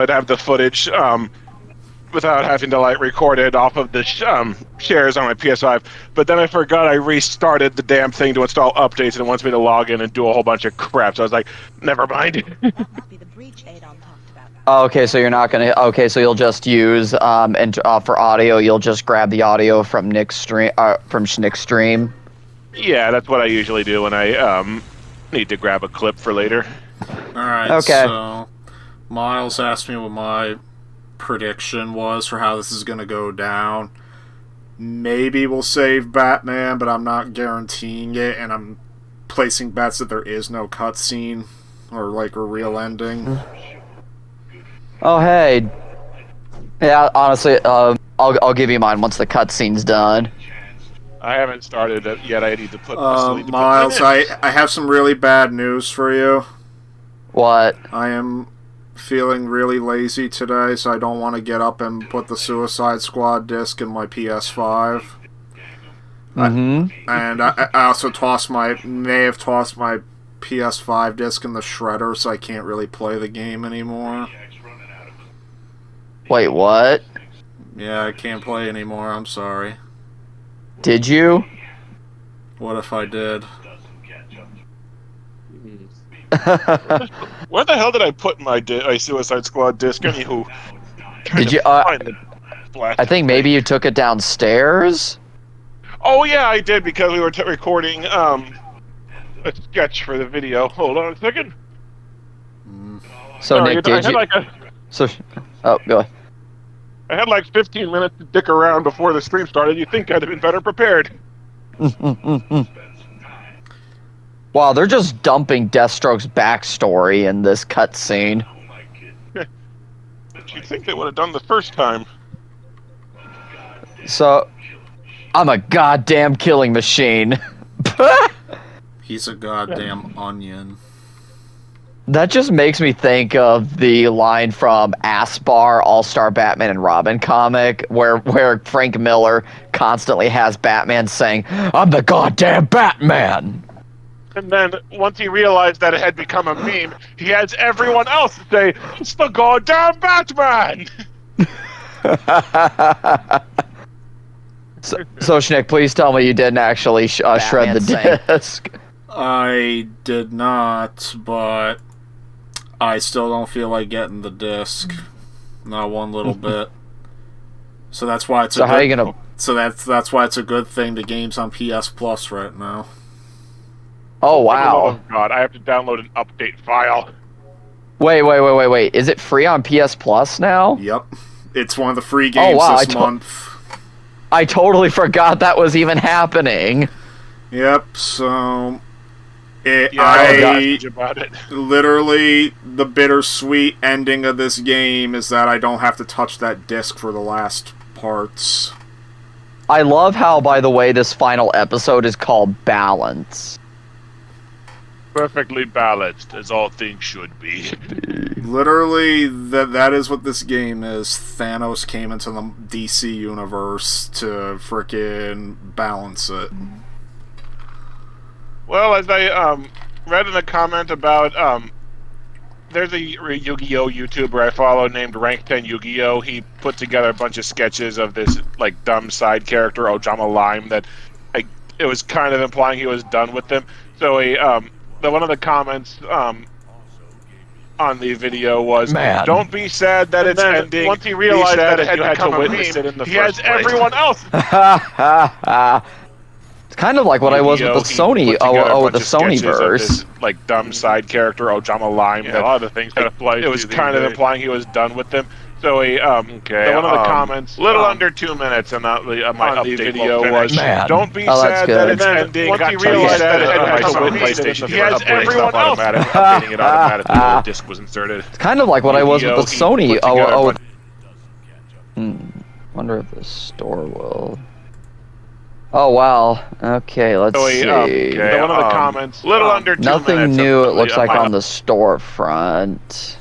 I'd have the footage without having to like record it off of the shares on my PS5. But then I forgot I restarted the damn thing to install updates, and it wants me to log in and do a whole bunch of crap. So I was like, never mind. That must be the breach Adon talked about. Okay, so you're not gonna. Okay, so you'll just use and for audio, you'll just grab the audio from Nick's stream. From Nick's stream. Yeah, that's what I usually do when I need to grab a clip for later. Alright, Okay. so Miles asked me what my prediction was for how this is going to go down. Maybe we'll save Batman, but I'm not guaranteeing it, and I'm placing bets that there is no cutscene or like a real ending. Oh hey. Yeah, honestly, I'll give you mine once the cutscene's done. I haven't started it yet. I need to put sleep to Miles, put it in. I have some really bad news for you. What? I am feeling really lazy today, so I don't want to get up and put the Suicide Squad disc in my PS5. Mm-hmm. And I also may have tossed my PS5 disc in the shredder, so I can't really play the game anymore. Wait, what? Yeah, I can't play anymore, I'm sorry. Did you? What if I did? Where the hell did I put my Suicide Squad disc? Anywho, Did you? I think maybe you took it downstairs. Oh yeah, I did because we were recording a sketch for the video. Hold on a second. So Sorry, Nick, did you? Oh, go ahead. I had like 15 minutes to dick around before the stream started. You'd think I'd have been better prepared. Wow, they're just dumping Deathstroke's backstory in this cutscene. You'd think they would have done the first time. So, I'm a goddamn killing machine. He's a goddamn onion. That just makes me think of the line from Aspar All-Star Batman and Robin comic where Frank Miller constantly has Batman saying, "I'm the goddamn Batman." And then, once he realized that it had become a meme, he has everyone else say, "It's the goddamn Batman!" So Schnick, please tell me you didn't actually shred the disc. I did not, but I still don't feel like getting the disc. Not one little bit. So that's why it's So how are you gonna... So that's why it's a good thing the game's on PS Plus right now. Oh wow. Oh god, I have to download an update file. Wait. Is it free on PS Plus now? Yep. It's one of the free games this month. I totally forgot that was even happening. Yep, so... about it. Literally, the bittersweet ending of this game is that I don't have to touch that disc for the last parts. I love how, by the way, this final episode is called Balance. Perfectly balanced, as all things should be. Literally, that is what this game is. Thanos came into the DC universe to frickin' balance it. Well, as I read in a comment about, there's a Yu-Gi-Oh! YouTuber I follow named Rank 10 Yu-Gi-Oh! He put together a bunch of sketches of this, like, dumb side character, Ojama Lime, that it was kind of implying he was done with them. So one of the comments on the video was, Man. "Don't be sad that it's ending." Once he realized that it had become a witness it in the first place. He has everyone else. It's kind of like what I was with the Sony, with the Sonyverse. Like dumb side character Ojama Lime. Yeah, a lot of the things that apply. It was kind of implying he was done with them. So one of the comments, little under 2 minutes, and my update video was, Man. "Don't be Oh, that's sad good. that it's ending." Once he Got realized that it on had my become a PlayStation witness, for he has updating everyone stuff else. updating it automatically. The disc was inserted. It's kind of like what I was with the Yu-Gi-Oh! He Sony. put together Wonder if the store will. Oh wow. Okay, let's see. One of the comments, little under 2 minutes. Nothing new. It looks like on the storefront.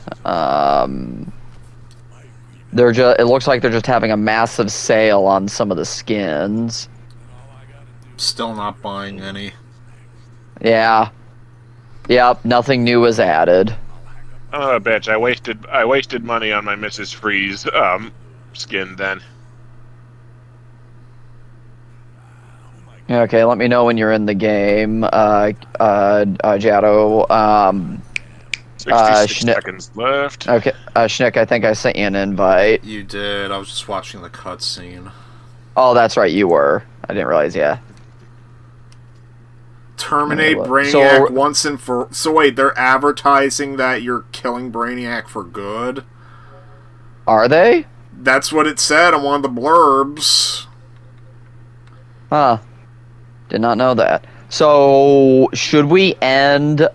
It looks like they're just having a massive sale on some of the skins. Still not buying any. Yeah. Yep. Nothing new was added. Oh, bitch! I wasted money on my Mrs. Freeze skin. Then Okay, let me know when you're in the game, Jado. 66 Schnick. seconds left. Okay, Schnick, I think I sent you an invite. You did. I was just watching the cutscene. Oh, that's right, you were. I didn't realize, yeah. Terminate Okay, Brainiac so- once and for... So wait, they're advertising that you're killing Brainiac for good? Are they? That's what it said on one of the blurbs. Huh. Did not know that. So, should we end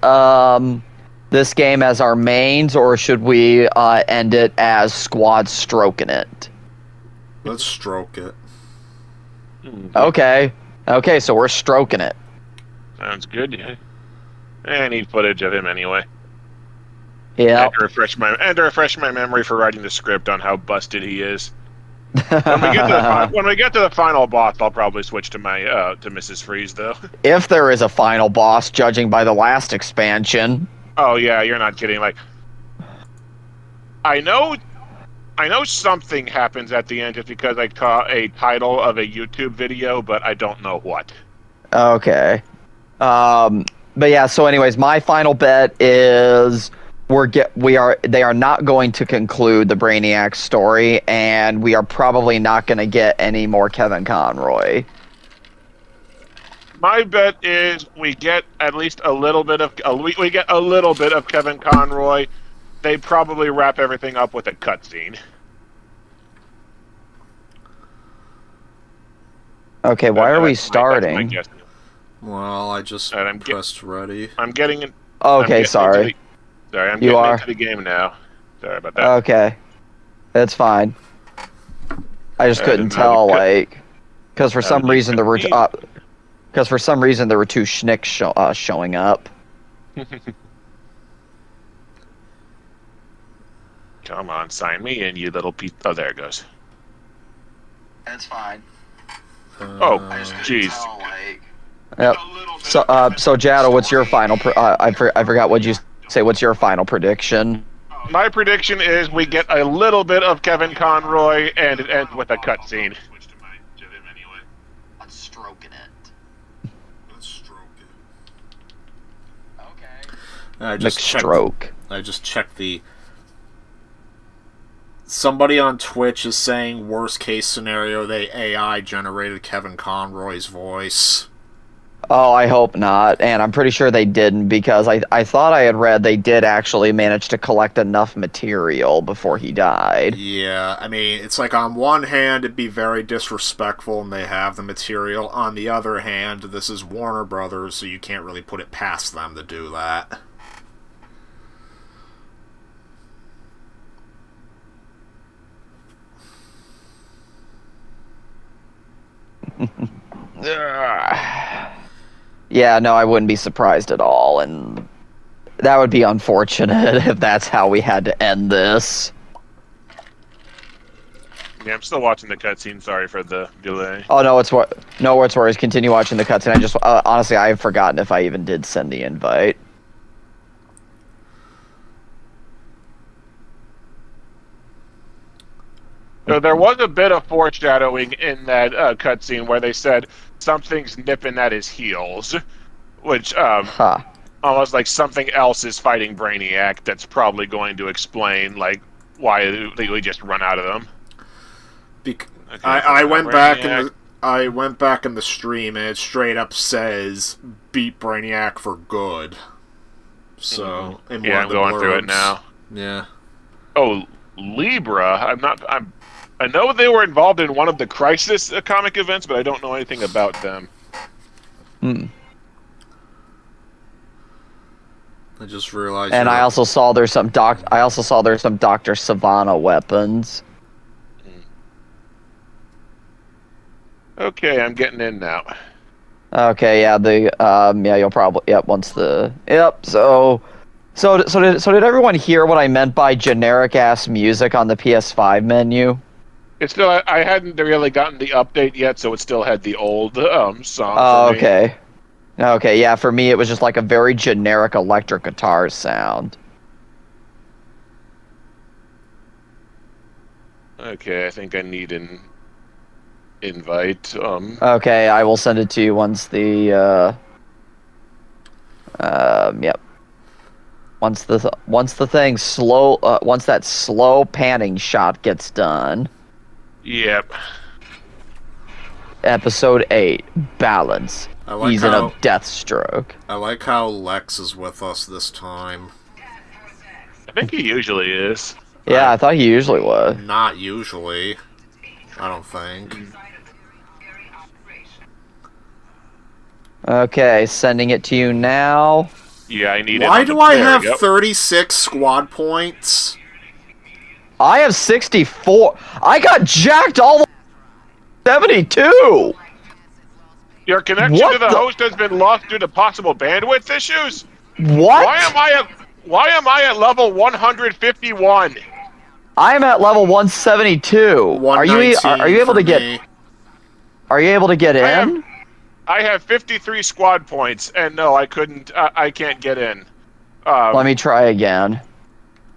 this game as our mains, or should we end it as squad stroking it? Let's stroke it. Okay. Okay, so we're stroking it. Sounds good. Yeah. I need footage of him anyway. Yeah. And to refresh my memory for writing the script on how busted he is. When we get to the final boss, I'll probably switch to my to Mrs. Freeze though. If there is a final boss, judging by the last expansion. Oh yeah, you're not kidding. Like, I know something happens at the end just because I caught a title of a YouTube video, but I don't know what. Okay. But yeah, so anyways, my final bet is they are not going to conclude the Brainiac story, and we are probably not going to get any more Kevin Conroy. My bet is we get at least a little bit of we get a little bit of Kevin Conroy. They probably wrap everything up with a cutscene. Okay, why are we That's my starting? guess. Well, I just Alright, I'm pressed ready. I'm getting in. Okay, sorry. I'm You getting are? into the game now. Sorry about that. Okay. That's fine. I just couldn't didn't know tell, we could- like, because for some you reason there were, could because for some reason there were two Schnicks showing up. Come on, sign me in, you little piece. Oh, there it goes. That's fine. Oh, jeez. Yep. So, Jado, what's your final? I forgot what you say. What's your final prediction? My prediction is we get a little bit of Kevin Conroy, and it ends with a cutscene. I'm stroking it. Let's stroke it. Okay. I just checked. Stroke. I just checked the. Somebody on Twitch is saying worst case scenario they AI generated Kevin Conroy's voice. Oh, I hope not. And I'm pretty sure they didn't, because I thought I had read they did actually manage to collect enough material before he died. Yeah, I mean, it's like on one hand it'd be very disrespectful and they have the material. On the other hand, this is Warner Brothers, so you can't really put it past them to do that. Yeah, no, I wouldn't be surprised at all, and that would be unfortunate if that's how we had to end this. Yeah, I'm still watching the cutscene. Sorry for the delay. Oh no, it's worries. Continue watching the cutscene. I just honestly, I've forgotten if I even did send the invite. So there was a bit of foreshadowing in that cutscene where they said something's nipping at his heels, which Huh. almost like something else is fighting Brainiac. That's probably going to explain like why we just run out of them. Bec- Okay, I went back in Brainiac. I went back in the stream and it straight up says beat Brainiac for good. So in Yeah, one I'm of the going through it blurbs. now. Yeah. Oh, Libra. I know they were involved in one of the Crisis comic events, but I don't know anything about them. Hmm. I just realized. And I also saw there's some Dr. Savannah weapons. Okay, I'm getting in now. Okay, yeah, you'll probably So did everyone hear what I meant by generic ass music on the PS5 menu? It's still. I hadn't really gotten the update yet, so it still had the old song. Oh, for me. okay. Okay, yeah, for me it was just like a very generic electric guitar sound. Okay, I think I need an invite. Okay, I will send it to you once the yep. Once the thing slow once that slow panning shot gets done. Yep. Episode 8, Balance. I like He's in how a death stroke. I like how Lex is with us this time. I think he usually is. Yeah, I thought he usually was. Not usually. I don't think. Okay, sending it to you now. Yeah, I need it. Why on do the- I there we have go. 36 squad points? I have 64. I got jacked all the 72. Your connection What to the the- host has been lost due to possible bandwidth issues? What? Why am I at level 151? I am at level 172. Are you 119 able for to get me. Are you able to get I in? I have 53 squad points, and no, I couldn't. I can't get in. Let me try again.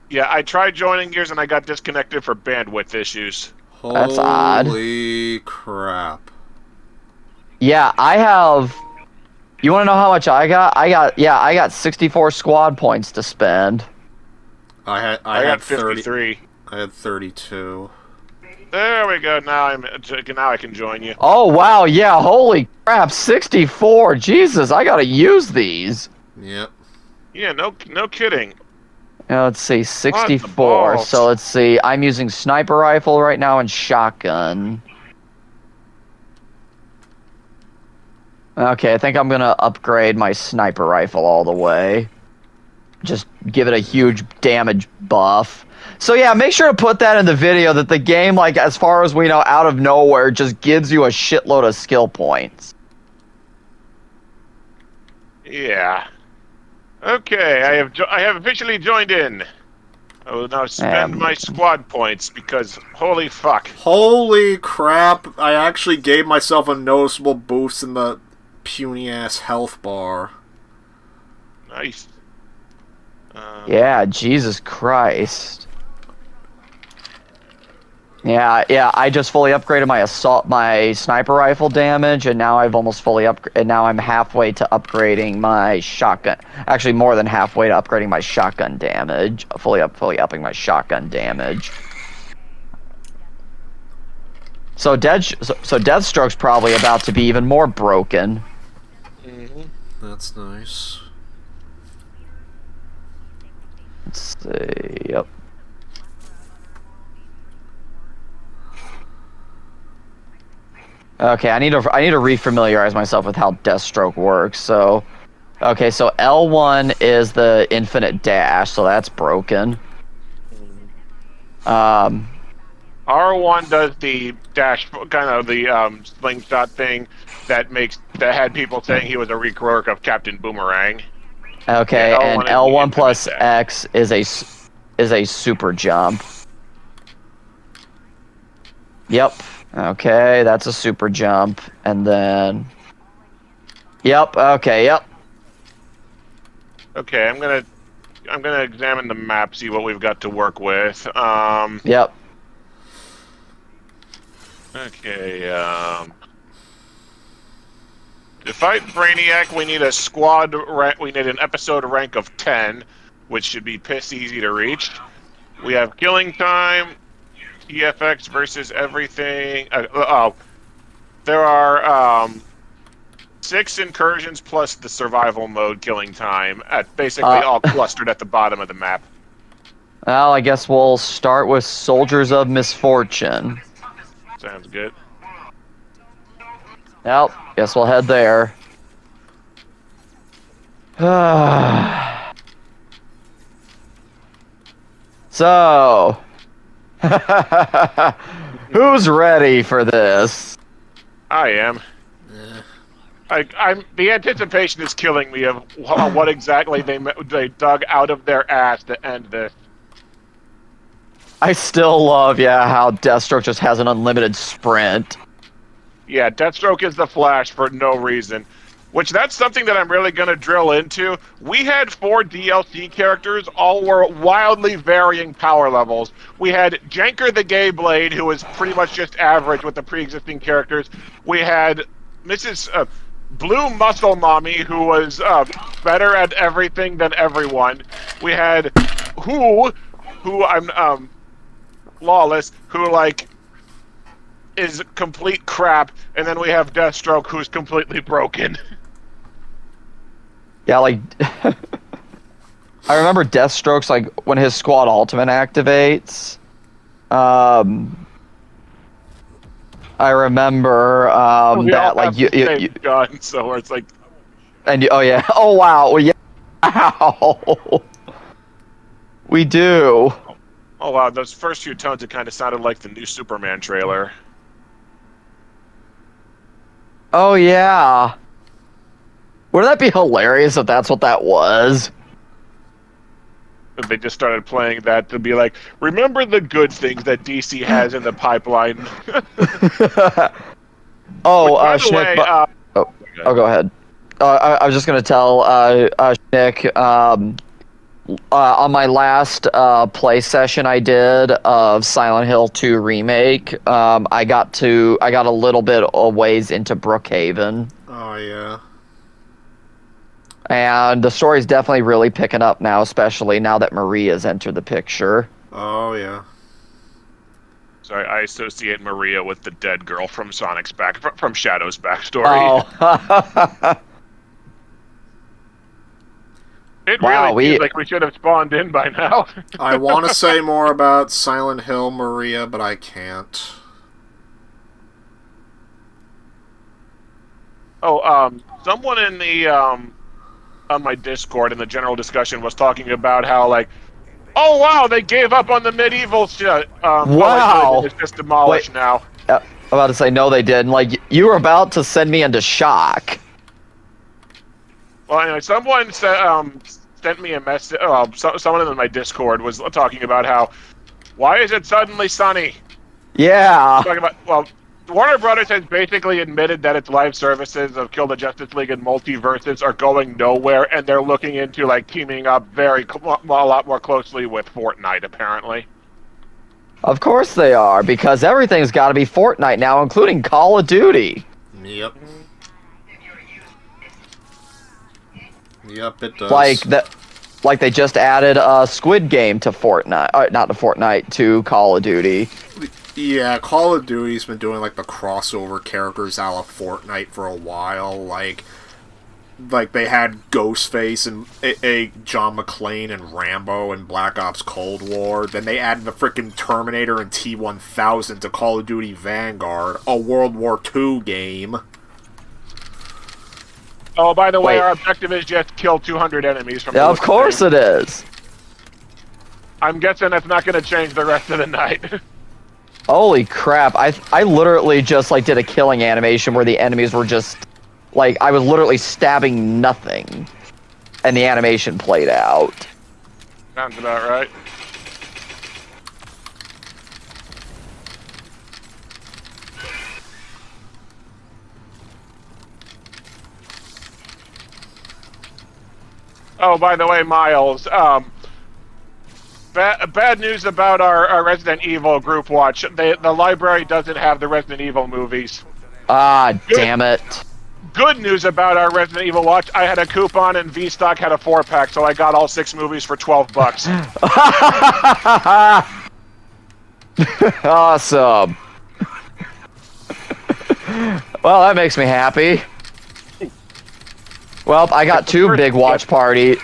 Yeah, I tried joining yours, and I got disconnected for bandwidth issues. That's odd. Holy crap. Yeah, I have. You want to know how much I got? I got 64 squad points to spend. I I had got 30. 53. I had 32. There we go. Now I can join you. Oh wow, yeah, holy crap, 64. Jesus, I gotta use these. Yep. Yeah, no kidding. Now, let's see, the 64. balls? So let's see, I'm using sniper rifle right now and shotgun. Okay, I think I'm gonna upgrade my sniper rifle all the way. Just give it a huge damage buff. So yeah, make sure to put that in the video that the game, like, as far as we know, out of nowhere, just gives you a shitload of skill points. Yeah. Okay, I have officially joined in. I will now spend my squad points because holy fuck. Holy crap. I actually gave myself a noticeable boost in the puny ass health bar. Nice. Yeah, Jesus Christ. Yeah, I just fully upgraded my sniper rifle damage, and now I've almost fully and now I'm halfway to upgrading my shotgun. Actually, more than halfway to upgrading my shotgun damage. Fully upping my shotgun damage. So Deathstroke's probably about to be even more broken. That's nice. Let's see. Yep. Okay, I need to refamiliarize myself with how Deathstroke works. So, okay, so L1 is the infinite dash, so that's broken. R1 does the dash, kind of the slingshot thing that had people saying he was a rework of Captain Boomerang. Okay, Yeah, and L1 is the L1 plus infinite dash. X is a super jump. Yep. Okay, that's a super jump, and then. Yep. Okay. Yep. Okay, I'm gonna examine the map, see what we've got to work with. Yep. Okay, to fight Brainiac, we need a squad rank. We need an episode rank of 10, which should be piss easy to reach. We have killing time, EFX versus everything. There are 6 incursions plus the survival mode killing time, at basically all clustered at the bottom of the map. Well, I guess we'll start with Soldiers of Misfortune. Sounds good. Yep, guess we'll head there. So, who's ready for this? I am. I'm. The anticipation is killing me of what exactly they dug out of their ass to end this. I still love, how Deathstroke just has an unlimited sprint. Yeah, Deathstroke is the Flash for no reason. Which that's something that I'm really going to drill into. We had 4 DLC characters, all were wildly varying power levels. We had Janker the Gay Blade, who was pretty much just average with the pre-existing characters. We had Mrs. Blue Muscle Mommy, who was better at everything than everyone. We had who I'm Lawless, who like is complete crap, and then we have Deathstroke, who's completely broken. Yeah, like I remember Deathstroke's like when his squad ultimate activates. I remember We that all like have the same gun, so it's like oh yeah, oh wow, well, yeah, wow. We do. oh wow, those first few tones it kind of sounded like the new Superman trailer. Oh yeah. Wouldn't that be hilarious if that's what that was? If they just started playing that to be like, remember the good things that DC has in the pipeline. Oh, By the Schnick, way, oh, go ahead. I was just gonna tell Schnick, on my last play session I did of Silent Hill 2 Remake, I got a little bit of ways into Brookhaven. Oh yeah. And the story's definitely really picking up now, especially now that Maria's entered the picture. Oh yeah. sorry, I associate Maria with the dead girl from Sonic's from Shadow's backstory. Oh. It Wow, really feels like we should have spawned in by now. I want to say more about Silent Hill, Maria, but I can't. Someone in the on my Discord in the general discussion was talking about how like, oh wow, they gave up on the medieval shit. Wow. It's just demolished now. I'm about to say no, they didn't. Like you were about to send me into shock. Well, anyway, someone sent me a message. Someone in my Discord was talking about how, why is it suddenly sunny? Yeah. Talking about Warner Brothers has basically admitted that its live services of Kill the Justice League and Multiverses are going nowhere, and they're looking into like teaming up a lot more closely with Fortnite, apparently. Of course they are, because everything's got to be Fortnite now, including Call of Duty. Yep. Yep, it does. Like they just added a Squid Game to Fortnite, not to Fortnite, to Call of Duty. Yeah, Call of Duty's been doing like the crossover characters a la Fortnite for a while. Like they had Ghostface and a John McClane and Rambo and Black Ops Cold War. Then they added the freaking Terminator and T-1000 to Call of Duty Vanguard, a World War II game. Oh, by the way, Wait. our objective is just kill 200 enemies from. Yeah, of course it is. I'm guessing that's not going to change the rest of the night. Holy crap! I literally just like did a killing animation where the enemies were just like I was literally stabbing nothing, and the animation played out. Sounds about right. Oh, by the way, Miles, bad news about our Resident Evil group watch. The library doesn't have the Resident Evil movies. Ah, damn it. Good news about our Resident Evil watch. I had a coupon and V-Stock had a 4-pack, so I got all 6 movies for $12. Awesome. Well, that makes me happy. Well, I got two big watch parties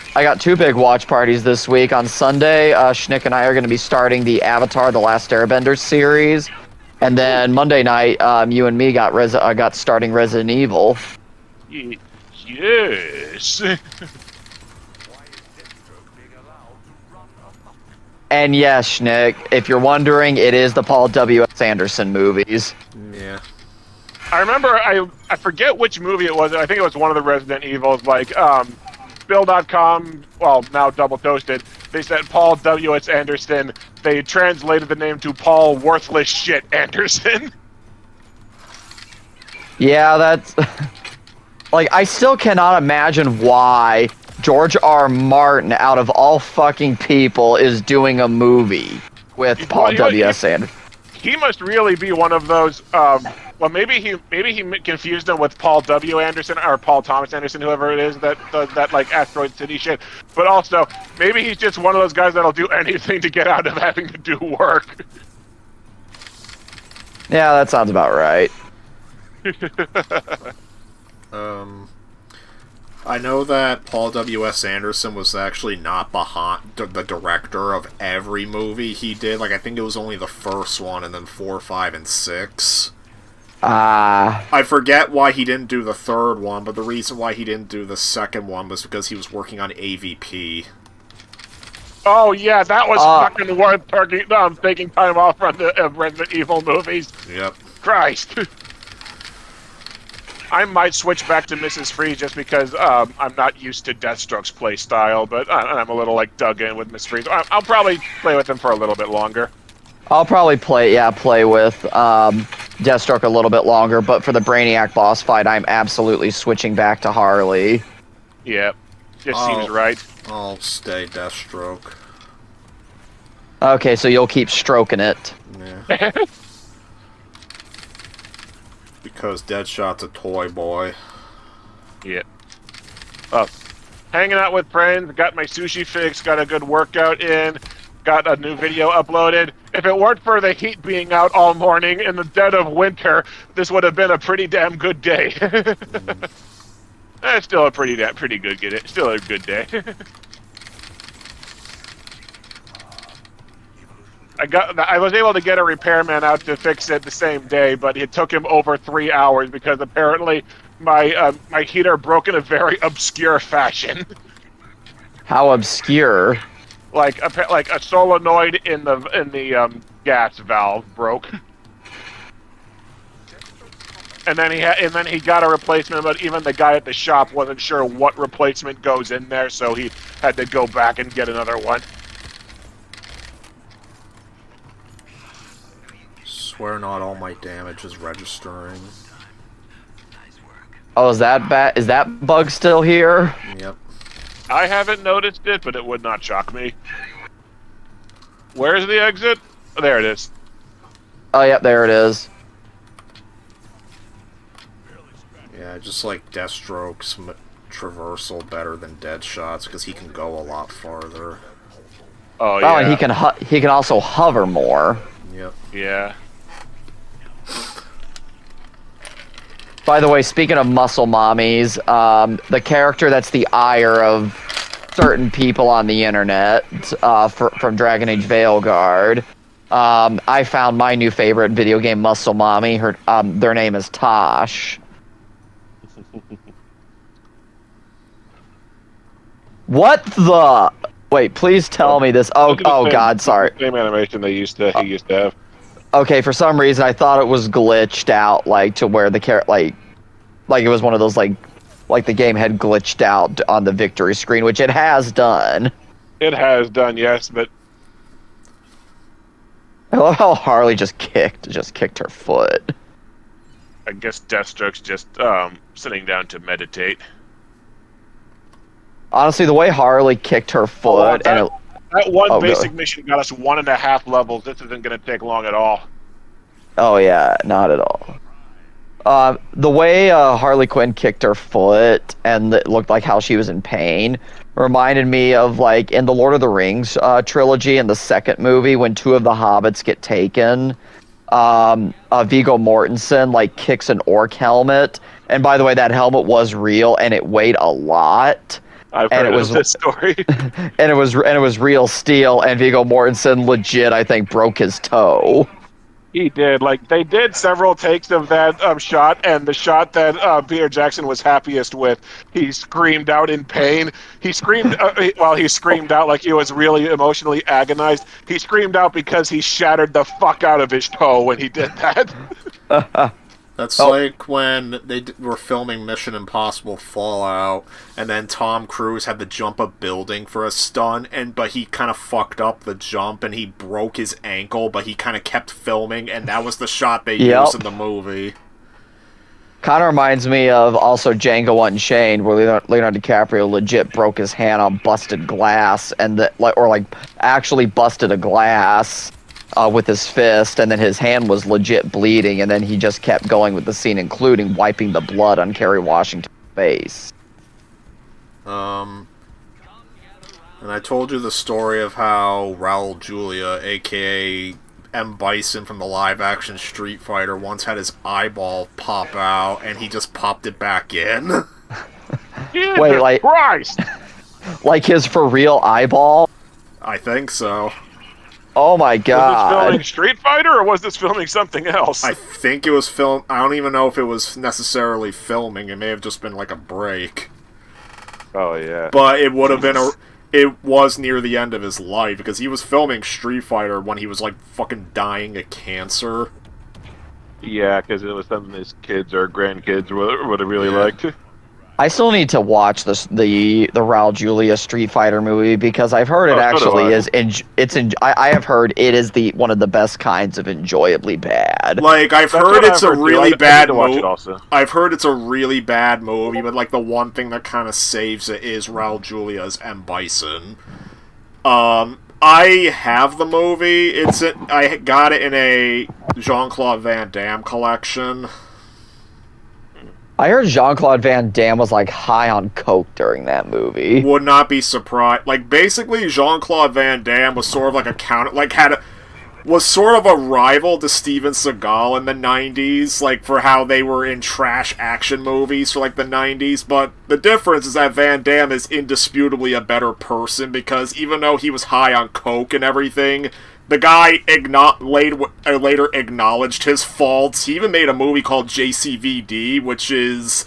this week. On Sunday, Schnick and I are going to be starting the Avatar: The Last Airbender series, and then Monday night, you and me got starting Resident Evil. Yes. And yes, Schnick, if you're wondering, it is the Paul W.S. Anderson movies. Yeah. I remember, I forget which movie it was. I think it was one of the Resident Evils. Like, Bill.com, well, now Double Toasted, they said Paul W.S. Anderson. They translated the name to Paul Worthless Shit Anderson. Yeah, that's Like, I still cannot imagine why George R. Martin, out of all fucking people, is doing a movie with Paul W.S. Anderson. He must really be one of those. Well, maybe he confused him with Paul W. Anderson or Paul Thomas Anderson, whoever it is that does that like Asteroid City shit. But also, maybe he's just one of those guys that'll do anything to get out of having to do work. Yeah, that sounds about right. I know that Paul W.S. Anderson was actually not behind the director of every movie he did. Like, I think it was only the first one, and then 4, 5, and 6. I forget why he didn't do the third one, but the reason why he didn't do the second one was because he was working on AVP. Oh yeah, that was fucking worth taking time off from the Resident Evil movies. Yep. Christ. I might switch back to Mrs. Freeze just because I'm not used to Deathstroke's play style, but I'm a little like dug in with Miss Freeze. I'll probably play with him for a little bit longer. I'll probably play with Deathstroke a little bit longer, but for the Brainiac boss fight, I'm absolutely switching back to Harley. Yeah, just seems right. I'll stay Deathstroke. Okay, so you'll keep stroking it. Yeah. Because Deadshot's a toy boy. Yeah. Hanging out with friends, got my sushi fix, got a good workout in, got a new video uploaded. If it weren't for the heat being out all morning in the dead of winter, this would have been a pretty damn good day. It's still a pretty good get. Still a good day. I was able to get a repairman out to fix it the same day, but it took him over 3 hours because apparently my heater broke in a very obscure fashion. How obscure? Like a solenoid in the gas valve broke. And then he got a replacement, but even the guy at the shop wasn't sure what replacement goes in there, so he had to go back and get another one. Swear not all my damage is registering. Oh, is that bad? Is that bug still here? Yep. I haven't noticed it, but it would not shock me. Where's the exit? Oh, there it is. Oh, yep, there it is. Yeah, just like Deathstroke's traversal better than Deadshot's because he can go a lot farther. Oh yeah. Oh, and he can also hover more. Yep. Yeah. By the way, speaking of muscle mommies, the character that's the ire of certain people on the internet from Dragon Age Veilguard, I found my new favorite video game muscle mommy. Their name is Tosh. What the? Wait, please tell me this. Oh God, sorry. Same animation he used to have. Okay, for some reason I thought it was glitched out, like to where the like it was one of those like the game had glitched out on the victory screen, which it has done. It has done, yes, but I love how Harley just kicked her foot. I guess Deathstroke's just sitting down to meditate. Honestly, the way Harley kicked her foot that one basic mission got us 1.5 levels. This isn't going to take long at all. Oh yeah, not at all. The way Harley Quinn kicked her foot and it looked like how she was in pain reminded me of like in the Lord of the Rings trilogy in the second movie when 2 of the hobbits get taken. Viggo Mortensen like kicks an orc helmet, and by the way, that helmet was real and it weighed a lot. I've heard of this story. and it was real steel, and Viggo Mortensen legit, I think, broke his toe. He did. Like, they did several takes of that shot, and the shot that Peter Jackson was happiest with, he screamed out in pain. He screamed, he screamed out like he was really emotionally agonized. He screamed out because he shattered the fuck out of his toe when he did that. That's like when they were filming Mission Impossible Fallout, and then Tom Cruise had to jump a building for a stunt, but he kind of fucked up the jump, and he broke his ankle, but he kind of kept filming, and that was the shot they used in the movie. Kind of reminds me of also Django Unchained, where Leonardo DiCaprio legit broke his hand on busted glass, and actually busted a glass with his fist, and then his hand was legit bleeding, and then he just kept going with the scene, including wiping the blood on Kerry Washington's face. And I told you the story of how Raul Julia, aka M. Bison from the live-action Street Fighter, once had his eyeball pop out, and he just popped it back in. Jesus Wait, like- Christ! Like his for real eyeball? I think so. Oh my Was this god. filming Street Fighter, or was this filming something else? I think it was film. I don't even know if it was necessarily filming. It may have just been like a break. Oh, yeah. But it would have been it was near the end of his life, because he was filming Street Fighter when he was like fucking dying of cancer. Yeah, because it was something his kids or grandkids would have really Yeah. liked. I still need to watch the Raul Julia Street Fighter movie, because I've heard it Oh, so do actually I. I have heard it is one of the best kinds of enjoyably bad. Like, I've That's heard what it's I've a heard, really too. I bad need to watch it movie. also. I've heard it's a really bad movie, but like the one thing that kind of saves it is Raul Julia's M. Bison. I have the movie. I got it in a Jean-Claude Van Damme collection. I heard Jean-Claude Van Damme was like high on coke during that movie. Would not be surprised. Like, basically, Jean-Claude Van Damme was sort of like was sort of a rival to Steven Seagal in the 90s, like, for how they were in trash action movies for, like, the 90s, but the difference is that Van Damme is indisputably a better person, because even though he was high on coke and everything, the guy later acknowledged his faults. He even made a movie called JCVD, which is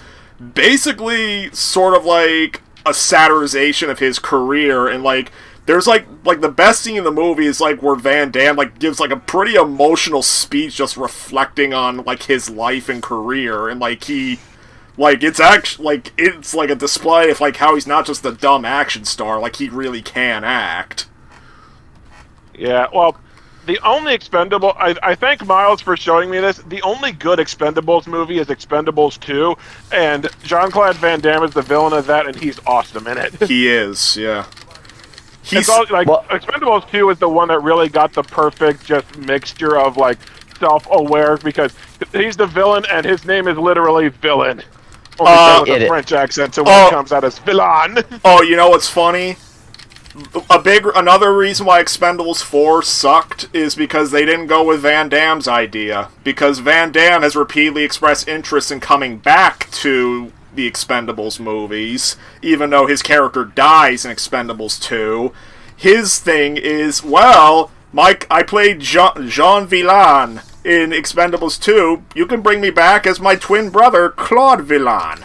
basically sort of like a satirization of his career, and like there's like the best scene in the movie is like where Van Damme like gives like a pretty emotional speech just reflecting on like his life and career, and like it's actually like it's like a display of like how he's not just a dumb action star, like he really can act. Yeah, well, the only Expendable... I thank Miles for showing me this. The only good Expendables movie is Expendables 2, and Jean-Claude Van Damme is the villain of that, and he's awesome in it. He is, yeah. It's all, like, Well- Expendables 2 is the one that really got the perfect just mixture of, like, self-aware, because he's the villain, and his name is literally Villain. Only done with a it- French accent, so when it comes out as Villain. Oh, you know what's funny? Another reason why Expendables 4 sucked is because they didn't go with Van Damme's idea. Because Van Damme has repeatedly expressed interest in coming back to the Expendables movies, even though his character dies in Expendables 2. His thing is, well, Mike, I played Jean Villain in Expendables 2. You can bring me back as my twin brother, Claude Villain.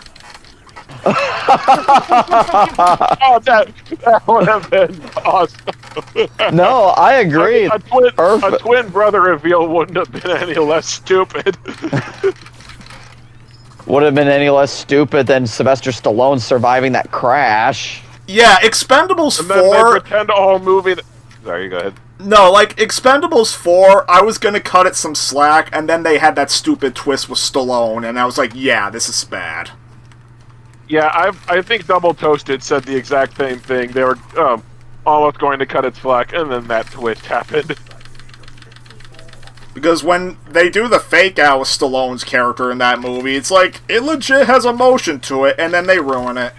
Oh, that would have been awesome. No, I agree. A Perfect. twin brother reveal wouldn't have been any less stupid. Would have been any less stupid than Sylvester Stallone surviving that crash. Yeah, Expendables And then 4... they pretend the whole movie... Sorry, go ahead. No, like, Expendables 4, I was gonna cut it some slack, and then they had that stupid twist with Stallone, and I was like, yeah, this is bad. Yeah, I think Double Toasted said the exact same thing. They were almost going to cut its slack, and then that twist happened. Because when they do the fake out with Stallone's character in that movie, it's like, it legit has emotion to it, and then they ruin it.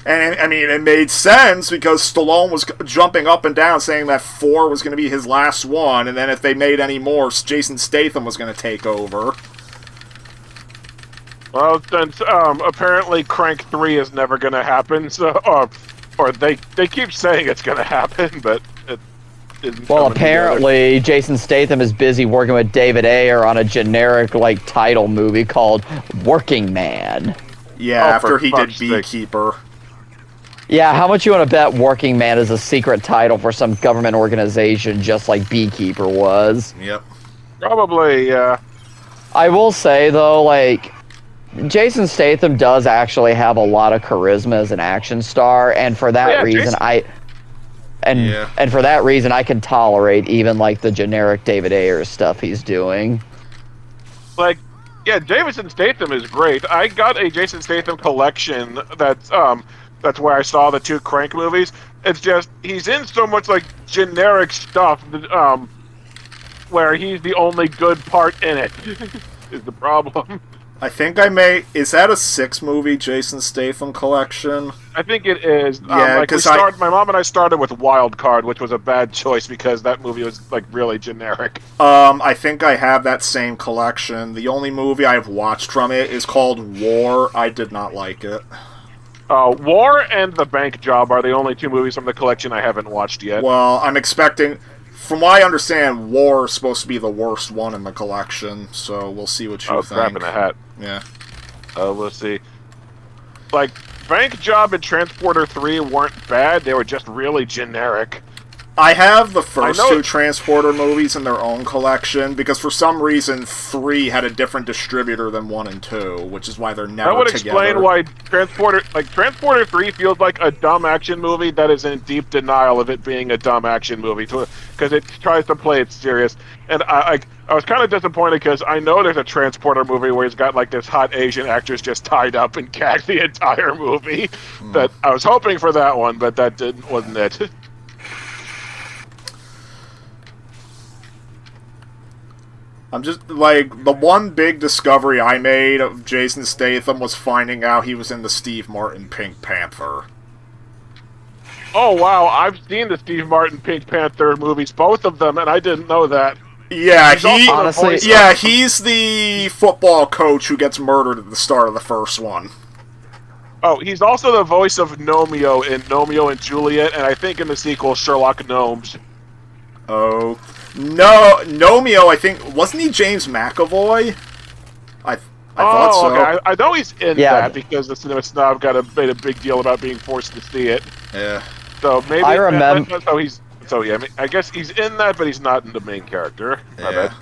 And, I mean, it made sense because Stallone was jumping up and down saying that 4 was going to be his last one, and then if they made any more, Jason Statham was going to take over. Well, since apparently Crank 3 is never going to happen, so or they keep saying it's going to happen, but it isn't. Well, coming together. apparently Jason Statham is busy working with David Ayer on a generic like title movie called Working Man. Yeah, Oh, after for he did fuck's sake. Beekeeper. Yeah, how much you want to bet Working Man is a secret title for some government organization just like Beekeeper was? Yep. Probably, yeah. I will say though, like, Jason Statham does actually have a lot of charisma as an action star, and for that Yeah, reason, Jason- And Yeah. and for that reason, I can tolerate even like the generic David Ayers stuff he's doing. Like, yeah, Jason Statham is great. I got a Jason Statham collection that's where I saw the 2 Crank movies. It's just he's in so much like generic stuff that, where he's the only good part in it is the problem. I think I may. Is that a 6-movie Jason Statham collection? I think it is. Yeah, like 'cause my mom and I started with Wild Card, which was a bad choice because that movie was like really generic. I think I have that same collection. The only movie I've watched from it is called War. I did not like it. War and The Bank Job are the only 2 movies from the collection I haven't watched yet. Well, I'm expecting. From what I understand, War is supposed to be the worst one in the collection, so we'll see what you Oh, think. crap in a hat. Yeah. We'll see. Like, Bank Job and Transporter 3 weren't bad, they were just really generic. I have the first I know 2 Transporter movies in their own collection, because for some reason 3 had a different distributor than 1 and 2, which is why they're never That would together. explain why Transporter 3 feels like a dumb action movie that is in deep denial of it being a dumb action movie, because it tries to play it serious. And I was kind of disappointed because I know there's a Transporter movie where he's got like this hot Asian actress just tied up and gagged the entire movie. That I was hoping for that one, but that wasn't it. I'm just, like, the one big discovery I made of Jason Statham was finding out he was in the Steve Martin Pink Panther. Oh wow, I've seen the Steve Martin Pink Panther movies, both of them, and I didn't know that. Yeah, He's also the honestly- voice Yeah, of- he's the football coach who gets murdered at the start of the first one. Oh, he's also the voice of Nomeo in Nomeo and Juliet, and I think in the sequel, Sherlock Gnomes. Oh. No, Nomeo, I think, wasn't he James McAvoy? I thought so. Okay. I know he's in Yeah. that because the Cinema Snob made a big deal about being forced to see it. Yeah. So maybe I remember- I guess he's in that, but he's not in the main character. My Yeah. bad.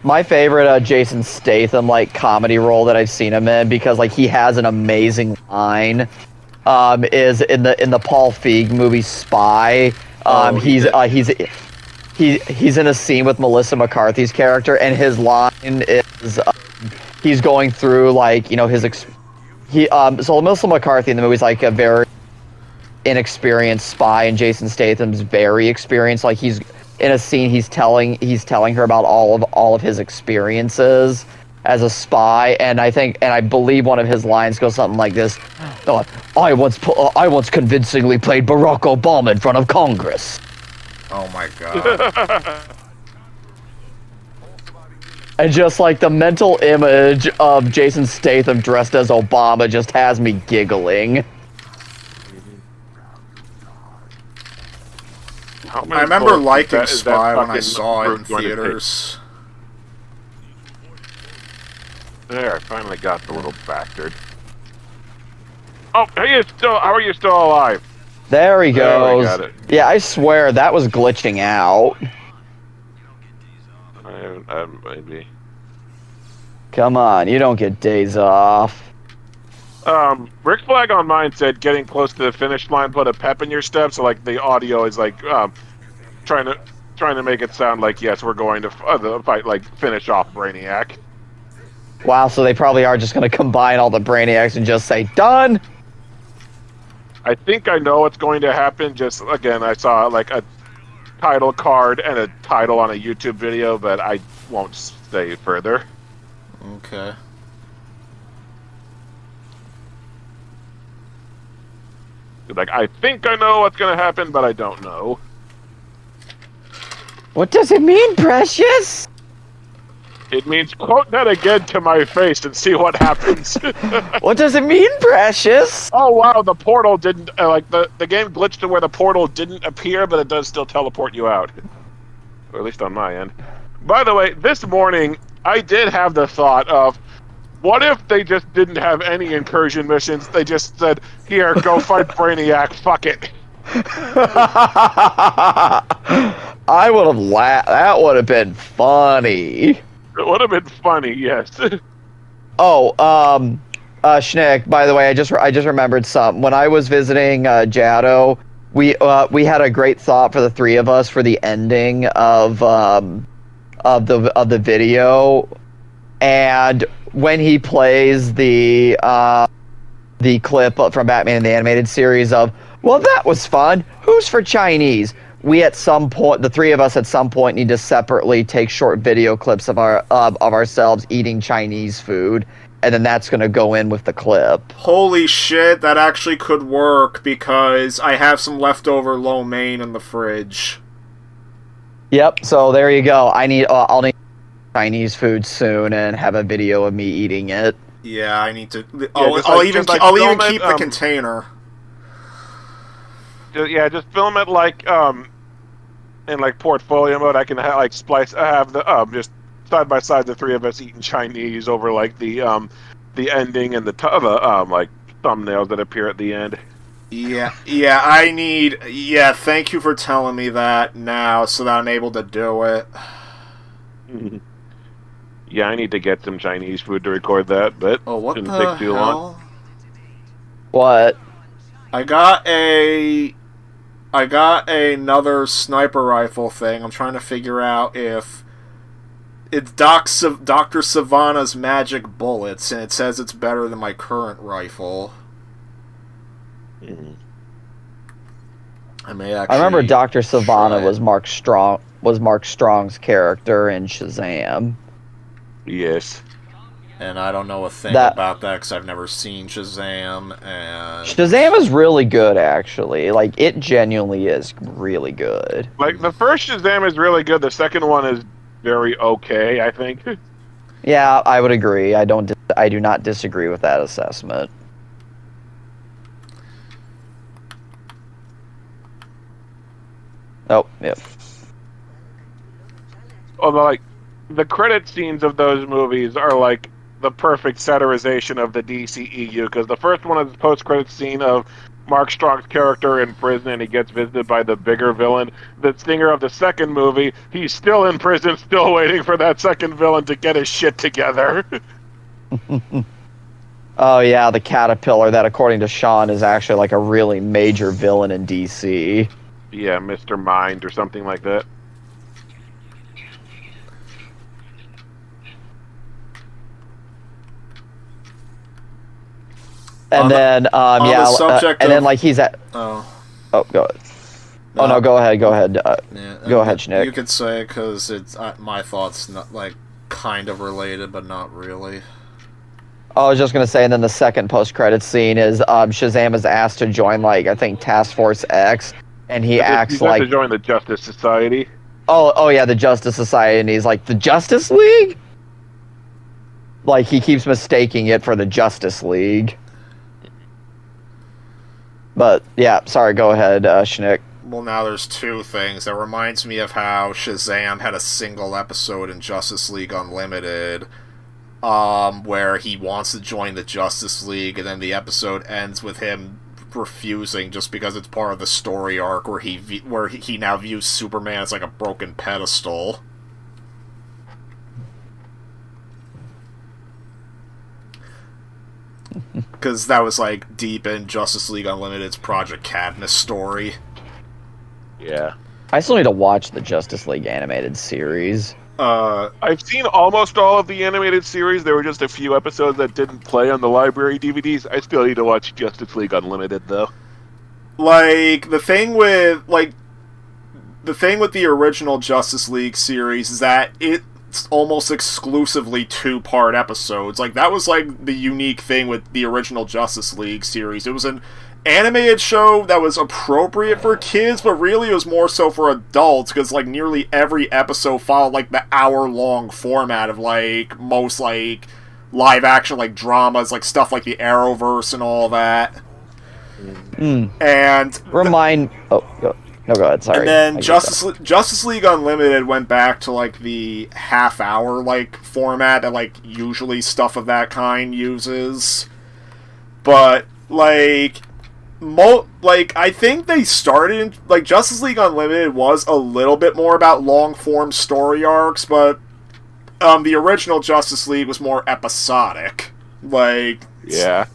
My favorite Jason Statham like comedy role that I've seen him in, because like he has an amazing line, is in the Paul Feig movie Spy. Oh, He's in a scene with Melissa McCarthy's character, and his line is he's going through like, you know, so Melissa McCarthy in the movie is like a very inexperienced spy, and Jason Statham's very experienced. Like he's in a scene, he's telling her about all of his experiences as a spy, and I believe one of his lines goes something like this: I once convincingly played Barack Obama in front of Congress. Oh my god. And just like the mental image of Jason Statham dressed as Obama just has me giggling. How many I remember bullets liking is that Spy when I fucking saw it in room going to take? theaters. There, I finally got the little bastard. Oh, how are you still alive? There he There, I goes. got it. Yeah, I swear that was glitching out. Maybe. Come on, you don't get days off. Rick Flag on mine said getting close to the finish line put a pep in your step, so like the audio is like trying to make it sound like yes, we're going to the fight, like finish off Brainiac. Wow, so they probably are just gonna combine all the Brainiacs and just say done. I think I know what's going to happen. Just again, I saw like a title card and a title on a YouTube video, but I won't say further. Okay. Like I think I know what's going to happen, but I don't know. What does it mean, Precious? It means quote that again to my face and see what happens. What does it mean, Precious? Oh wow, the portal didn't like the game glitched to where the portal didn't appear, but it does still teleport you out, or at least on my end. By the way, this morning I did have the thought of, what if they just didn't have any incursion missions? They just said, "Here, go fight Brainiac. Fuck it." I would have laughed. That would have been funny. It would have been funny, yes. Oh, Schnick, by the way, I just remembered something. When I was visiting Jado we had a great thought for the three of us for the ending of the video, and when he plays the clip from Batman in the Animated Series of, well, that was fun. Who's for Chinese? We at some point, the three of us at some point, need to separately take short video clips of ourselves eating Chinese food, and then that's going to go in with the clip. Holy shit, that actually could work, because I have some leftover lo mein in the fridge. Yep. So there you go. I'll need Chinese food soon and have a video of me eating it. Yeah, I need to. just I'll like- even just like I'll even film it, keep the container. Just film it like in like portfolio mode. I can have the just side by side the three of us eating Chinese over like the ending and the like thumbnails that appear at the end. Yeah, thank you for telling me that now, so that I'm able to do it. Yeah, I need to get some Chinese food to record that, but Oh, what shouldn't the take too long. hell? What? I got another sniper rifle thing. I'm trying to figure out if it's Dr. Savannah's magic bullets, and it says it's better than my current rifle. I may actually. I remember Dr. Savannah try was Mark Strong's character in Shazam. Yes. And I don't know a thing That- about that because I've never seen Shazam. And Shazam is really good, actually. Like, it genuinely is really good. Like the first Shazam is really good. The second one is very okay, I think. Yeah, I would agree. I do not disagree with that assessment. Oh, yep. Although, like, the credit scenes of those movies are like the perfect satirization of the DCEU, because the first one is a post-credit scene of Mark Strong's character in prison, and he gets visited by the bigger villain. The stinger of the second movie, he's still in prison, still waiting for that second villain to get his shit together. Oh, yeah, the Caterpillar, that according to Sean is actually like a really major villain in DC. Yeah, Mr. Mind or something like that. And then, on yeah, the subject and then of- like he's at. oh, Oh, go ahead. Oh no, go ahead. yeah, Go ahead, Schnick. You could say because it's my thoughts, not like kind of related, but not really. I was just gonna say, and then the second post-credit scene is Shazam is asked to join, like, I think Task Force X, and he acts He's got like, to join the Justice Society. oh yeah, the Justice Society, and he's like, the Justice League. Like, he keeps mistaking it for the Justice League. But yeah, sorry. Go ahead, Schnick. Well, now there's two things. That reminds me of how Shazam had a single episode in Justice League Unlimited, where he wants to join the Justice League, and then the episode ends with him refusing just because it's part of the story arc where he now views Superman as like a broken pedestal. Because that was like deep in Justice League Unlimited's Project Cadmus story. Yeah. I still need to watch the Justice League animated series. I've seen almost all of the animated series. There were just a few episodes that didn't play on the library DVDs. I still need to watch Justice League Unlimited, though. Like, the thing with the original Justice League series is that it's almost exclusively two-part episodes. Like, that was, like, the unique thing with the original Justice League series. It was an animated show that was appropriate for kids, but really it was more so for adults, because, like, nearly every episode followed, like, the hour-long format of, like, most, like, live-action, like, dramas, like, stuff like the Arrowverse and all that. And Go ahead. Sorry. and then I Justice League Unlimited went back to like the half-hour like format that like usually stuff of that kind uses, but like I think they started like Justice League Unlimited was a little bit more about long-form story arcs, but the original Justice League was more episodic. Like, Yeah.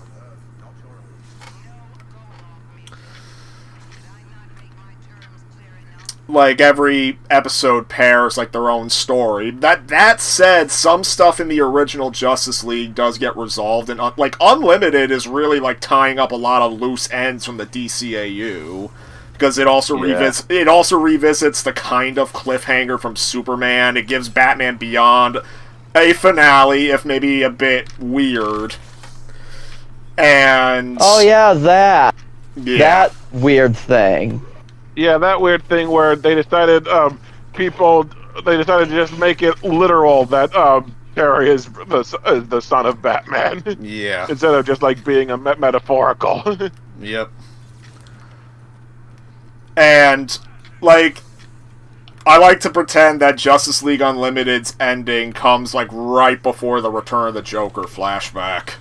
like every episode pairs like their own story. That said, some stuff in the original Justice League does get resolved, and like Unlimited is really like tying up a lot of loose ends from the DCAU, because it also revisits the kind of cliffhanger from Superman. It gives Batman Beyond a finale, if maybe a bit weird. And Oh yeah, that weird thing. Yeah, that weird thing where they decided to just make it literal that Terry is the son of Batman. Yeah. Instead of just like being a metaphorical. Yep. And like, I like to pretend that Justice League Unlimited's ending comes like right before the Return of the Joker flashback.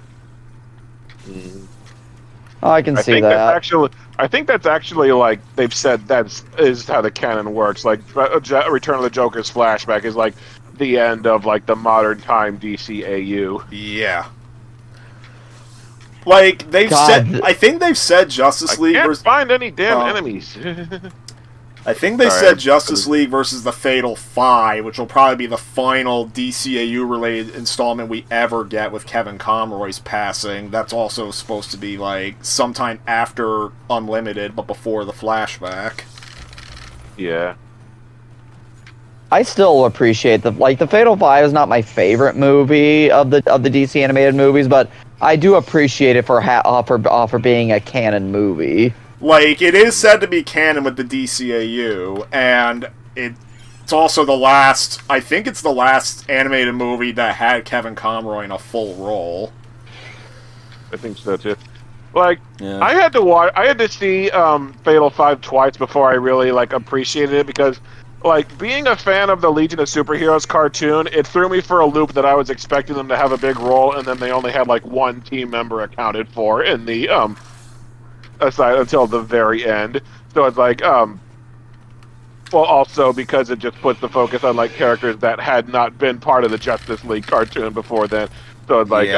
Oh, I can see that. I think that's actually like they've said that is how the canon works. Like Return of the Joker's flashback is like the end of like the modern time DCAU. Yeah. Like I think they've said Justice League. Can't find any damn enemies. I think they said Justice League versus the Fatal Five, which will probably be the final DCAU-related installment we ever get with Kevin Conroy's passing. That's also supposed to be, like, sometime after Unlimited, but before the flashback. Yeah. I still appreciate the Fatal Five is not my favorite movie of the DC animated movies, but I do appreciate it for being a canon movie. Like, it is said to be canon with the DCAU, and it's also the last, I think it's the last animated movie that had Kevin Conroy in a full role. I think so too. Like, Yeah. I had to see Fatal Five twice before I really like appreciated it, because like being a fan of the Legion of Superheroes cartoon, it threw me for a loop that I was expecting them to have a big role, and then they only had like one team member accounted for in the aside until the very end. So it's like well, also because it just puts the focus on like characters that had not been part of the Justice League cartoon before then. So it's like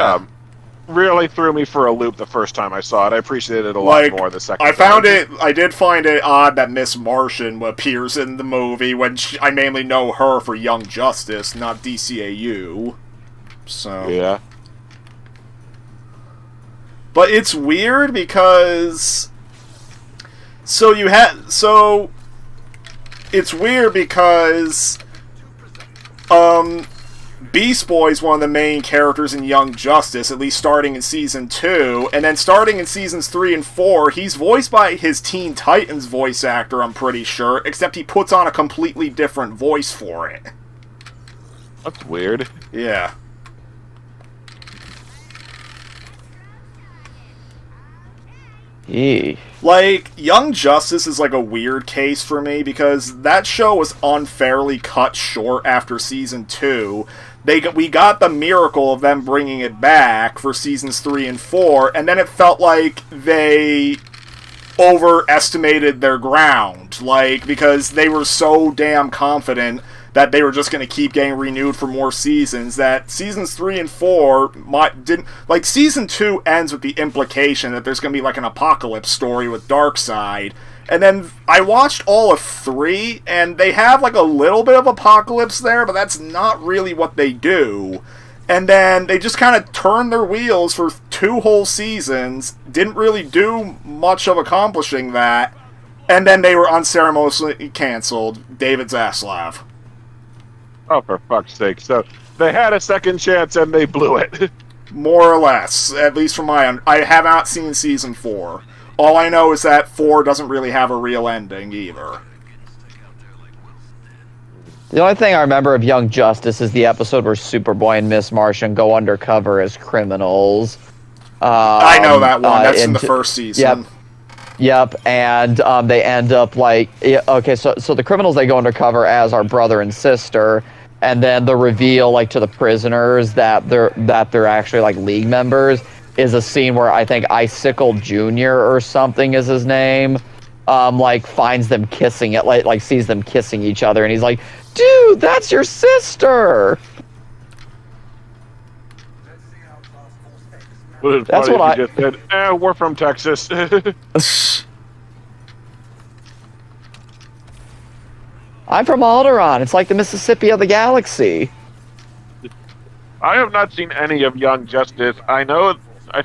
really threw me for a loop the first time I saw it. I appreciated it a lot more the second time. I did find it odd that Miss Martian appears in the movie when I mainly know her for Young Justice, not DCAU. So yeah. But it's weird because it's weird because Beast Boy's one of the main characters in Young Justice, at least starting in Season 2, and then starting in Seasons 3 and 4, he's voiced by his Teen Titans voice actor, I'm pretty sure, except he puts on a completely different voice for it. That's weird. Yeah. Eee. Like, Young Justice is like a weird case for me because that show was unfairly cut short after Season 2. We got the miracle of them bringing it back for Seasons 3 and 4, and then it felt like they overestimated their ground. Like, because they were so damn confident that they were just going to keep getting renewed for more seasons, that Seasons 3 and 4 didn't... Like, Season 2 ends with the implication that there's going to be, like, an apocalypse story with Darkseid. And then I watched all of 3, and they have, like, a little bit of apocalypse there, but that's not really what they do. And then they just kind of turned their wheels for 2 whole seasons, didn't really do much of accomplishing that, and then they were unceremoniously canceled. David Zaslav. Oh, for fuck's sake. So, they had a second chance and they blew it. More or less, at least from my I have not seen Season 4. All I know is that 4 doesn't really have a real ending, either. The only thing I remember of Young Justice is the episode where Superboy and Miss Martian go undercover as criminals. I know that one. That's in the first season. Yep, and they end up like... Okay, so the criminals, they go undercover as our brother and sister, and then the reveal, like, to the prisoners that they're actually, like, League members is a scene where I think Icicle Jr. or something is his name, like, finds them kissing it, like sees them kissing each other, and he's like, dude, that's your sister! That's what I just said. We're from Texas. I'm from Alderaan. It's like the Mississippi of the galaxy. I have not seen any of Young Justice. I know. I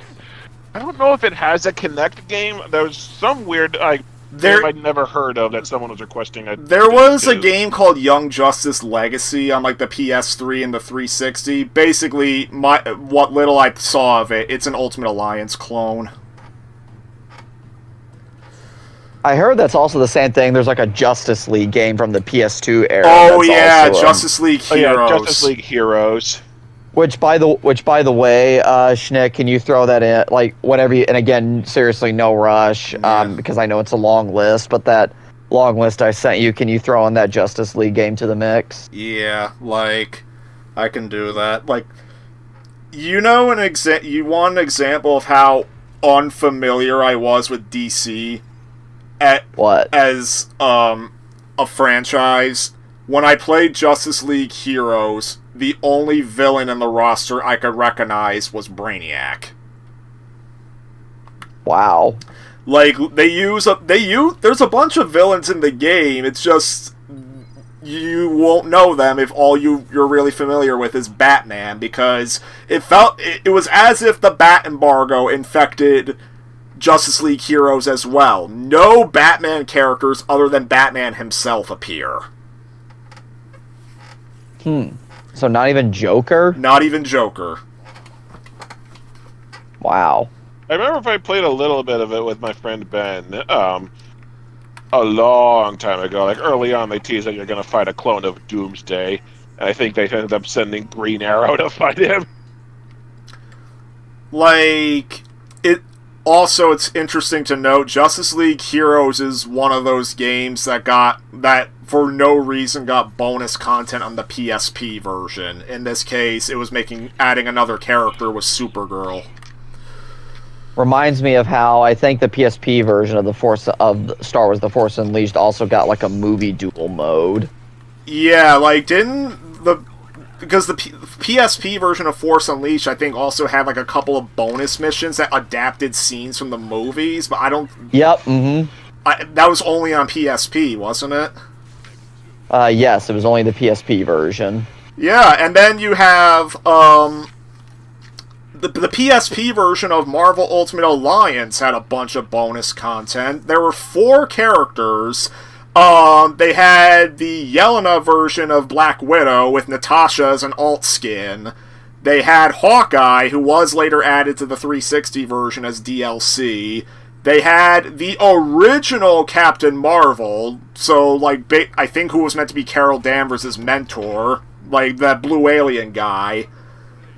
don't know if it has a Kinect game. There's some weird game I'd never heard of that someone was requesting. There was a game called Young Justice Legacy on like the PS3 and the 360. Basically, what little I saw of it, it's an Ultimate Alliance clone. I heard that's also the same thing. There's like a Justice League game from the PS2 era. Oh that's yeah, also, Justice League Heroes. Justice League Heroes. Which by the way, Schnick, can you throw that in like whenever you? And again, seriously, no rush, because I know it's a long list. But that long list I sent you, can you throw in that Justice League game to the mix? Yeah, like I can do that. Like, you know, you want an example of how unfamiliar I was with DC as a franchise. When I played Justice League Heroes, the only villain in the roster I could recognize was Brainiac. Wow. Like, there's a bunch of villains in the game, it's just you won't know them if all you're really familiar with is Batman, because it was as if the Bat embargo infected Justice League Heroes as well. No Batman characters other than Batman himself appear. So not even Joker? Not even Joker. Wow. I remember if I played a little bit of it with my friend Ben, a long time ago. Like early on, they teased that you're going to fight a clone of Doomsday, and I think they ended up sending Green Arrow to fight him. Like, it's interesting to note, Justice League Heroes is one of those games that for no reason got bonus content on the PSP version. In this case, it was adding another character with Supergirl. Reminds me of how I think the PSP version of Star Wars: The Force Unleashed also got like a movie duel mode. Yeah, like because the PSP version of Force Unleashed, I think, also had like a couple of bonus missions that adapted scenes from the movies, but I don't. Yep. Mm-hmm. That was only on PSP, wasn't it? Yes, it was only the PSP version. Yeah, and then you have the PSP version of Marvel Ultimate Alliance had a bunch of bonus content. There were 4 characters. They had the Yelena version of Black Widow with Natasha as an alt skin. They had Hawkeye, who was later added to the 360 version as DLC. They had the original Captain Marvel, so, like, I think who was meant to be Carol Danvers' mentor, like, that blue alien guy.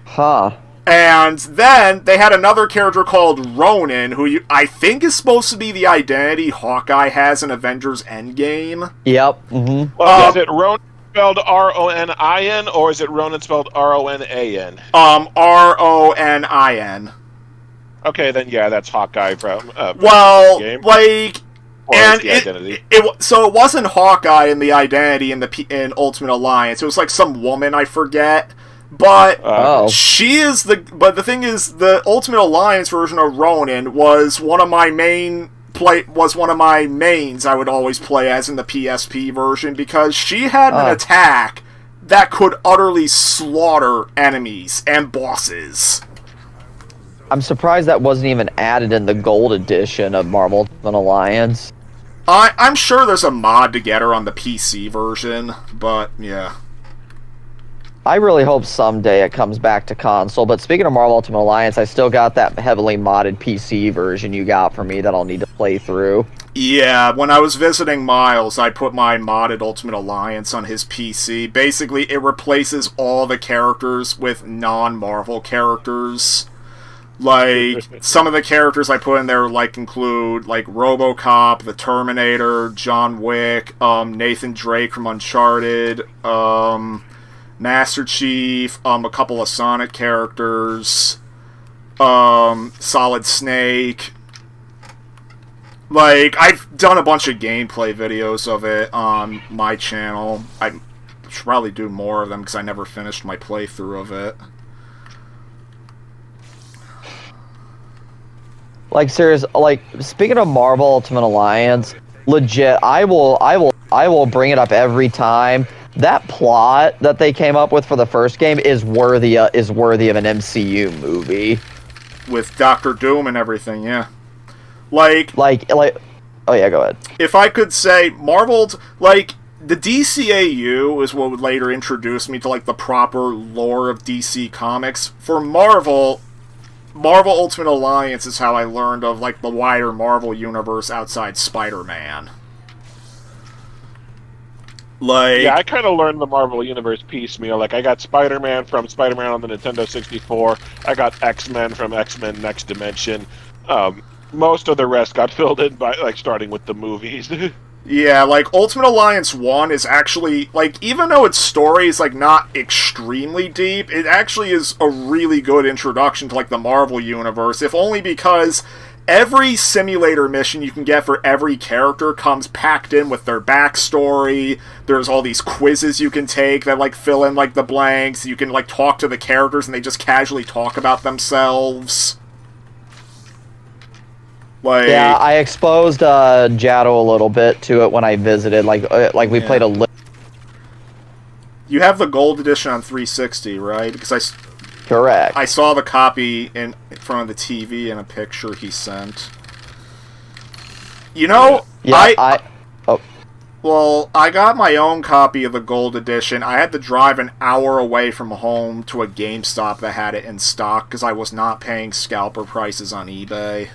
Huh. And then they had another character called Ronin, who I think is supposed to be the identity Hawkeye has in Avengers Endgame. Yep. Mm-hmm. Well, is it Ronin spelled R-O-N-I-N, or is it Ronin spelled R-O-N-A-N? R-O-N-I-N. Okay, then yeah, that's Hawkeye from well, game. Like, or and the identity. So it wasn't Hawkeye in the identity in Ultimate Alliance. It was like some woman, I forget. But she is But the thing is, the Ultimate Alliance version of Ronin was one of my mains I would always play as in the PSP version, because she had an attack that could utterly slaughter enemies and bosses. I'm surprised that wasn't even added in the gold edition of Marvel Ultimate Alliance. I'm sure there's a mod to get her on the PC version, but yeah. I really hope someday it comes back to console, but speaking of Marvel Ultimate Alliance, I still got that heavily modded PC version you got for me that I'll need to play through. Yeah, when I was visiting Miles, I put my modded Ultimate Alliance on his PC. Basically, it replaces all the characters with non-Marvel characters. Like, some of the characters I put in there include RoboCop, the Terminator, John Wick, Nathan Drake from Uncharted, Master Chief, a couple of Sonic characters, Solid Snake. Like, I've done a bunch of gameplay videos of it on my channel. I should probably do more of them because I never finished my playthrough of it. Like, serious, like, speaking of Marvel Ultimate Alliance, legit, I I will bring it up every time. That plot that they came up with for the first game is worthy of an MCU movie. With Doctor Doom and everything, yeah. Like, oh yeah, go ahead. if I could say, Marvel's, like, the DCAU is what would later introduce me to, like, the proper lore of DC Comics. For Marvel Ultimate Alliance is how I learned of, like, the wider Marvel universe outside Spider-Man. Like, Yeah, I kind of learned the Marvel Universe piecemeal. Like, I got Spider-Man from Spider-Man on the Nintendo 64. I got X-Men from X-Men Next Dimension. Most of the rest got filled in by, like, starting with the movies. yeah, like, Ultimate Alliance 1 is actually, like, even though its story is, like, not extremely deep, it actually is a really good introduction to, like, the Marvel Universe, if only because every simulator mission you can get for every character comes packed in with their backstory. There's all these quizzes you can take that, like, fill in, like, the blanks. You can, like, talk to the characters and they just casually talk about themselves. Like, Yeah, I exposed Jado a little bit to it when I visited. Like we played a little. you have the gold edition on 360, right? Because Correct. I saw the copy in front of the TV in a picture he sent. You know, Yeah, well, I got my own copy of the gold edition. I had to drive an hour away from home to a GameStop that had it in stock because I was not paying scalper prices on eBay.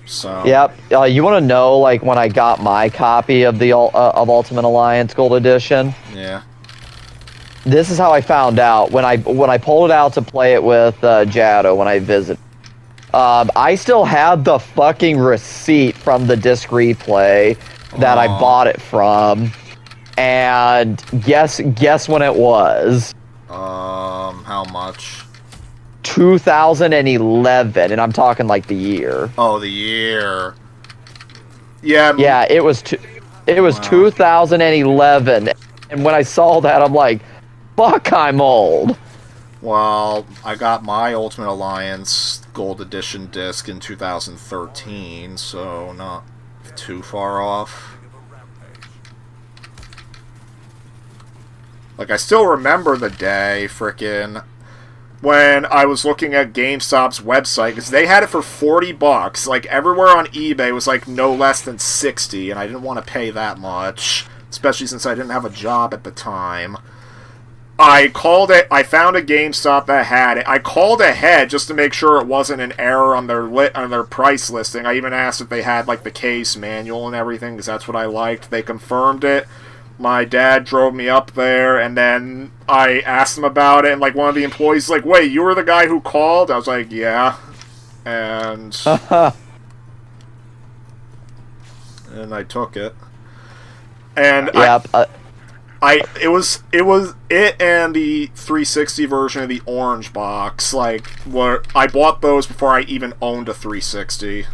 So. Yep. You want to know, like, when I got my copy of the of Ultimate Alliance Gold Edition? Yeah. This is how I found out when I pulled it out to play it with Jado when I visited. I still had the fucking receipt from the disc replay that I bought it from, and guess when it was? How much? 2011, and I'm talking like the year. Oh, the year. Yeah. Yeah, it was 2011, and when I saw that, I'm like, fuck, I'm old. Well, I got my Ultimate Alliance Gold Edition disc in 2013, so not too far off. Like, I still remember the day, frickin', when I was looking at GameStop's website, because they had it for $40. Like, everywhere on eBay was, like, no less than $60, and I didn't want to pay that much, especially since I didn't have a job at the time. I found a GameStop that had it. I called ahead just to make sure it wasn't an error on their price listing. I even asked if they had, like, the case manual and everything, because that's what I liked. They confirmed it. My dad drove me up there, and then I asked him about it, and, like, one of the employees was like, wait, you were the guy who called? I was like, yeah. And and I took it. And Yep. it was it and the 360 version of the orange box, like, where I bought those before I even owned a 360.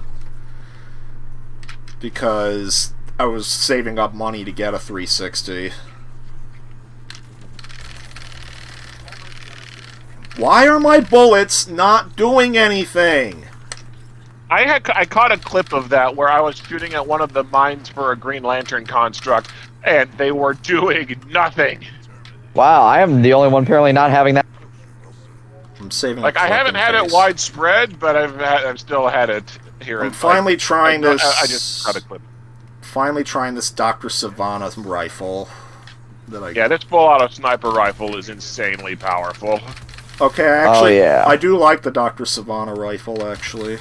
Because I was saving up money to get a 360. Why are my bullets not doing anything? I caught a clip of that where I was shooting at one of the mines for a Green Lantern construct, and they were doing nothing. Wow, I am the only one apparently not having that. I'm saving. Like, I haven't had it widespread, but I've still had it here. I'm finally trying this. I just got a clip. Finally trying this Dr. Savannah rifle. Yeah, this full-auto sniper rifle is insanely powerful. Okay, actually, yeah. I do like the Dr. Savannah rifle, actually.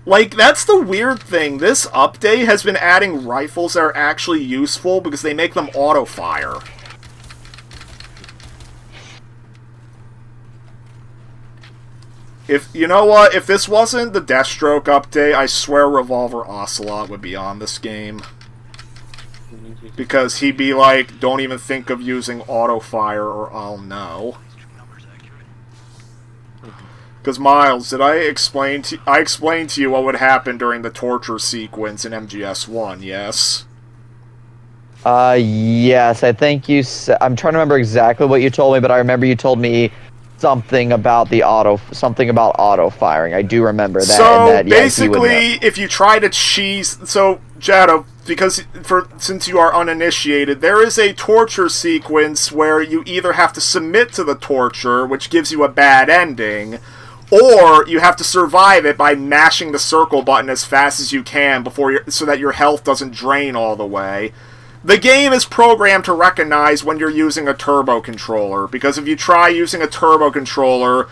Like, that's the weird thing. This update has been adding rifles that are actually useful because they make them auto-fire. You know what? If this wasn't the Deathstroke update, I swear Revolver Ocelot would be on this game. Because he'd be like, don't even think of using auto-fire or I'll know. Because, Miles, did I explain to you what would happen during the torture sequence in MGS1, yes? Yes, I think you said... I'm trying to remember exactly what you told me, but I remember you told me something about auto firing. I do remember that. So and that, yeah, he would know. basically, if you try to cheese, so Jado, because since you are uninitiated, there is a torture sequence where you either have to submit to the torture, which gives you a bad ending, or you have to survive it by mashing the circle button as fast as you can so that your health doesn't drain all the way. The game is programmed to recognize when you're using a turbo controller, because if you try using a turbo controller,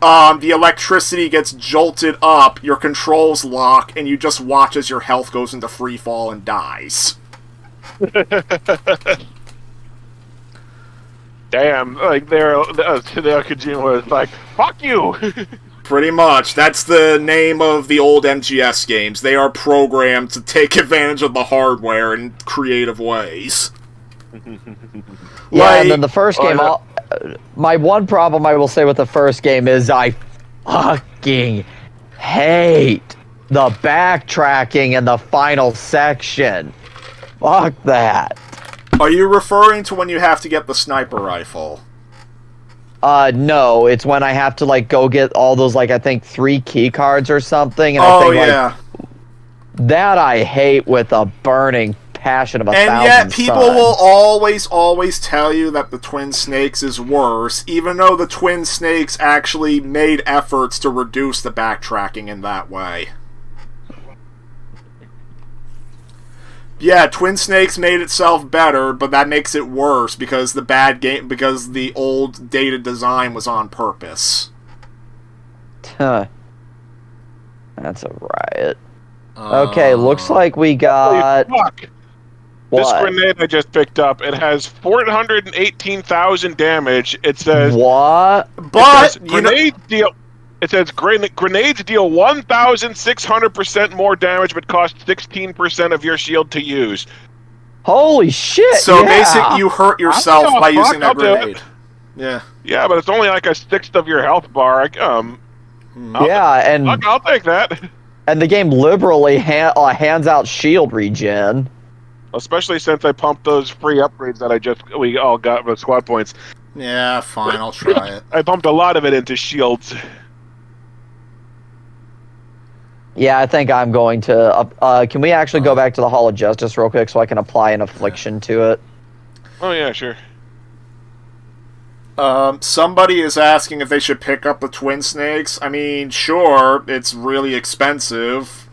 the electricity gets jolted up, your controls lock, and you just watch as your health goes into free fall and dies. Damn, like the Kojima was like, "Fuck you." Pretty much. That's the name of the old MGS games. They are programmed to take advantage of the hardware in creative ways. Yeah, and then the first game, my one problem I will say with the first game is I fucking hate the backtracking in the final section. Fuck that. Are you referring to when you have to get the sniper rifle? No, it's when I have to, like, go get all those, like, I think 3 key cards or something. And Oh, I think, yeah. like, that I hate with a burning passion of a And thousand yet, people suns. will always tell you that the Twin Snakes is worse, even though the Twin Snakes actually made efforts to reduce the backtracking in that way. Yeah, Twin Snakes made itself better, but that makes it worse because because the old dated design was on purpose. Huh. That's a riot. Okay, looks like we got... Holy fuck. This What? grenade I just picked up, it has 418,000 damage. It says What? But It says grenades deal 1,600% more damage, but cost 16% of your shield to use. Holy shit! So yeah. basically, you hurt yourself Oh, by fuck, using that I'll do it. grenade. Yeah. Yeah, but it's only like a sixth of your health bar. Yeah, and I'll take that. the game liberally hands out shield regen. Especially since I pumped those free upgrades that we all got with squad points. Yeah, fine, I'll try it. I pumped a lot of it into shields. Yeah, I think I'm going to... can we actually go back to the Hall of Justice real quick so I can apply an affliction to it? Oh yeah, sure. Somebody is asking if they should pick up the Twin Snakes. I mean, sure, it's really expensive.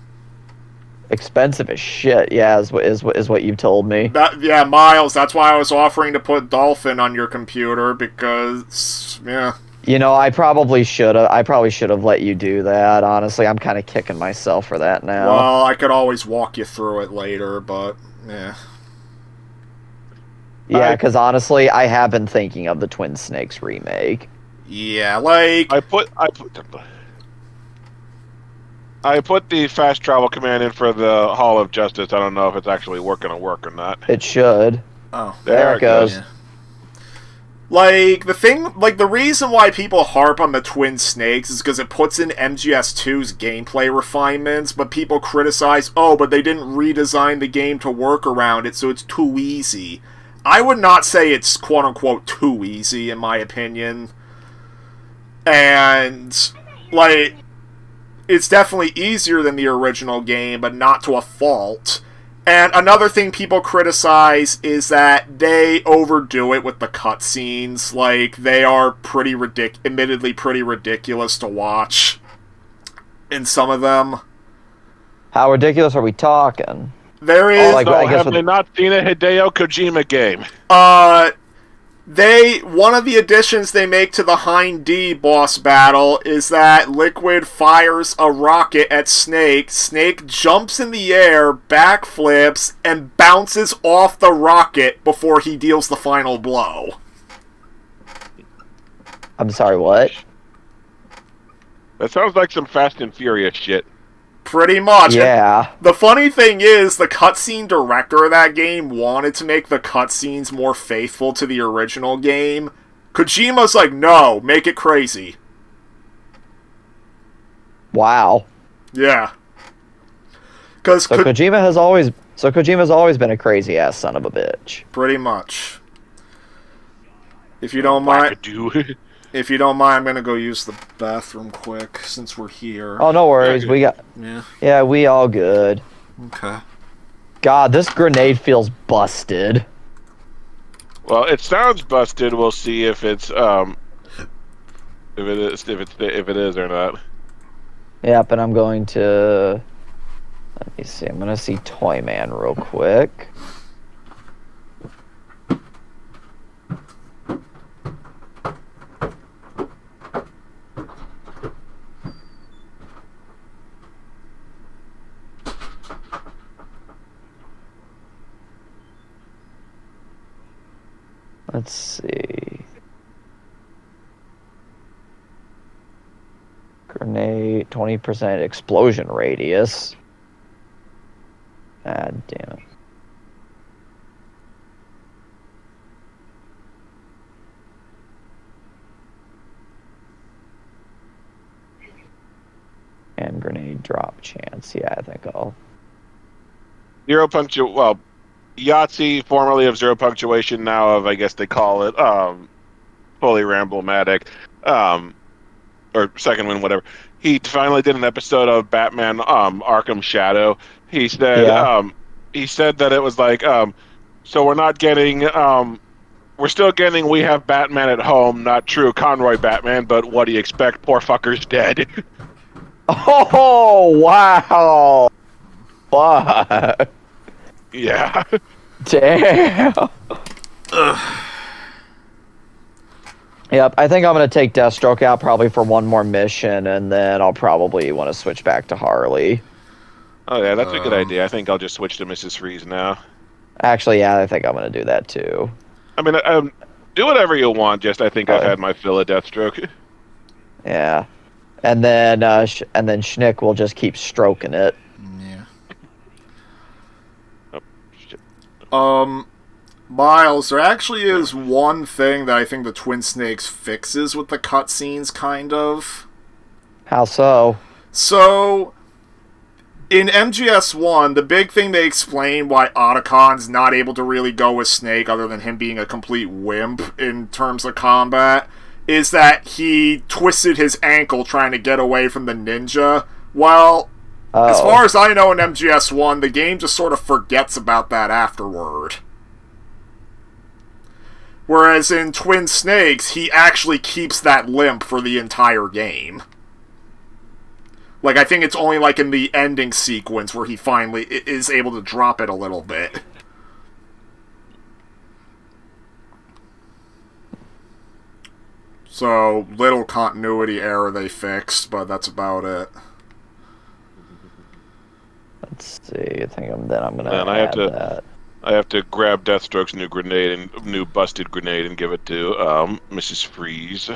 Expensive as shit, yeah, is what you've told me. Yeah, Miles, that's why I was offering to put Dolphin on your computer, because, yeah. You know, I probably should have let you do that, honestly. I'm kind of kicking myself for that now. Well, I could always walk you through it later, but, yeah. Yeah, because honestly, I have been thinking of the Twin Snakes remake. Yeah, like... I put the fast travel command in for the Hall of Justice. I don't know if it's actually gonna work or not. It should. Oh. There it goes. Yeah. Like, the reason why people harp on the Twin Snakes is because it puts in MGS2's gameplay refinements, but people criticize, oh, but they didn't redesign the game to work around it, so it's too easy. I would not say it's quote-unquote too easy, in my opinion. And, like, it's definitely easier than the original game, but not to a fault. And another thing people criticize is that they overdo it with the cutscenes. Like, they are admittedly pretty ridiculous to watch in some of them. How ridiculous are we talking? There is... like, I guess have they not seen a Hideo Kojima game? One of the additions they make to the Hind D boss battle is that Liquid fires a rocket at Snake. Snake jumps in the air, backflips, and bounces off the rocket before he deals the final blow. I'm sorry, what? That sounds like some Fast and Furious shit. Pretty much. Yeah. The funny thing is, the cutscene director of that game wanted to make the cutscenes more faithful to the original game. Kojima's like, no, make it crazy. Wow. Yeah. Because So Kojima's always been a crazy ass son of a bitch. pretty much. If you don't mind, If you don't mind, I'm gonna go use the bathroom quick since we're here. Oh, no worries. We got. Yeah. Yeah, we all good. Okay. God, this grenade feels busted. Well, it sounds busted. We'll see if it's if it is or not. Yep, and I'm going to. Let me see. I'm gonna see Toyman real quick. Let's see. Grenade, 20% explosion radius. Ah, damn it. And grenade drop chance. Yeah, I think I'll. Well, Yahtzee, formerly of Zero Punctuation, now of, I guess they call it, fully Ramblematic, or Second Wind, whatever. He finally did an episode of Batman, Arkham Shadow. He said, he said that it was like, so we're not getting, we're still getting We Have Batman at Home, not true Conroy Batman, but what do you expect? Poor fucker's dead. Oh, wow. Fuck. Yeah. Damn. Yep, I think I'm going to take Deathstroke out probably for one more mission, and then I'll probably want to switch back to Harley. Oh, yeah, that's a good idea. I think I'll just switch to Mrs. Freeze now. Actually, yeah, I think I'm going to do that too. I mean, do whatever you want, just I think I've had my fill of Deathstroke. Yeah. And then Schnick will just keep stroking it. Yeah. Oh, shit. Miles, there actually is one thing that I think the Twin Snakes fixes with the cutscenes, kind of. How so? So, in MGS1, the big thing they explain why Otacon's not able to really go with Snake, other than him being a complete wimp in terms of combat, is that he twisted his ankle trying to get away from the ninja. Well, as far as I know in MGS1, the game just sort of forgets about that afterward. Whereas in Twin Snakes, he actually keeps that limp for the entire game. Like, I think it's only like in the ending sequence where he finally is able to drop it a little bit. So, little continuity error they fixed, but that's about it. Let's see. I think I'm gonna And add that. I have to grab Deathstroke's new grenade and new busted grenade and give it to Mrs. Freeze.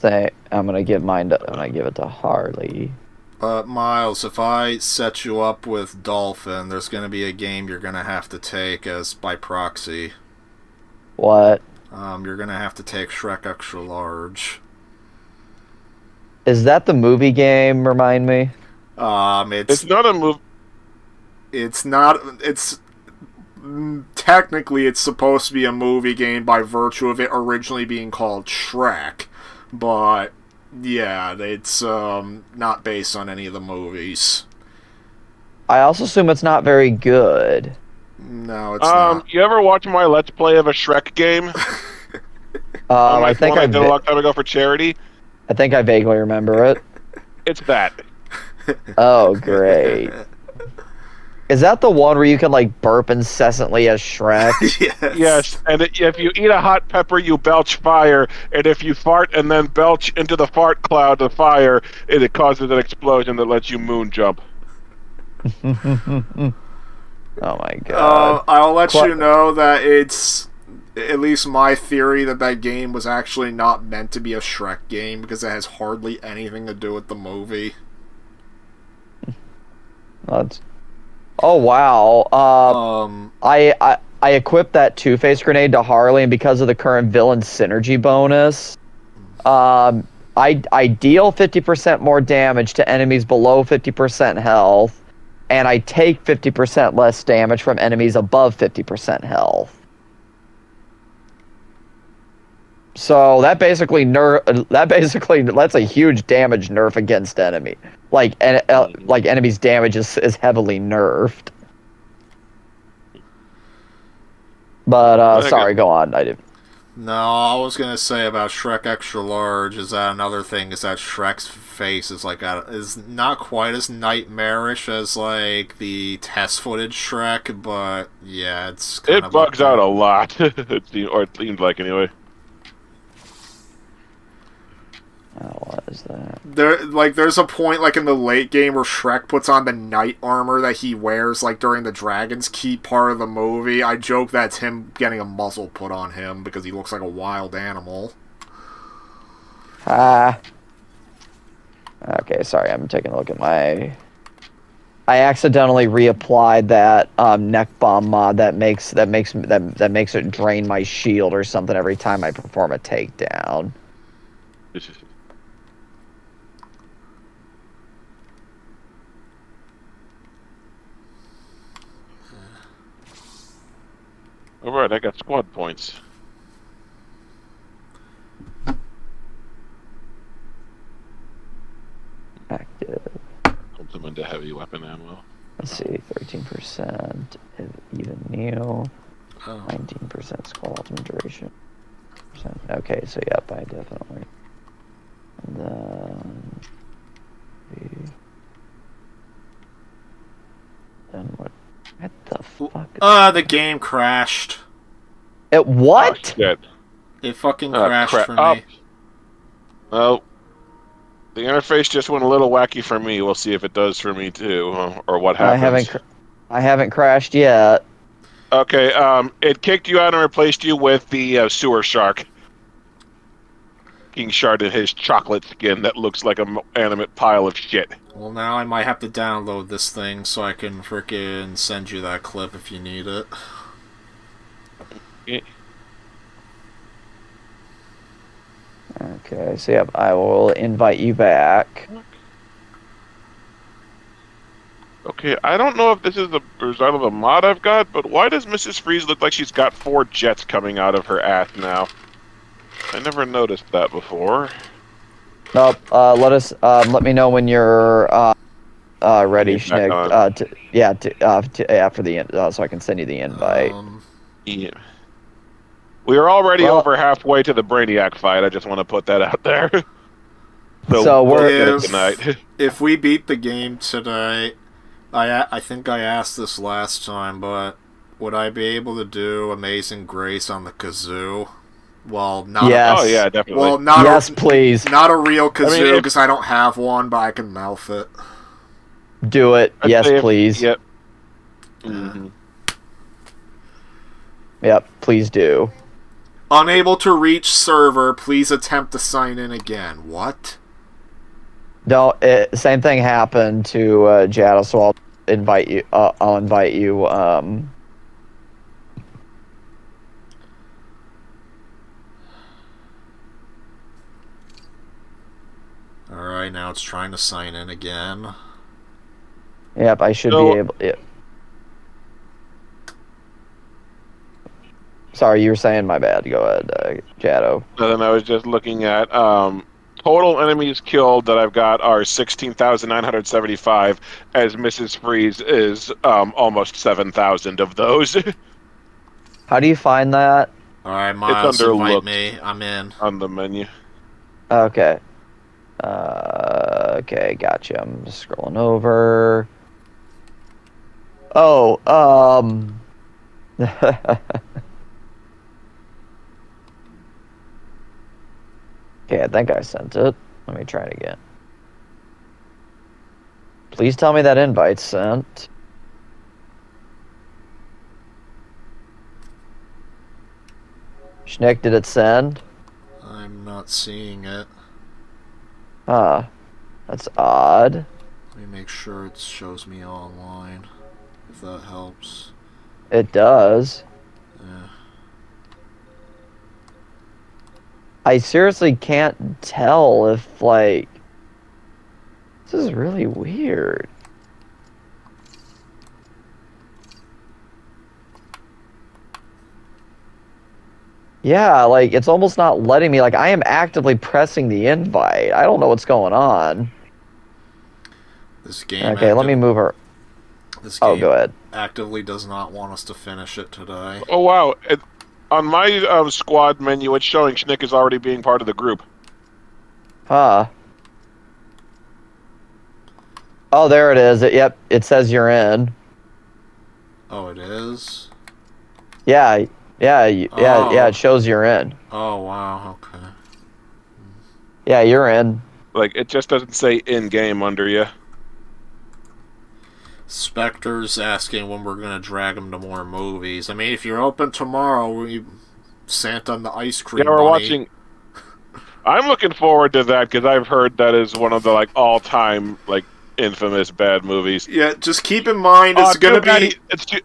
I'm gonna give mine to. I'm gonna give it to Harley. Miles, if I set you up with Dolphin, there's going to be a game you're going to have to take as by proxy. What? You're going to have to take Shrek Extra Large. Is that the movie game? Remind me. It's not a movie. It's not. It's technically it's supposed to be a movie game by virtue of it originally being called Shrek, but yeah, it's not based on any of the movies. I also assume it's not very good. No, it's not. You ever watch my Let's Play of a Shrek game? I think I did a long time ago for charity. I think I vaguely remember it. It's that. Oh, great. Is that the one where you can, like, burp incessantly as Shrek? Yes. Yes, and if you eat a hot pepper, you belch fire, and if you fart and then belch into the fart cloud of fire, it causes an explosion that lets you moon jump. Oh my god. I'll let you know that it's at least my theory that game was actually not meant to be a Shrek game because it has hardly anything to do with the movie. Oh wow. I equipped that Two-Face grenade to Harley, and because of the current villain synergy bonus, I deal 50% more damage to enemies below 50% health, and I take 50% less damage from enemies above 50% health. So that basically that's a huge damage nerf against enemy. Like enemy's damage is heavily nerfed. But sorry, go on. I did. No, I was gonna say about Shrek Extra Large is that another thing is that Shrek's face is is not quite as nightmarish as like the test footage Shrek, but yeah, it's kind It of bugs out a lot, or it seems like anyway. What is that? There's a point like in the late game where Shrek puts on the knight armor that he wears like during the Dragon's Keep part of the movie. I joke that's him getting a muzzle put on him because he looks like a wild animal. Okay, sorry, I'm taking a look at my... I accidentally reapplied that neck bomb mod that makes it drain my shield or something every time I perform a takedown. Alright, I got squad points. Active. Put them into heavy weapon ammo. Let's see, 13% even new, Oh. 19% scroll ultimate duration. Okay, so yep, I definitely. And then what the fuck? The game crashed. It what? Oh, shit. It fucking crashed for me. Well, the interface just went a little wacky for me. We'll see if it does for me too, or what happens. I haven't crashed yet. Okay, it kicked you out and replaced you with the sewer shark. King Shard in his chocolate skin that looks like an animate pile of shit. Well, now I might have to download this thing so I can frickin' send you that clip if you need it. Yeah. Okay, so yep, I will invite you back. Okay, I don't know if this is the result of a mod I've got, but why does Mrs. Freeze look like she's got 4 jets coming out of her ass now? I never noticed that before. Nope. Let me know when you're ready, Schnick. After the end, so I can send you the invite. Yeah. We are already Well, over halfway to the Brainiac fight. I just want to put that out there. So we'll we're- get it tonight. If we beat the game today, I think I asked this last time, but would I be able to do Amazing Grace on the kazoo? Well, not. Yes. Oh yeah, definitely. Well, not yes, please not a real kazoo if- because I don't have one, but I can mouth it. do it. I'd Yes, say if- please. Yep. Mhm. Yep, please do. Unable to reach server. Please attempt to sign in again. What? No, same thing happened to Jada, so I'll invite you. I'll invite you. Alright, now it's trying to sign in again. Yep, I should So- be able. Yeah. Sorry, you were saying my bad. Go ahead, Jado. And then I was just looking at total enemies killed that I've got are 16,975, as Mrs. Freeze is almost 7,000 of those How do you find that? Alright, Miles, under invite looked. me. I'm in. on the menu. Okay. Okay, gotcha. I'm just scrolling over. Oh, Okay, I think I sent it. Let me try it again. Please tell me that invite's sent. Schnick, did it send? I'm not seeing it. Huh. That's odd. Let me make sure it shows me online, if that helps. It does. Yeah. I seriously can't tell if, like... This is really weird. Yeah, like it's almost not letting me. Like I am actively pressing the invite. I don't know what's going on. This game. Okay, let me move her. This Oh, game go ahead. actively does not want us to finish it today. Oh wow! On my squad menu, it's showing Schnick is already being part of the group. Huh. Oh, there it is. Yep, it says you're in. Oh, it is? Yeah, yeah, Oh. yeah. It shows you're in. Oh, wow, okay. Yeah, you're in. Like it just doesn't say in game under you. Spectre's asking when we're gonna drag him to more movies. I mean, if you're open tomorrow, we Santa and the Ice Cream Yeah, we're Bunny. watching. I'm looking forward to that because I've heard that is one of the like all-time like infamous bad movies. Yeah, just keep in mind it's Too gonna bad be. It's too,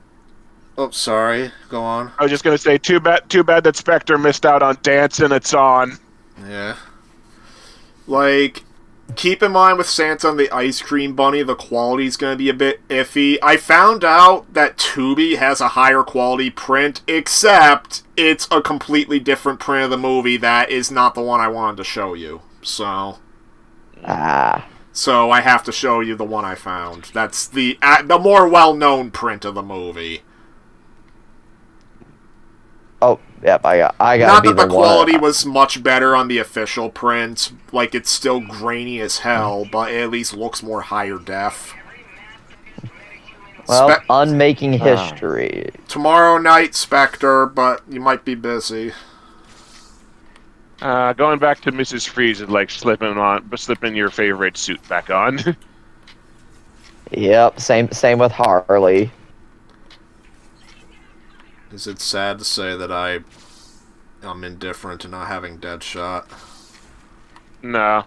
Oh, sorry. Go on. I was just gonna say, too bad that Spectre missed out on Dancing It's On. Yeah. Like, keep in mind with Santa and the Ice Cream Bunny, the quality's gonna be a bit iffy. I found out that Tubi has a higher quality print, except it's a completely different print of the movie that is not the one I wanted to show you. So I have to show you the one I found. That's the more well-known print of the movie. Oh, yep. I got. Not be that the one. quality was much better on the official print. Like, it's still grainy as hell, but it at least looks more higher def. Well, unmaking history. Tomorrow night, Spectre, but you might be busy. Going back to Mrs. Freeze is like slipping your favorite suit back on. Yep. Same with Harley. Is it sad to say that I'm indifferent to not having Deadshot? No.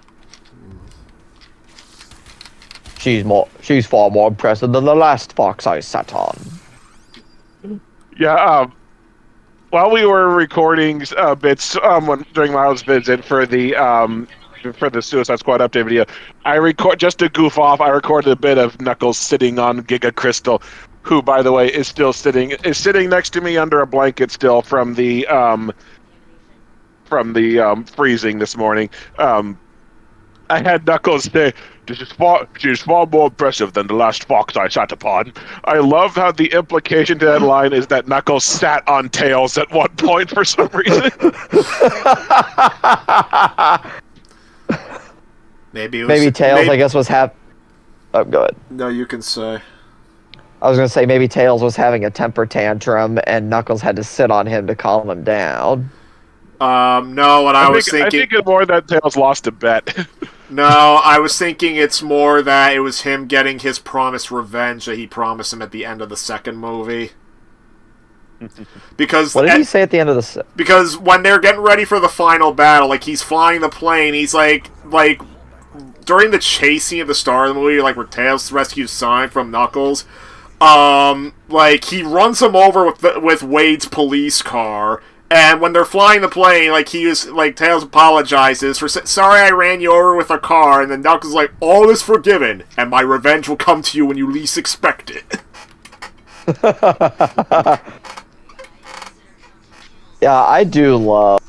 She's far more impressive than the last fox I sat on. Yeah. While we were recording bits during Miles' visit for the Suicide Squad update video, just to goof off. I recorded a bit of Knuckles sitting on Giga Crystal, who, by the way, is sitting next to me under a blanket still from the freezing this morning. I had Knuckles say, she's far more impressive than the last fox I sat upon. I love how the implication to that line is that Knuckles sat on Tails at one point for some reason. Maybe Tails, I guess, was Oh, go ahead. No, you can say. I was gonna say maybe Tails was having a temper tantrum and Knuckles had to sit on him to calm him down. No, what I was thinking... I think it's more that Tails lost a bet. No, I was thinking it's more that it was him getting his promised revenge that he promised him at the end of the second movie. Because what did he say at the end of the... Because when they're getting ready for the final battle, like, he's flying the plane, he's like, during the chase scene at the start of the movie, like, where Tails rescues Sonic from Knuckles, like, he runs him over with Wade's police car, and when they're flying the plane, like, Tails apologizes for, sorry I ran you over with a car, and then Knuckles is like, all is forgiven, and my revenge will come to you when you least expect it. Yeah, I do love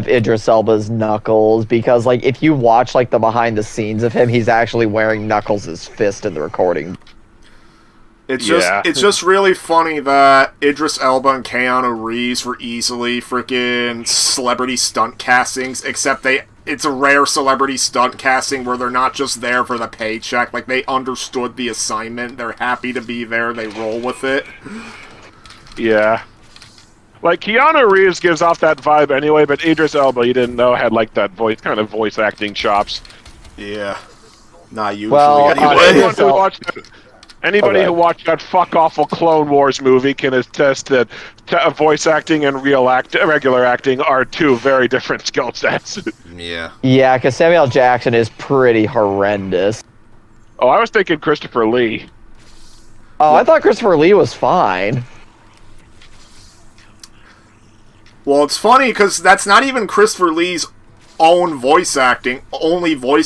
Idris Elba's Knuckles, because, like, if you watch, like, the behind the scenes of him, he's actually wearing Knuckles' fist in the recording. It's just really funny that Idris Elba and Keanu Reeves were easily freaking celebrity stunt castings, except it's a rare celebrity stunt casting where they're not just there for the paycheck. Like, they understood the assignment, they're happy to be there, they roll with it. Yeah. Like, Keanu Reeves gives off that vibe anyway, but Idris Elba, you didn't know, had, like, that voice acting chops. Yeah. Not usually, well, anyway. Anybody who watched that fuck-awful Clone Wars movie can attest that voice acting and regular acting are two very different skill sets. Yeah. Yeah, because Samuel L. Jackson is pretty horrendous. Oh, I was thinking Christopher Lee. Oh, I thought Christopher Lee was fine. Well, it's funny, because that's not even Christopher Lee's only voice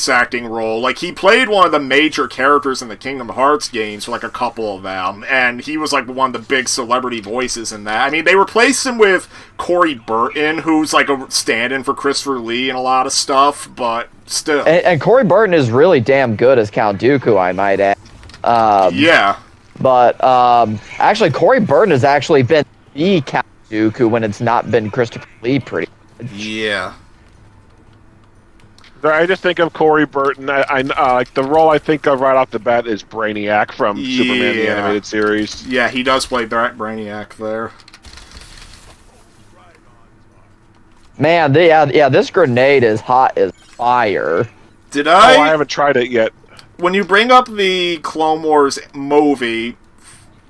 acting role. Like, he played one of the major characters in the Kingdom Hearts games for like a couple of them, and he was like one of the big celebrity voices in that. I mean, they replaced him with Corey Burton, who's like a stand-in for Christopher Lee and a lot of stuff, but still. And Corey Burton is really damn good as Count Dooku, I might add. Yeah. But actually, Corey Burton has actually been the Count Dooku when it's not been Christopher Lee pretty much. Yeah. I just think of Corey Burton. I like the role I think of right off the bat is Brainiac from Superman the Animated Series. Yeah, he does play Brainiac there. Man, this grenade is hot as fire. Did I haven't tried it yet. When you bring up the Clone Wars movie,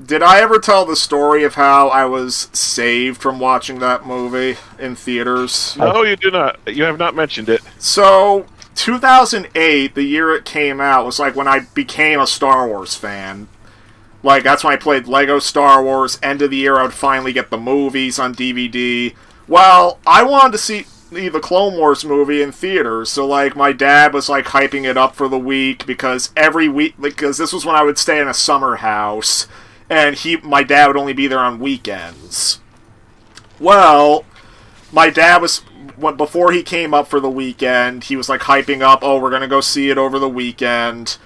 did I ever tell the story of how I was saved from watching that movie in theaters? No, you do not. You have not mentioned it. So, 2008, the year it came out, was like when I became a Star Wars fan. Like, that's when I played Lego Star Wars. End of the year, I would finally get the movies on DVD. Well, I wanted to see the Clone Wars movie in theaters, so like my dad was like hyping it up for the week because every week, because this was when I would stay in a summer house, and my dad would only be there on weekends. Well, my dad was, before he came up for the weekend, he was like hyping up, oh, we're gonna go see it over the weekend.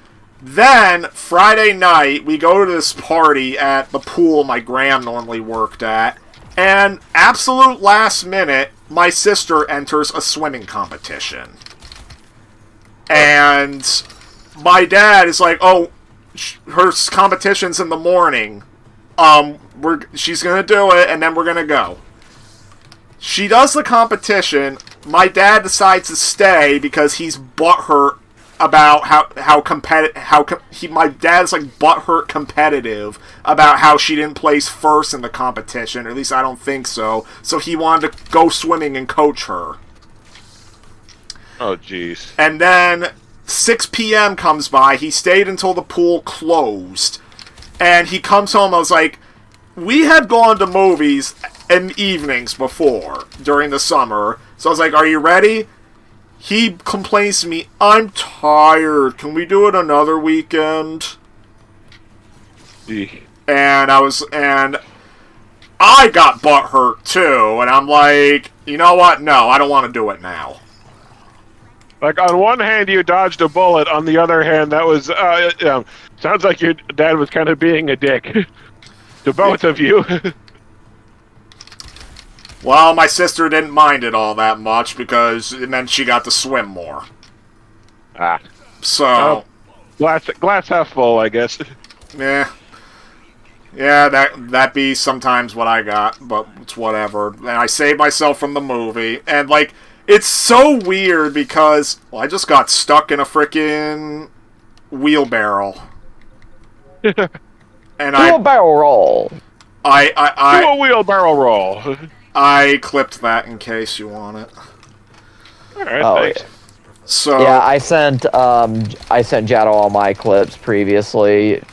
Then, Friday night, we go to this party at the pool my gram normally worked at, and absolute last minute, my sister enters a swimming competition. And my dad is like, oh, her competition's in the morning. She's gonna do it, and then we're gonna go. She does the competition. My dad decides to stay because he's butthurt about my dad's like butthurt competitive about how she didn't place first in the competition, or at least I don't think so. So he wanted to go swimming and coach her. Oh, jeez. And then 6 p.m. comes by. He stayed until the pool closed, and he comes home. I was like, we had gone to movies in evenings before during the summer, so I was like, are you ready? He complains to me, I'm tired. Can we do it another weekend? And I got butthurt too, and I'm like, you know what? No, I don't want to do it now. Like, on one hand, you dodged a bullet. On the other hand, that was, sounds like your dad was kind of being a dick. To both of you. Well, my sister didn't mind it all that much because it meant she got to swim more. Ah. So... glass half full, I guess. Yeah. Yeah, that be sometimes what I got, but it's whatever. And I saved myself from the movie. And, like, it's so weird because, well, I just got stuck in a frickin' wheelbarrow. And Wheelbarrow roll. Do a wheelbarrow roll. I clipped that in case you want it. Alright, Oh, thanks. yeah. So Yeah, I sent Jado all my clips previously.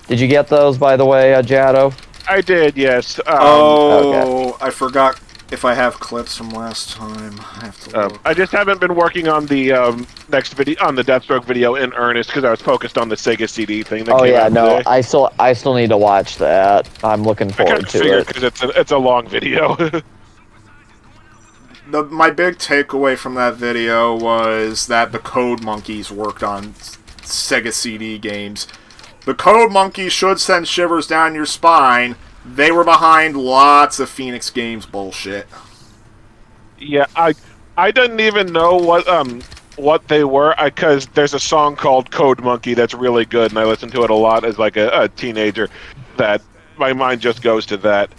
Did you get those, by the way, Jado? I did, yes. Okay. I forgot if I have clips from last time. I have to look. I just haven't been working on the next video, on the Deathstroke video in earnest because I was focused on the Sega CD thing. That Oh came yeah, out no, today. I still need to watch that. I'm looking I kind forward of to figured it. because it's a long video. My big takeaway from that video was that the Code Monkeys worked on Sega CD games. The Code Monkeys should send shivers down your spine. They were behind lots of Phoenix Games bullshit. Yeah, I didn't even know what they were because there's a song called Code Monkey that's really good, and I listen to it a lot as like a teenager. That my mind just goes to that.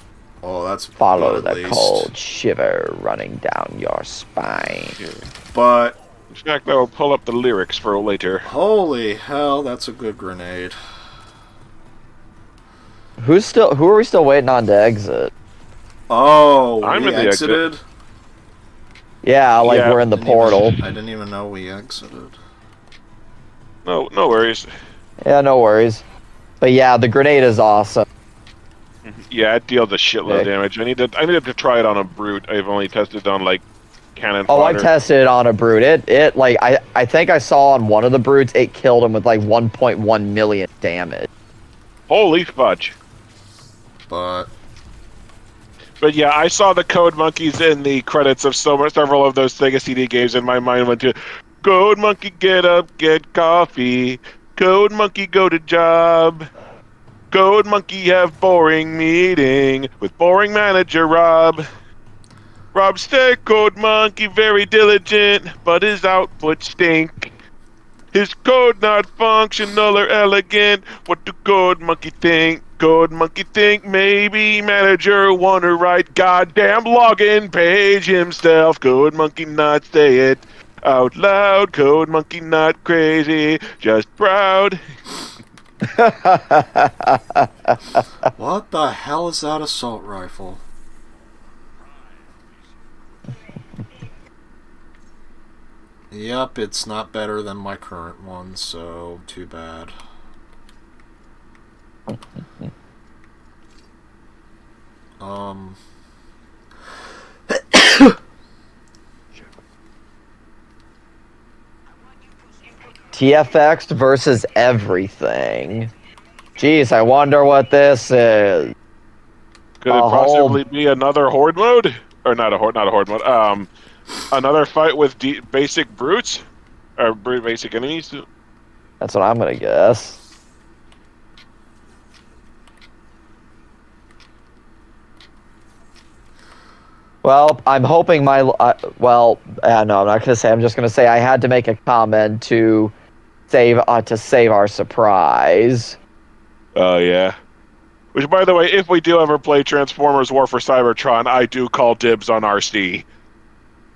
Oh, that's Follow good, at the least. cold shiver running down your spine. But In fact, I will pull up the lyrics for later. holy hell, that's a good grenade. Who are we still waiting on to exit? Oh, I'm we in the exit. exited? Yeah, like Yeah, we're in the Didn't portal. even- I didn't even know we exited. No worries. Yeah, no worries. But yeah, the grenade is awesome. Yeah, it deals a shitload of Okay. damage. I needed to try it on a brute. I've only tested on like cannon Oh, I fodder. tested it on a brute. It like I think I saw on one of the brutes it killed him with like 1.1 million damage. Holy fudge. But But yeah, I saw the Code Monkeys in the credits of several of those Sega CD games, and my mind went to Code Monkey, get up, get coffee. Code Monkey, go to job. Code Monkey have boring meeting with boring manager Rob. Rob stay Code Monkey very diligent, but his output stink. His code not functional or elegant. What do Code Monkey think? Code Monkey think maybe manager wanna write goddamn login page himself. Code Monkey not say it out loud. Code Monkey not crazy, just proud. what the hell is that assault rifle? Yep, it's not better than my current one, so too bad. TFX versus everything. Jeez, I wonder what this is. Could it possibly be another horde mode? Or not a horde mode. Another fight with basic brutes? Or basic enemies? That's what I'm gonna guess. Well, I'm hoping my... no, I'm not gonna say. I'm just gonna say I had to make a comment to save our surprise. Oh, yeah. Which, by the way, if we do ever play Transformers War for Cybertron, I do call dibs on RC.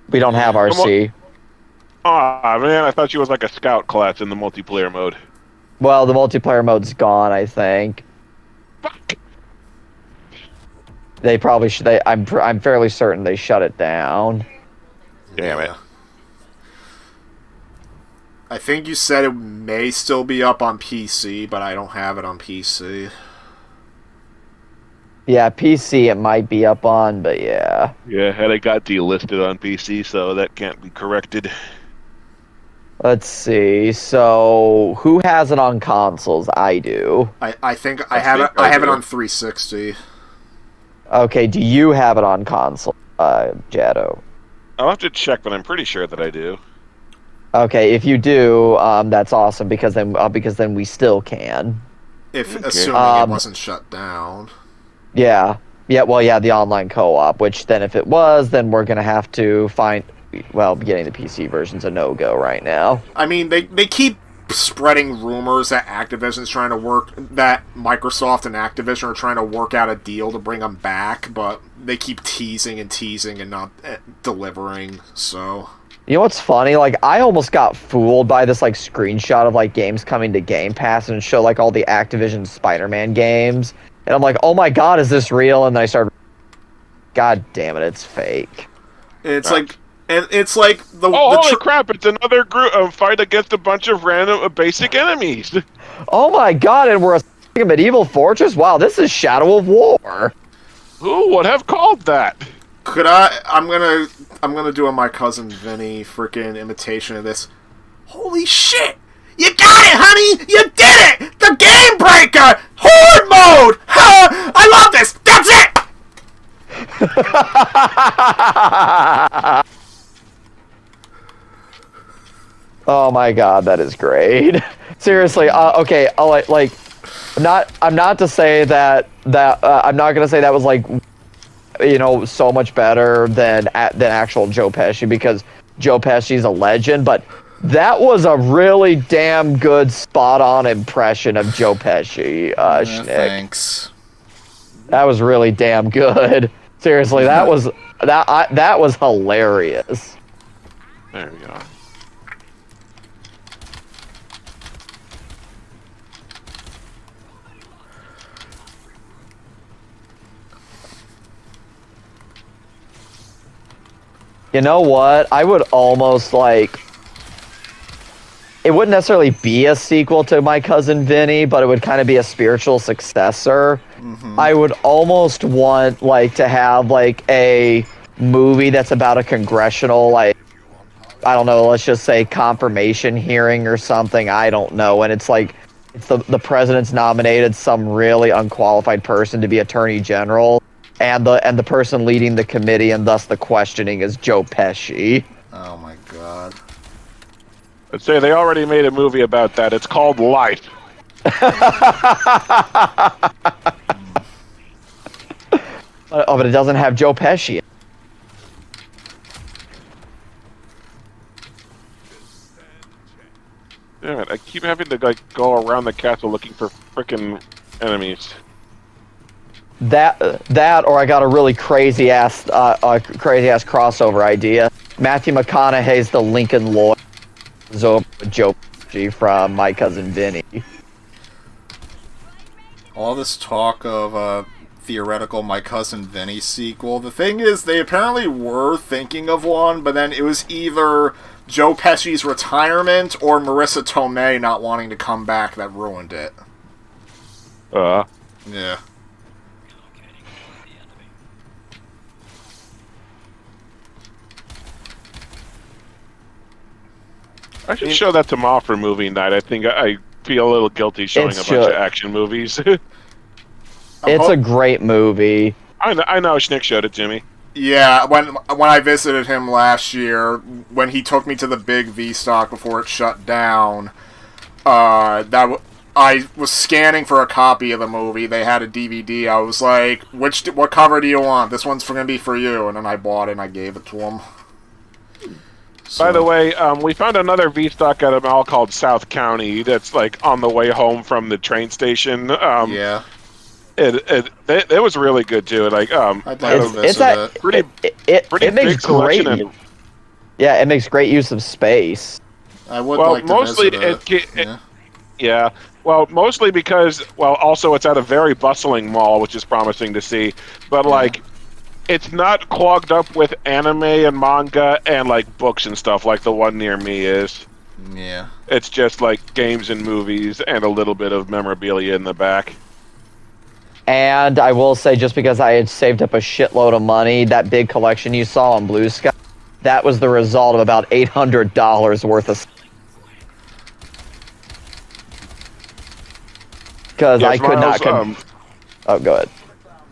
We don't have RC. Aw, man, I thought she was like a scout class in the multiplayer mode. Well, the multiplayer mode's gone, I think. Fuck! They probably should. I'm fairly certain they shut it down. Damn it. I think you said it may still be up on PC, but I don't have it on PC. Yeah, PC it might be up on, but yeah. Yeah, and it got delisted on PC, so that can't be corrected. Let's see. So, who has it on consoles? I do. I think I have it on 360. Okay, do you have it on console, Jado? I'll have to check, but I'm pretty sure that I do. Okay, if you do, that's awesome because then we still can. Assuming it wasn't shut down. Yeah. Yeah, well, yeah, the online co-op, which then if it was, then we're going to have to find... Well, getting the PC version's a no-go right now. I mean, they keep spreading rumors that that Microsoft and Activision are trying to work out a deal to bring them back, but they keep teasing and not delivering, so... You know what's funny? Like, I almost got fooled by this, like, screenshot of, like, games coming to Game Pass and show, like, all the Activision Spider-Man games. And I'm like, oh my god, is this real? And then I started... God damn it, it's fake. It's like... And it's like the... holy crap, it's another group fight against a bunch of random basic enemies. Oh my god, and we're a medieval fortress? Wow, this is Shadow of War. Who would have called that? Could I... I'm gonna do a My Cousin Vinny freaking imitation of this. Holy shit! You got it, honey! You did it! The Game Breaker! Horde mode! Huh? I love this! That's it! Oh my god, that is great. Seriously, okay, I'm not to say that I'm not gonna say that was like, you know, so much better than actual Joe Pesci because Joe Pesci's a legend, but that was a really damn good spot-on impression of Joe Pesci, Schnick. Thanks. That was really damn good. Seriously, that was hilarious. There we go. You know what? I would almost like... It wouldn't necessarily be a sequel to My Cousin Vinny, but it would kind of be a spiritual successor. Mm-hmm. I would almost want, like, to have, like, a movie that's about a congressional, like, I don't know, let's just say confirmation hearing or something. I don't know. And it's like, it's the president's nominated some really unqualified person to be attorney general, and the person leading the committee and thus the questioning is Joe Pesci. Oh my god. I'd say they already made a movie about that. It's called Life. Oh, but it doesn't have Joe Pesci. Damn it! I keep having to like go around the castle looking for frickin' enemies. That or I got a really crazy ass crossover idea. Matthew McConaughey's the Lincoln lawyer, over Joe Pesci from My Cousin Vinny. All this talk of theoretical My Cousin Vinny sequel. The thing is, they apparently were thinking of one, but then it was either Joe Pesci's retirement or Marissa Tomei not wanting to come back that ruined it. Yeah. I should show that to Ma for movie night. I think I feel a little guilty showing a bunch of action movies. It's a great movie. I know. Schnick showed it to me. Yeah, when I visited him last year, when he took me to the big V-Stock before it shut down, I was scanning for a copy of the movie. They had a DVD. I was like, what cover do you want? This one's going to be for you. And then I bought it and I gave it to him. So. By the way, we found another V-Stock at a mall called South County that's like on the way home from the train station. Yeah. It was really good too. Like I'd like to visit it. Pretty it makes great. Yeah, it makes great use of space. I would like to mostly visit it. Yeah. Well, mostly because also it's at a very bustling mall, which is promising to see. But like, it's not clogged up with anime and manga and like books and stuff like the one near me is. Yeah. It's just like games and movies and a little bit of memorabilia in the back. And I will say, just because I had saved up a shitload of money, that big collection you saw on Blue Sky, that was the result of about $800 worth of. Because I could not. Oh, go ahead.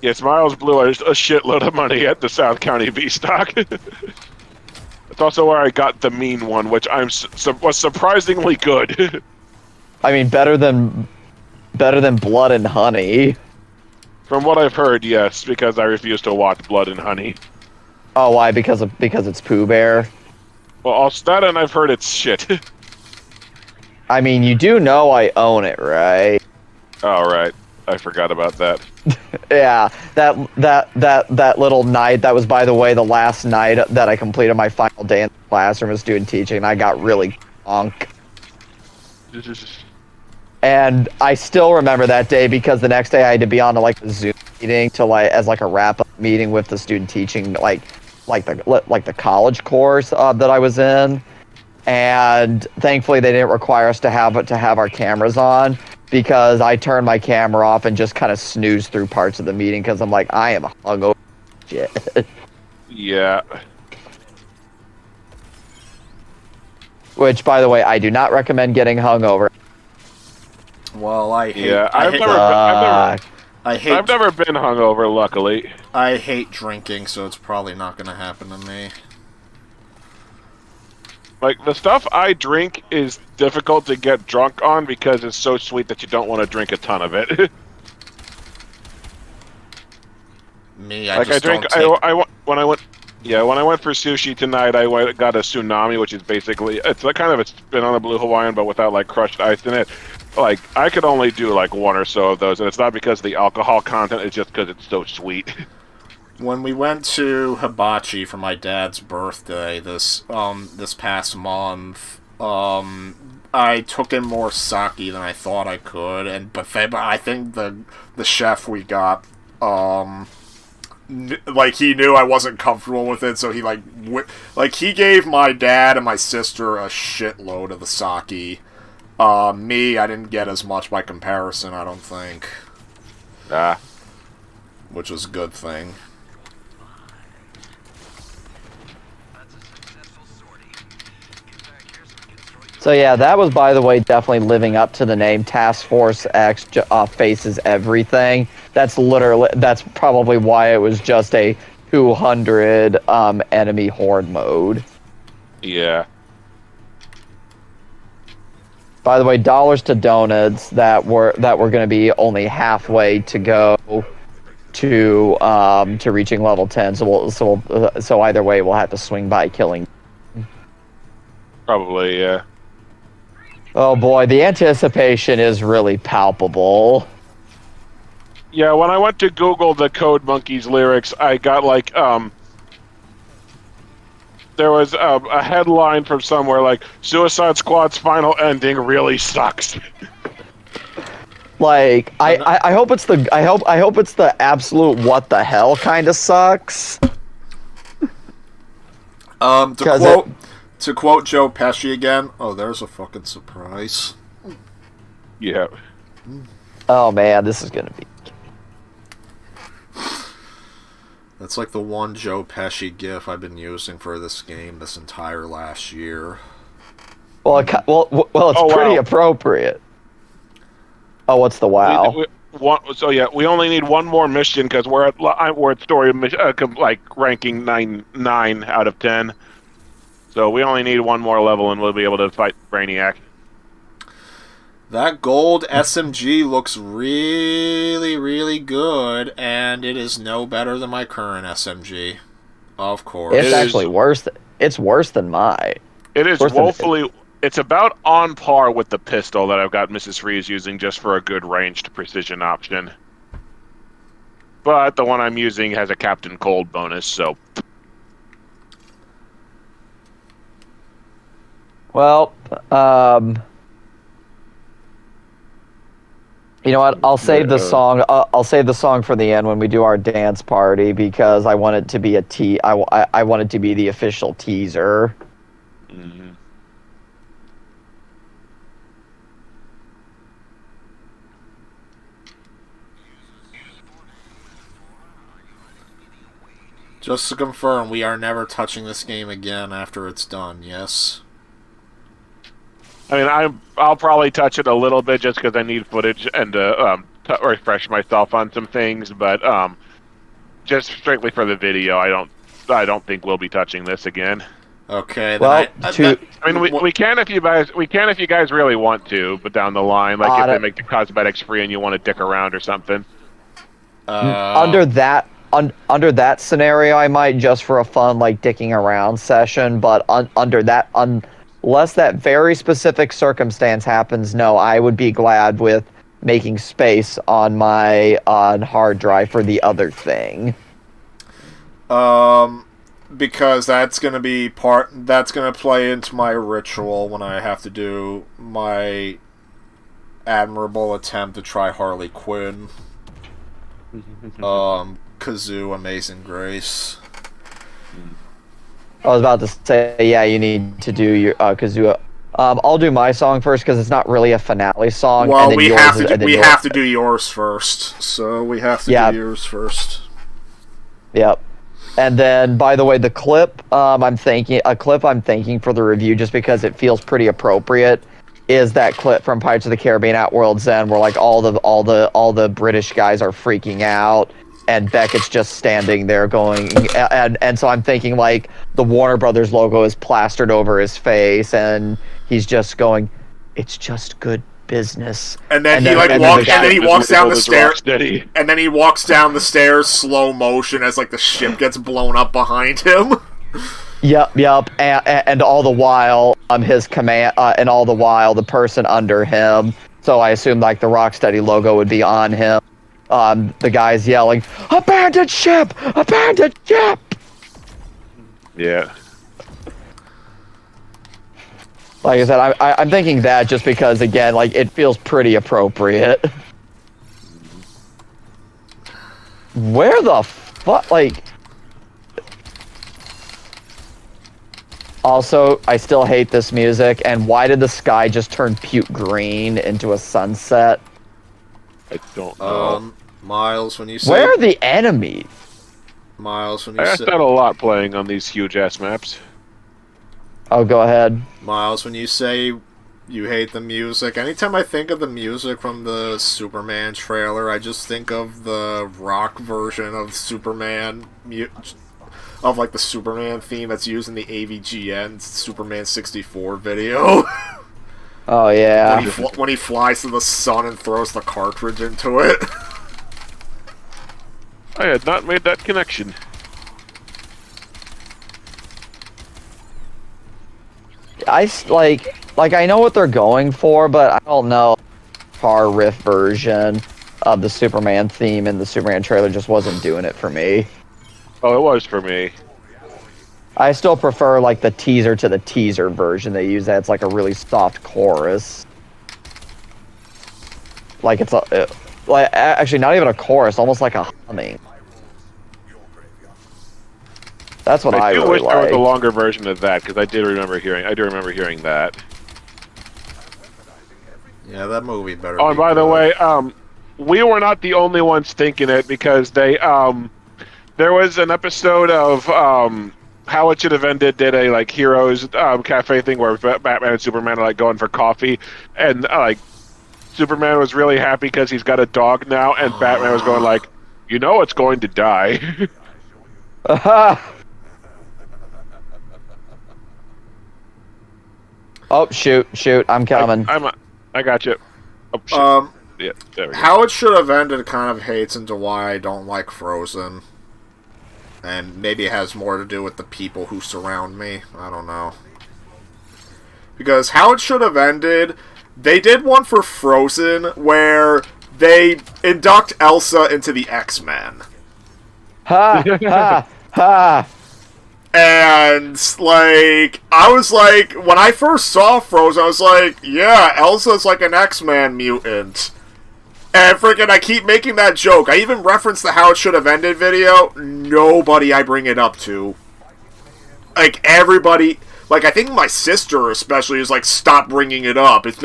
Yes, Miles blew a shitload of money at the South County V-Stock. It's also where I got the mean one, which was surprisingly good. I mean, better than Blood and Honey. From what I've heard, yes, because I refuse to watch Blood and Honey. Oh, why? Because it's Pooh Bear? Well, also that, and I've heard it's shit. I mean, you do know I own it, right? Oh, right. I forgot about that. Yeah, that little night, that was, by the way, the last night that I completed my final day in the classroom as student teaching, and I got really drunk. And I still remember that day because the next day I had to be on like a Zoom meeting as a wrap-up meeting with the student teaching, like the college course that I was in. And thankfully they didn't require us to have our cameras on, because I turned my camera off and just kind of snoozed through parts of the meeting because I'm like, I am hungover. Shit. Yeah. Which, by the way, I do not recommend getting hungover. Well, I hate. Yeah, I've never been hungover, luckily. I hate drinking, so it's probably not going to happen to me. Like, the stuff I drink is difficult to get drunk on because it's so sweet that you don't want to drink a ton of it. Me, I just don't take... when I went for sushi tonight, I got a tsunami, which is basically, it's like kind of a spin on a Blue Hawaiian, but without like crushed ice in it. Like, I could only do like one or so of those, and it's not because of the alcohol content, it's just because it's so sweet. When we went to Hibachi for my dad's birthday this past month, I took in more sake than I thought I could, but I think the chef we got, like, he knew I wasn't comfortable with it, so he he gave my dad and my sister a shitload of the sake. Me, I didn't get as much by comparison, I don't think. Which was a good thing. So yeah, that was, by the way, definitely living up to the name. Task Force X faces everything. That's probably why it was just a 200 enemy horde mode. Yeah. By the way, dollars to donuts that were going to be only halfway to go to reaching level 10. So either way, we'll have to swing by killing. Probably, yeah. Oh boy, the anticipation is really palpable. Yeah, when I went to Google the Code Monkeys lyrics, I got like, there was a headline from somewhere like, Suicide Squad's final ending really sucks. Like, I hope it's the absolute what the hell kind of sucks. To quote Joe Pesci again, oh, there's a fucking surprise. Yeah. Oh man, this is gonna be. That's like the one Joe Pesci gif I've been using for this game this entire last year. Well, it's pretty appropriate. Oh, what's the wow? We only need one more mission because we're at story like ranking 9 out of 10. So we only need one more level and we'll be able to fight Brainiac. That gold SMG looks really, really good, and it is no better than my current SMG. Of course. It's actually worse. It's worse than mine. It is woefully... It's about on par with the pistol that I've got Mrs. Freeze using just for a good ranged precision option. But the one I'm using has a Captain Cold bonus, so... Well, you know what? I'll save the song. I'll save the song for the end when we do our dance party because I want it to be I want it to be the official teaser. Mm-hmm. Just to confirm, we are never touching this game again after it's done, yes? I mean, I'll probably touch it a little bit just because I need footage and to refresh myself on some things, but just strictly for the video, I don't think we'll be touching this again. Okay. Well, I mean, we can if you guys really want to, but down the line, like if they make the cosmetics free and you want to dick around or something. Under that scenario, I might just for a fun like dicking around session, but unless that very specific circumstance happens, no, I would be glad with making space on my hard drive for the other thing. Because that's gonna play into my ritual when I have to do my admirable attempt to try Harley Quinn. Kazoo, Amazing Grace. I was about to say, yeah, you need to do your Kazoo. I'll do my song first because it's not really a finale song. Well, and then we yours have to do yours first. So we have to do yours first. Yep. And then, by the way, the clip I'm thinking for the review, just because it feels pretty appropriate, is that clip from Pirates of the Caribbean at World's End, where like all the British guys are freaking out, and Beckett's just standing there going, and so I'm thinking like the Warner Brothers logo is plastered over his face, and he's just going, "It's just good business." And then he walks down the stairs. And then he walks down the stairs slow motion as like the ship gets blown up behind him. Yep, and all the while, his command, and all the while, the person under him. So I assume like the Rocksteady logo would be on him. The guy's yelling, "Abandoned ship! Abandoned ship!" Yeah. Like I said, I'm thinking that just because, again, like it feels pretty appropriate. Where the fuck, like? Also, I still hate this music, and why did the sky just turn puke green into a sunset? I don't know. Miles, when you say... Where are the enemies? Miles, when you I asked that a lot playing on these huge-ass maps. Oh, go ahead. Miles, when you say You hate the music. Anytime I think of the music from the Superman trailer, I just think of the rock version of Superman, of like the Superman theme that's used in the AVGN Superman 64 video. Oh yeah. When he flies to the sun and throws the cartridge into it. I had not made that connection. I know what they're going for, but I don't know. Guitar riff version of the Superman theme in the Superman trailer just wasn't doing it for me. Oh, it was for me. I still prefer like the teaser to the teaser version they use. That's like a really soft chorus. Like it's actually not even a chorus, almost like a humming. That's what I do really wish there was a like. longer version of that because I do remember hearing that. Yeah, that movie better. Oh, and by the way, we were not the only ones thinking it because they there was an episode of How It Should Have Ended did a like Heroes cafe thing where Batman and Superman are like going for coffee, and like Superman was really happy because he's got a dog now, and Batman was going like, you know, it's going to die. Oh shoot! I'm coming. I got you. Oh, shit. Yeah, there we go. How It Should Have Ended kind of hates into why I don't like Frozen. And maybe it has more to do with the people who surround me. I don't know. Because How It Should Have Ended, they did one for Frozen where they induct Elsa into the X-Men. Ha ha ha! And, like, I was like, when I first saw Frozen, I was like, yeah, Elsa's like an X-Men mutant. And freaking, I keep making that joke. I even referenced the How It Should Have Ended video. Nobody I bring it up to. Like, everybody, like, I think my sister especially is like, stop bringing it up. It's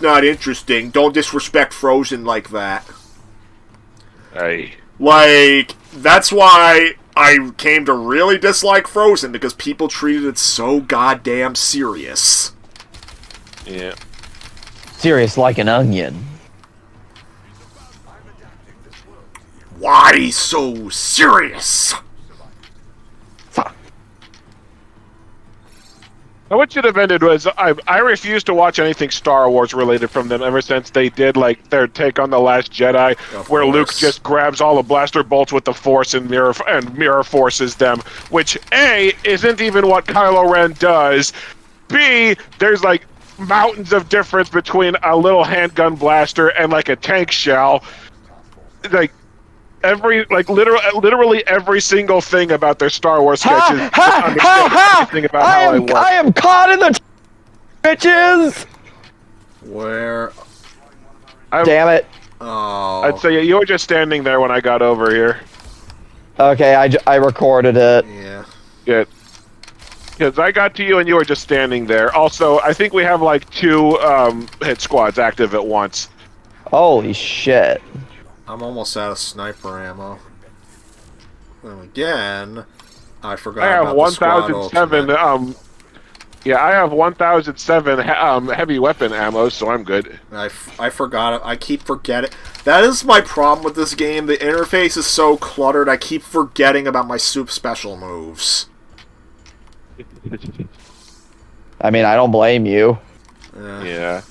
not interesting. Don't disrespect Frozen like that. Hey. Like, that's why I came to really dislike Frozen, because people treated it so goddamn serious. Yeah. Serious like an onion. Why so serious? Now, what should have ended was I refused to watch anything Star Wars related from them ever since they did like their take on The Last Jedi, where Luke just grabs all the blaster bolts with the Force and mirror forces them, which A, isn't even what Kylo Ren does. B, there's like mountains of difference between a little handgun blaster and like a tank shell. Like literally every single thing about their Star Wars sketches. I am caught in the bitches. Where? Damn it. Oh. I'd say you were just standing there when I got over here. Okay, I recorded it. Yeah. Good. Because I got to you and you were just standing there. Also, I think we have like 2 hit squads active at once. Holy shit. I'm almost out of sniper ammo. And again, I forgot I have about the squad 1007. ultimate. Yeah, I have 1007 heavy weapon ammo, so I'm good. I forgot it. I keep forgetting. That is my problem with this game. The interface is so cluttered. I keep forgetting about my soup special moves. I mean, I don't blame you. Yeah.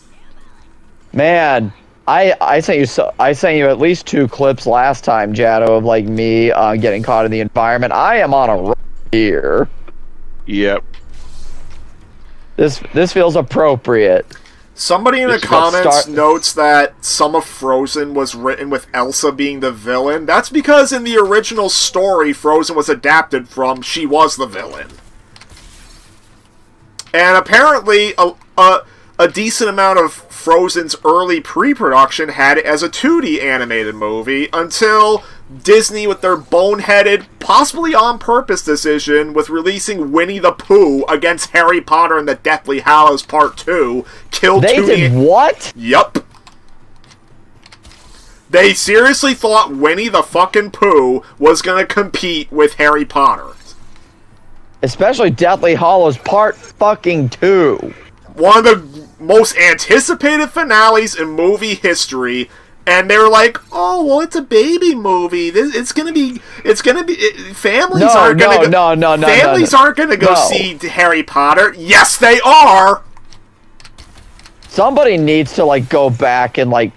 Man, I sent you at least 2 clips last time, Jado, of like me getting caught in the environment. I am on a roll here. Yep. This feels appropriate. Somebody in the This is what comments notes that some of Frozen was written with Elsa being the villain. That's because in the original story Frozen was adapted from, she was the villain. And apparently a decent amount of Frozen's early pre-production had it as a 2D animated movie until Disney, with their boneheaded, possibly on purpose decision with releasing Winnie the Pooh against Harry Potter and the Deathly Hallows Part 2, killed They did what? Yup. They seriously thought Winnie the fucking Pooh was gonna compete with Harry Potter. Especially Deathly Hallows Part fucking 2. One of the most anticipated finales in movie history, and they're like, "Oh, well, it's a baby movie. It's gonna be. Families aren't gonna go. Families aren't gonna go see Harry Potter. Yes, they are. Somebody needs to like go back and like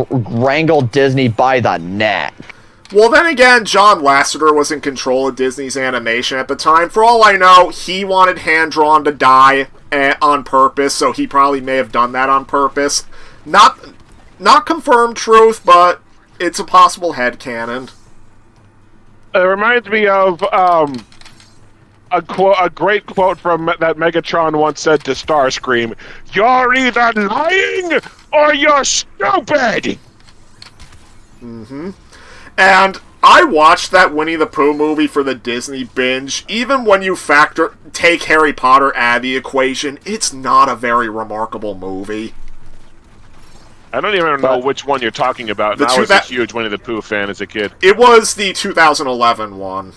wrangle Disney by the neck. Well, then again, John Lasseter was in control of Disney's animation at the time. For all I know, he wanted Hand-Drawn to die on purpose, so he probably may have done that on purpose. Not confirmed truth, but it's a possible headcanon. It reminds me of a great quote from that Megatron once said to Starscream: "You're either lying or you're stupid." Mm-hmm. And I watched that Winnie the Pooh movie for the Disney binge. Even when you take Harry Potter out of the equation, it's not a very remarkable movie. I don't even know which one you're talking about. And I was a huge Winnie the Pooh fan as a kid. It was the 2011 one.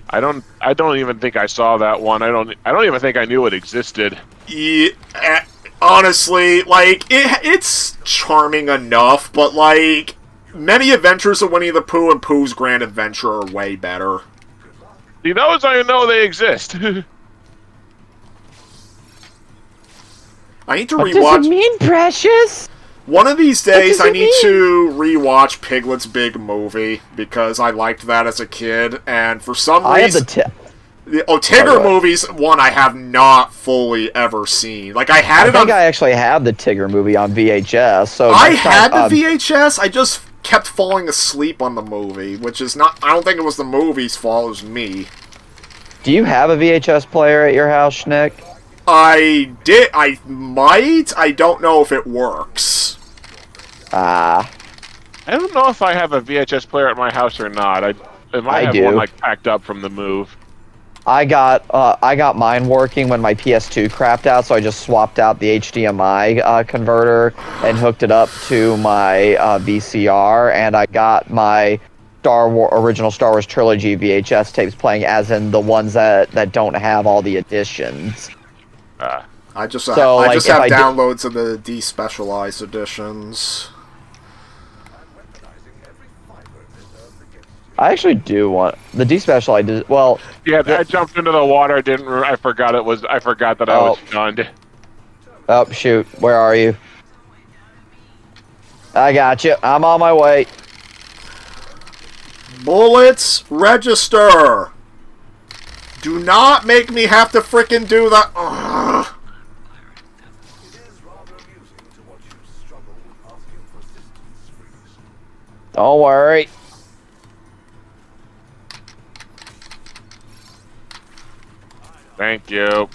I don't even think I saw that one. I don't even think I knew it existed. Yeah, honestly, like it's charming enough, but like many adventures of Winnie the Pooh and Pooh's Grand Adventure are way better. See, those I know they exist. I need to What rewatch. does it mean, Precious? One of these days, I need to rewatch Piglet's Big Movie because I liked that as a kid, and for some reason, Tigger movie's one I have not fully ever seen. Like I think I actually have the Tigger movie on VHS. So I had the VHS. I just kept falling asleep on the movie, which is not. I don't think it was the movie's fault. It was me. Do you have a VHS player at your house, Nick? I did. I might. I don't know if it works. I don't know if I have a VHS player at my house or not. I might have one like packed up from the move. I got mine working when my PS2 crapped out, so I just swapped out the HDMI converter and hooked it up to my VCR, and I got my original Star Wars trilogy VHS tapes playing, as in the ones that don't have all the additions. I just have downloads of the despecialized editions. I actually do want the despecialized. Well, yeah, I jumped into the water. I forgot that I was stunned. Oh shoot! Where are you? I got you. I'm on my way. Bullets register. Do not make me have to frickin' do that. Ugh. Don't worry. Thank you.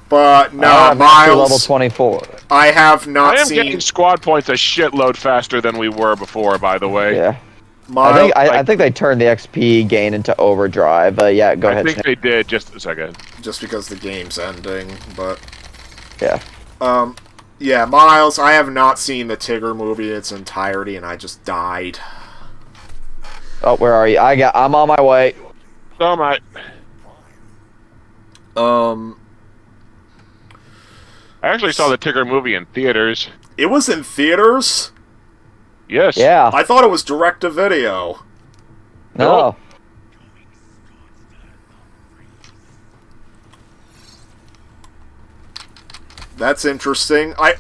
But no, Miles. Level 24. I have not seen. I am getting squad points a shitload faster than we were before. By the way. Yeah. I think they turned the XP gain into overdrive. But yeah, go ahead. I think they did. Just a second. Just because the game's ending, but. Yeah. Yeah, Miles. I have not seen the Tigger movie in its entirety, and I just died. Oh, where are you? I'm on my way. So am I. I actually saw the Tigger movie in theaters. It was in theaters? Yes. Yeah. I thought it was direct-to-video. No. That's interesting. I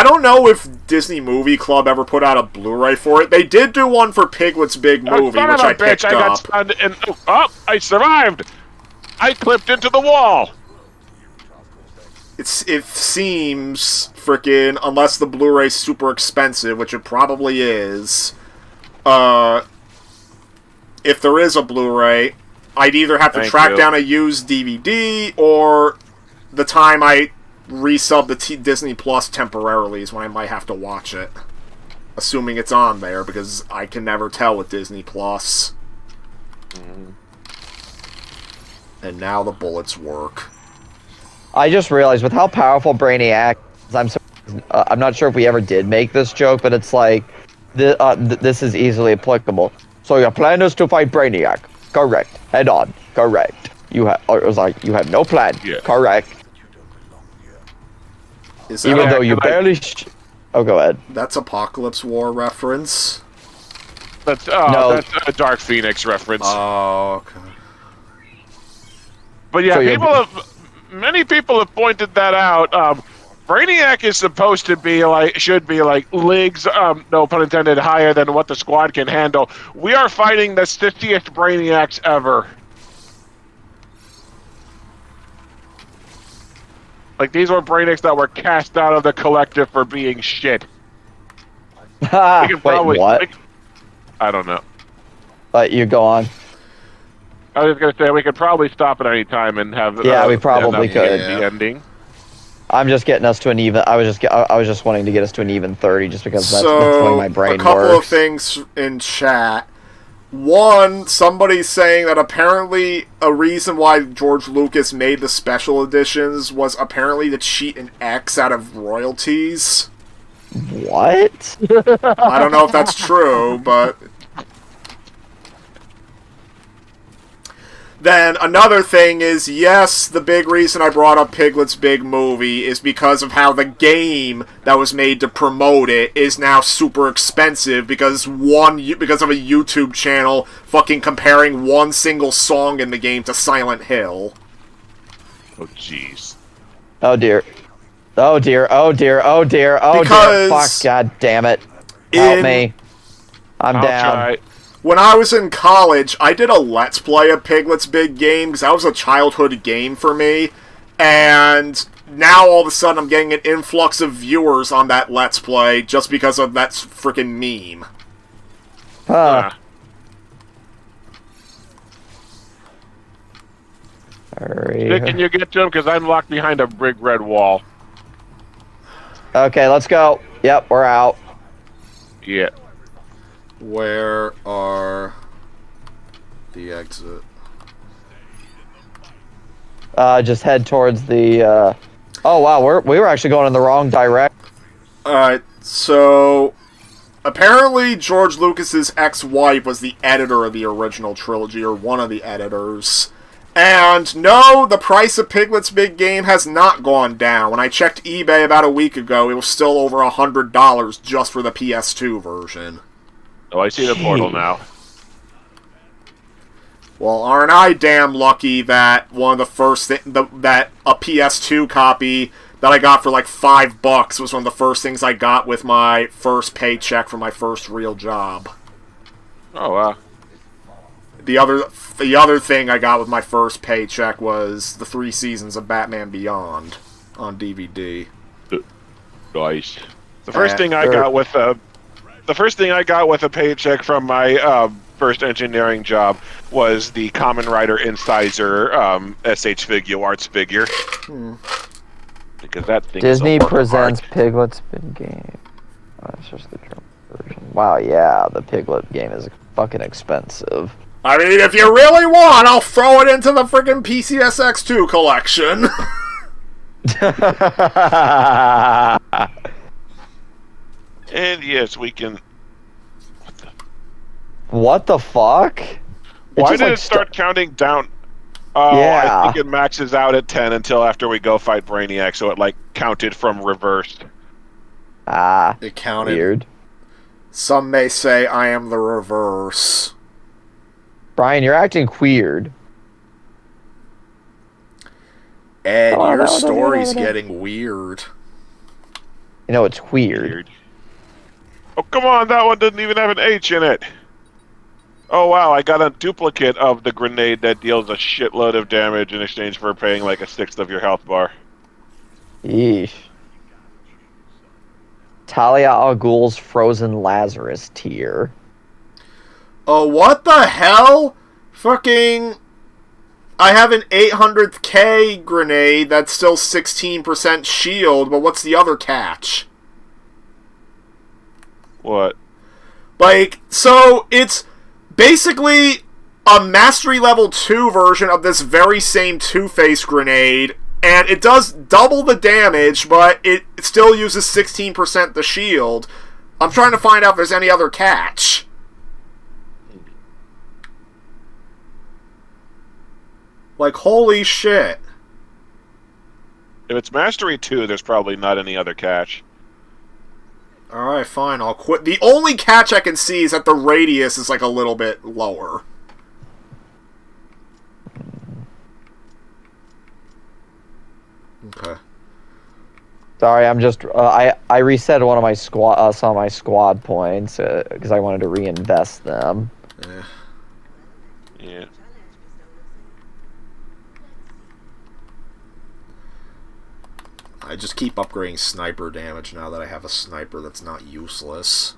don't know if Disney Movie Club ever put out a Blu-ray for it. They did do one for Piglet's Big Movie, which I picked up. Got stunned and I survived. I clipped into the wall. It seems frickin', unless the Blu-ray's super expensive, which it probably is. If there is a Blu-ray, I'd either have to track down a used DVD, or the time I resub the Disney Plus temporarily is when I might have to watch it. Assuming it's on there, because I can never tell with Disney Plus. And now the bullets work. I just realized with how powerful Brainiac is, I'm not sure if we ever did make this joke, but it's like, this is easily applicable. So your plan is to fight Brainiac. Correct. Head on. Correct. it was like, you had no plan. Yeah. Correct. Is Even that, though you and I- barely. Oh, go ahead. that's Apocalypse War reference? That's No. that's a Dark Phoenix reference. Oh, okay. But yeah, So many people have pointed that out. Brainiac is supposed to be should be leagues, no pun intended, higher than what the squad can handle. We are fighting the shittiest Brainiacs ever. Like, these were Brainiacs that were cast out of the collective for being shit. We can Wait, what? I don't know. But you go on. I was gonna say we could probably stop at any time and have. Yeah, we probably and that could. be the ending. I'm just getting us to an even. I was just wanting to get us to an even 30, just because that's the way So, my brain a couple works. of things in chat. One, somebody's saying that apparently a reason why George Lucas made the special editions was apparently to cheat an X out of royalties. What? I don't know if that's true, but... Then another thing is, yes, the big reason I brought up Piglet's big movie is because of how the game that was made to promote it is now super expensive because of a YouTube channel fucking comparing one single song in the game to Silent Hill. Oh jeez. Oh dear. Oh dear. Oh dear. Oh dear. Oh Because dear. Fuck. God damn it. Help in- me. I'm I'll down. try. When I was in college, I did a Let's Play of Piglet's Big Game, because that was a childhood game for me, and now all of a sudden I'm getting an influx of viewers on that Let's Play just because of that freaking meme. Huh. Ah. Hurry. Nick, can you get to him? Because I'm locked behind a big red wall. Okay, let's go. Yep, we're out. Yeah. Where are the exit? Just head towards the. Oh wow, we were actually going in the wrong direction. Alright, so... Apparently George Lucas's ex-wife was the editor of the original trilogy, or one of the editors. And no, the price of Piglet's Big Game has not gone down. When I checked eBay about a week ago, it was still over $100 just for the PS2 version. Oh, I see the portal now. Well, aren't I damn lucky that one of the first that a PS2 copy that I got for like $5 was one of the first things I got with my first paycheck for my first real job. Oh wow. The other thing I got with my first paycheck was the 3 seasons of Batman Beyond on DVD. Nice. The first thing I got with a paycheck from my first engineering job was the Kamen Rider Incisor SH Figure Arts figure. Because that thing Disney is a work of presents art. Piglet's Big Game. Oh, that's just the German version. Wow, yeah, the Piglet game is fucking expensive. I mean, if you really want, I'll throw it into the freaking PCSX2 collection. And yes, we can. What the fuck? Why just, did like, it start counting down? Oh, Yeah. I think it maxes out at 10 until after we go fight Brainiac, so it like counted from reverse. Ah, It counted. weird. Some may say I am the reverse. Brian, you're acting weird. Ed, Oh, your no, no, story's no, no. getting weird. You know, it's weird. Oh, come on, that one didn't even have an H in it. Oh, wow, I got a duplicate of the grenade that deals a shitload of damage in exchange for paying like a sixth of your health bar. Yeesh. Talia al Ghul's Frozen Lazarus tier. Oh, what the hell? Fucking... I have an 800k grenade that's still 16% shield, but what's the other catch? What? Like, so it's basically a Mastery Level 2 version of this very same Two-Face grenade, and it does double the damage, but it still uses 16% the shield. I'm trying to find out if there's any other catch. Like, holy shit. If it's Mastery 2, there's probably not any other catch. Alright, fine, I'll quit. The only catch I can see is that the radius is, like, a little bit lower. Okay. Sorry, I'm just I reset one of my some of my squad points because I wanted to reinvest them. Eh. Yeah. I just keep upgrading sniper damage now that I have a sniper that's not useless.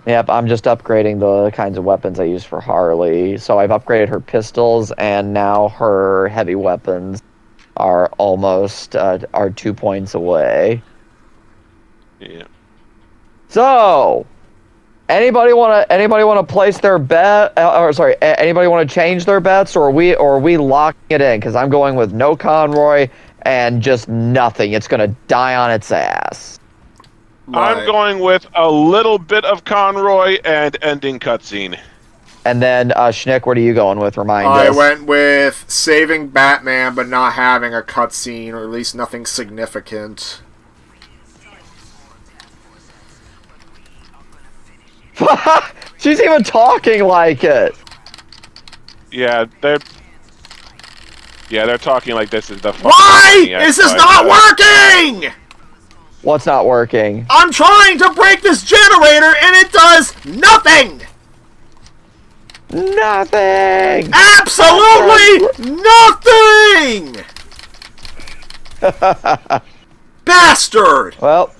Yep, I'm just upgrading the kinds of weapons I use for Harley. So I've upgraded her pistols, and now her heavy weapons are almost are 2 points away. Yeah. So, anybody want to place their bet? Anybody want to change their bets, or are we locking it in? Because I'm going with no Conroy and just nothing. It's gonna die on its ass. I'm going with a little bit of Conroy and ending cutscene. And then, Schnick, what are you going with? Remind I us. went with saving Batman, but not having a cutscene, or at least nothing significant. She's even talking like it. Yeah, they're talking like this is the. Why is this not working? What's not working? I'm trying to break this generator, and it does nothing. Nothing! Absolutely nothing! Bastard! Well,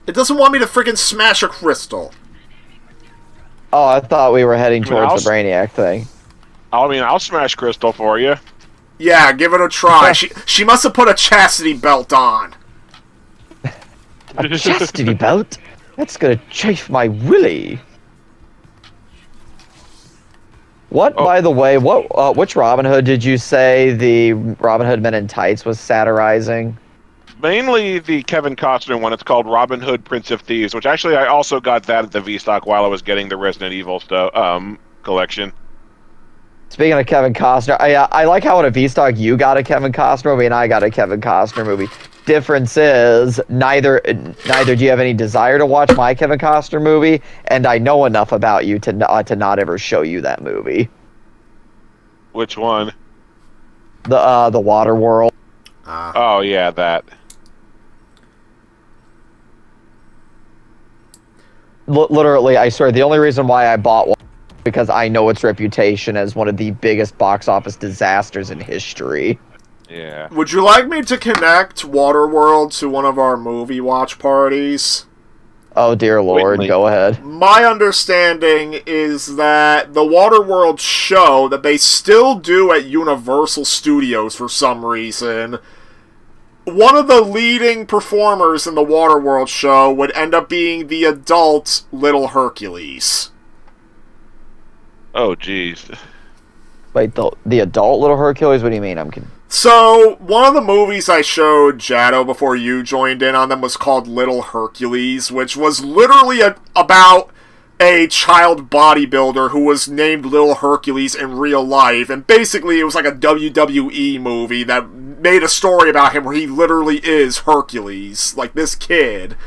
It doesn't want me to freaking smash a crystal. oh, I thought we were heading towards I'll the Brainiac thing. I mean, I'll smash Crystal for you. Yeah, give it a try. She must have put a chastity belt on. A chastity belt? That's gonna chafe my willy. What, by the way, which Robin Hood did you say the Robin Hood Men in Tights was satirizing? Mainly the Kevin Costner one. It's called Robin Hood Prince of Thieves, which actually I also got that at the V-Stock while I was getting the Resident Evil collection. Speaking of Kevin Costner, I like how in a V-Stock you got a Kevin Costner movie and I got a Kevin Costner movie. Difference is, neither do you have any desire to watch my Kevin Costner movie, and I know enough about you to not ever show you that movie. Which one? The Waterworld. Oh, yeah, that. Literally, I swear, the only reason why I bought one is because I know its reputation as one of the biggest box office disasters in history. Yeah. Would you like me to connect Waterworld to one of our movie watch parties? Oh, dear Lord, Wait. go ahead. My understanding is that the Waterworld show that they still do at Universal Studios for some reason, one of the leading performers in the Waterworld show would end up being the adult Little Hercules. Oh, jeez. Wait, the adult Little Hercules? What do you mean? So, one of the movies I showed Jado before you joined in on them was called Little Hercules, which was literally about a child bodybuilder who was named Little Hercules in real life, and basically it was like a WWE movie that made a story about him where he literally is Hercules, like this kid.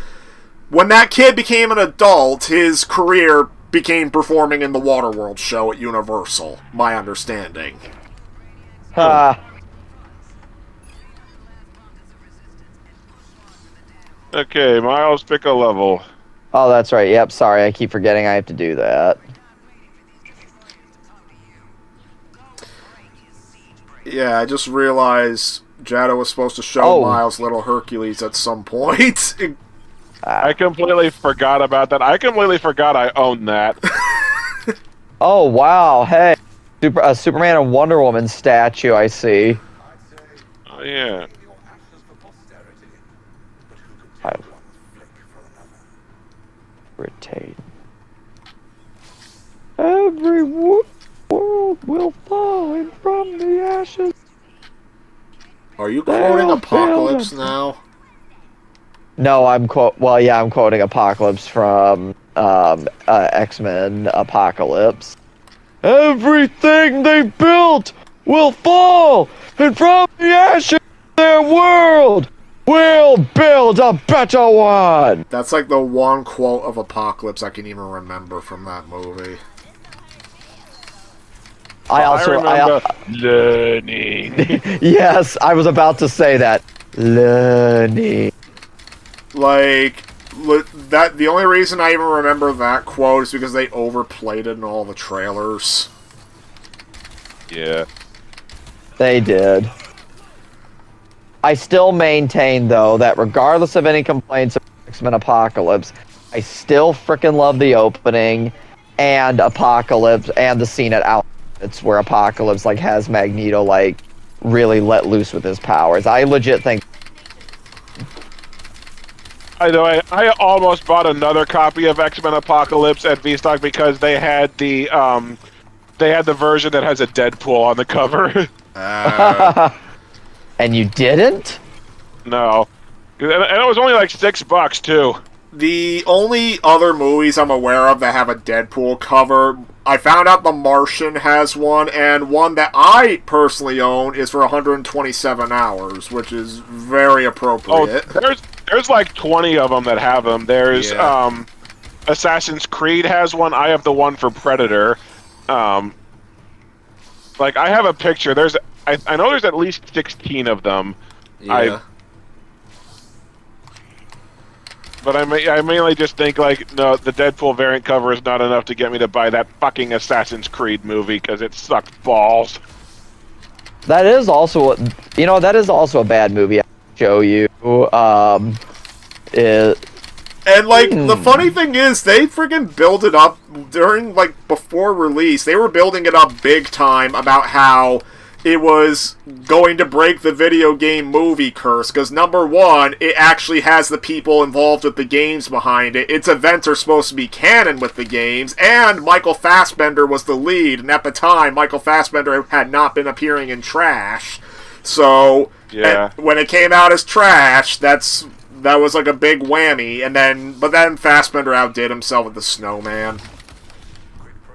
When that kid became an adult, his career became performing in the Waterworld show at Universal, my understanding. Okay, Miles, pick a level. Oh, that's right. Yep, sorry, I keep forgetting I have to do that. Yeah, I just realized Jado was supposed to show Miles Little Hercules at some point. I completely forgot about that. I completely forgot I own that. Oh, wow, hey. A Superman and Wonder Woman statue, I see. Oh, yeah. Rotate. Every world will fall in from the ashes. Are you quoting Apocalypse now? No, I'm quoting Apocalypse from X-Men Apocalypse. Everything they built will fall, and from the ashes of their world, we'll build a better one. That's like the one quote of Apocalypse I can even remember from that movie. I remember learning. yes, I was about to say that. Learning. Like, that the only reason I even remember that quote is because they overplayed it in all the trailers. Yeah. They did. I still maintain, though, that regardless of any complaints of X-Men Apocalypse, I still frickin' love the opening and Apocalypse and the scene at Auschwitz where Apocalypse like has Magneto like really let loose with his powers. I legit think. I know. I almost bought another copy of X-Men Apocalypse at VStock because they had the version that has a Deadpool on the cover. And you didn't? No, and it was only like $6 too. The only other movies I'm aware of that have a Deadpool cover, I found out The Martian has one, and one that I personally own is for 127 hours, which is very appropriate. Oh, there's like 20 of them that have them. There's Assassin's Creed has one. I have the one for Predator. Like I have a picture. I know there's at least 16 of them. Yeah. But I mainly just think, like, no, the Deadpool variant cover is not enough to get me to buy that fucking Assassin's Creed movie, because it sucked balls. That is also that is also a bad movie. I'll show you. And, like, the funny thing is, they friggin' build it up during, like, before release. They were building it up big time about how it was going to break the video game movie curse, because number one, it actually has the people involved with the games behind it. Its events are supposed to be canon with the games, and Michael Fassbender was the lead, and at the time, Michael Fassbender had not been appearing in trash. So, when it came out as trash, that was like a big whammy, but then Fassbender outdid himself with the Snowman.